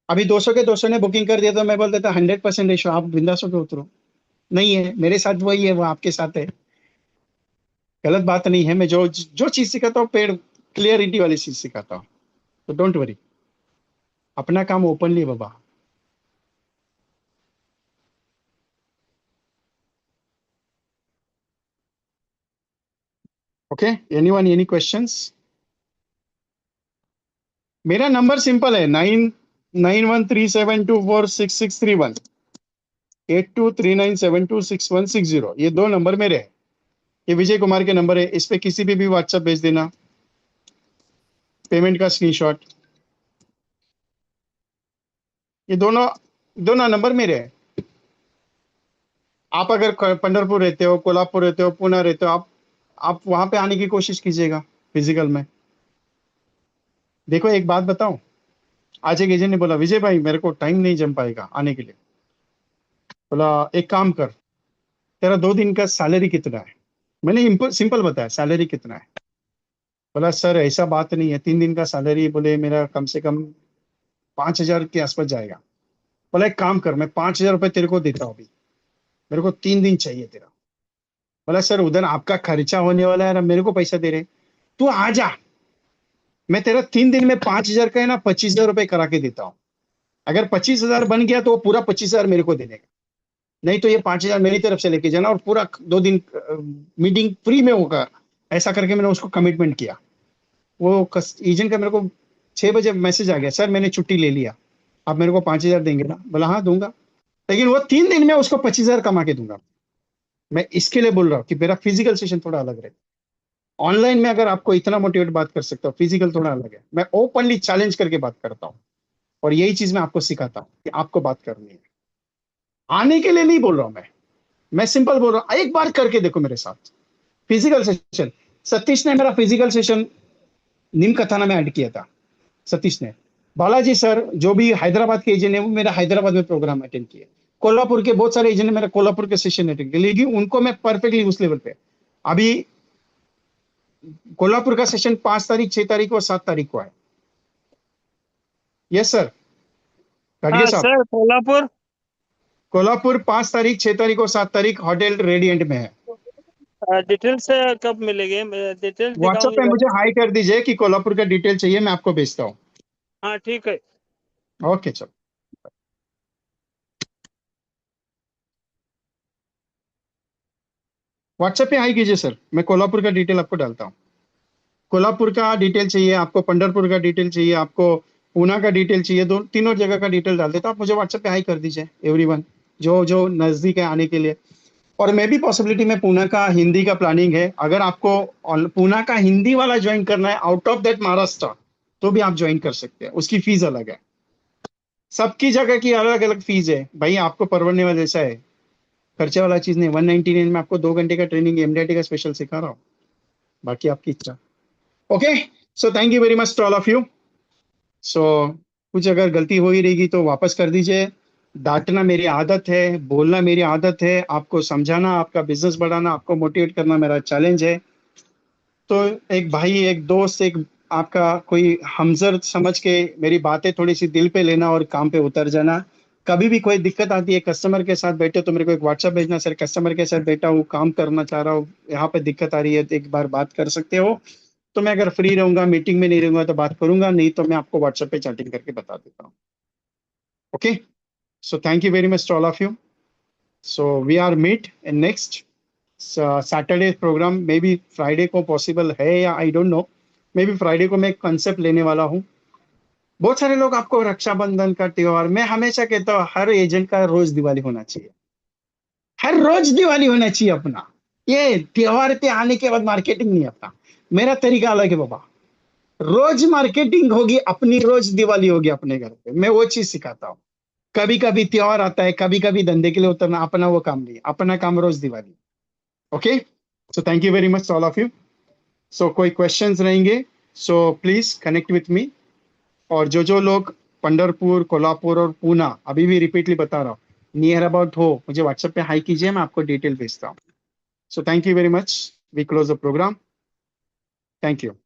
अभी 200 के 200 ने बुकिंग कर दिया तो मैं बोल देता 100% रेशो, आप बिंदास होकर उतरो। नहीं है, मेरे साथ वही है, वो आपके साथ है। गलत बात नहीं है। मैं जो जो चीज सिखाता हूँ पेड क्लियरिटी वाली चीज सिखाता हूँ। तो डोंट वरी, अपना काम ओपनली बाबा। Okay, anyone any questions? मेरा नंबर सिंपल है, 9913724663 8239726160। ये दो नंबर मेरे हैं। ये विजय कुमार के नंबर है, इस पे किसी पे भी व्हाट्सएप भेज देना पेमेंट का स्क्रीनशॉट। ये दोनों दोनों नंबर मेरे हैं। आप अगर पंढरपुर रहते हो, कोल्हापुर रहते हो, पुणे रहते हो, आप वहां पे आने की कोशिश कीजिएगा फिजिकल में। देखो एक बात बताऊं, आज एक एजेंट ने बोला विजय भाई मेरे को टाइम नहीं जम पाएगा आने के लिए। बोला एक काम कर, तेरा 2 दिन का सैलरी कितना है? मैंने सिंपल बताया सैलरी कितना है। बोला सर ऐसा बात नहीं है, 3 दिन का सैलरी बोले मेरा कम से कम 5,000 के आसपास जाएगा। बोला एक काम कर, मैं 5,000 रुपये तेरे को देता हूँ अभी, मेरे को 3 दिन चाहिए तेरा। बोला सर उधर आपका खर्चा होने वाला है ना, मेरे को पैसा दे रहे, तू आ जा, मैं तेरा 3 दिन में 5,000 का है ना 25,000 रुपये करा के देता हूँ। अगर 25,000 बन गया तो वो पूरा 25,000 मेरे को देने का, नहीं तो ये 5,000 मेरी तरफ से लेके जाना और पूरा 2 दिन मीटिंग फ्री में होगा। ऐसा करके मैंने उसको कमिटमेंट किया। वो एजेंट का मेरे को 6 बजे मैसेज आ गया, सर मैंने छुट्टी ले लिया, आप मेरे को 5,000 देंगे ना? बोला हाँ दूंगा, लेकिन वो 3 दिन में उसको 25,000 कमा के दूंगा। मैं इसके लिए बोल रहा हूँ कि मेरा फिजिकल सेशन थोड़ा अलग रहे। ऑनलाइन में अगर आपको इतना मोटिवेट बात कर सकता हूँ, फिजिकल थोड़ा अलग है। मैं ओपनली चैलेंज करके बात करता हूँ और यही चीज मैं आपको सिखाता हूँ कि आपको बात करनी है। आने के लिए नहीं बोल रहा हूँ मैं सिंपल बोल रहा हूँ, एक बार करके देखो मेरे साथ फिजिकल सेशन। सतीश ने मेरा फिजिकल सेशन निम कथाना में ऐड किया था। सतीश ने, बालाजी सर जो भी हैदराबाद के एजेंट है वो मेरा हैदराबाद में प्रोग्राम अटेंड किए। कोल्हापुर के बहुत सारे एजेंट ने मेरा कोल्हापुर के सेशन अटेंड किया, लेकिन उनको मैं परफेक्टली उस लेवल पे। अभी कोल्हापुर का सेशन 5 तारीख, 6 तारीख और 7 तारीख को है। यस सर, गाड़िया हाँ साहब। सर, कोल्हापुर। कोल्हापुर 5 तारीख, 6 तारीख और 7 तारीख होटल रेडियंट में है। डिटेल्स कब मिलेंगे? डिटेल्स व्हाट्सएप पे दिखाऊंगी। मुझे हाई कर दीजिए कि कोल्हापुर का डिटेल चाहिए, मैं आपको भेजता हूँ। हाँ ठीक है। ओके चलो, व्हाट्सएप पे हाई कीजिए सर, मैं कोल्हापुर का डिटेल आपको डालता हूँ। कोल्हापुर का डिटेल चाहिए आपको, पंढरपुर का डिटेल चाहिए आपको, पूना का डिटेल चाहिए, दो तीनों जगह का डिटेल डाल देता हूँ। आप मुझे व्हाट्सएप पे हाई कर दीजिए एवरीवन, जो जो नजदीक है आने के लिए। और मैं भी पॉसिबिलिटी में पूना का हिंदी का प्लानिंग है, अगर आपको पूना का हिंदी वाला ज्वाइन करना है आउट ऑफ दैट महाराष्ट्र, तो भी आप ज्वाइन कर सकते हैं। उसकी फीस अलग है, सबकी जगह की अलग अलग फीस है भाई, आपको परवड़ने वाला जैसा है, खर्चे वाला चीज नहीं। 199 में आपको 2 घंटे का ट्रेनिंग एमडीआईटी का स्पेशल सिखा रहा हूँ, बाकी आपकी इच्छा। Okay, so thank you very much to all of you. So कुछ अगर गलती हो ही रहेगी तो वापस कर दीजिए। डांटना मेरी आदत है, बोलना मेरी आदत है, आपको समझाना, आपका बिजनेस बढ़ाना, आपको मोटिवेट करना मेरा चैलेंज है। तो एक भाई, एक दोस्त, एक आपका कोई हमदर्द समझ के मेरी बातें थोड़ी सी दिल पे लेना और काम पे उतर जाना। कभी भी कोई दिक्कत आती है, कस्टमर के साथ बैठे तो मेरे को एक व्हाट्सएप भेजना, सर कस्टमर के साथ बैठा हूँ, काम करना चाह रहा हूँ, यहाँ पे दिक्कत आ रही है, तो एक बार बात कर सकते हो। तो मैं अगर फ्री रहूंगा, मीटिंग में नहीं रहूंगा तो बात करूंगा, नहीं तो मैं आपको व्हाट्सएप पे चैटिंग करके बता देता हूँ। Okay, so thank you very much to all of you. So we are meet in next Saturday programme. Maybe Friday को पॉसिबल है या I don't know, maybe Friday को मैं एक कंसेप्ट लेने वाला हूँ। बहुत सारे लोग आपको रक्षाबंधन का त्योहार, मैं हमेशा कहता हूँ हर एजेंट का रोज दिवाली होना चाहिए, हर रोज दिवाली होना चाहिए अपना। ये त्योहार पे आने के बाद मार्केटिंग नहीं अपना, मेरा तरीका अलग है बाबा। रोज मार्केटिंग होगी अपनी, रोज दिवाली होगी अपने घर पे, मैं वो चीज सिखाता हूँ। कभी कभी त्योहार आता है, कभी कभी धंधे के लिए उतरना, अपना वो काम नहीं, अपना काम रोज Diwali. Okay, so thank you very much all of you. So कोई क्वेश्चंस रहेंगे so please connect with me. और जो जो लोग पंढरपुर, कोल्हापुर और पूना, अभी भी रिपीटली बता रहा हूँ, नियर अबाउट हो, मुझे व्हाट्सएप पे हाई कीजिए, मैं आपको डिटेल भेजता हूँ। So thank you very much, we close the programme. Thank you.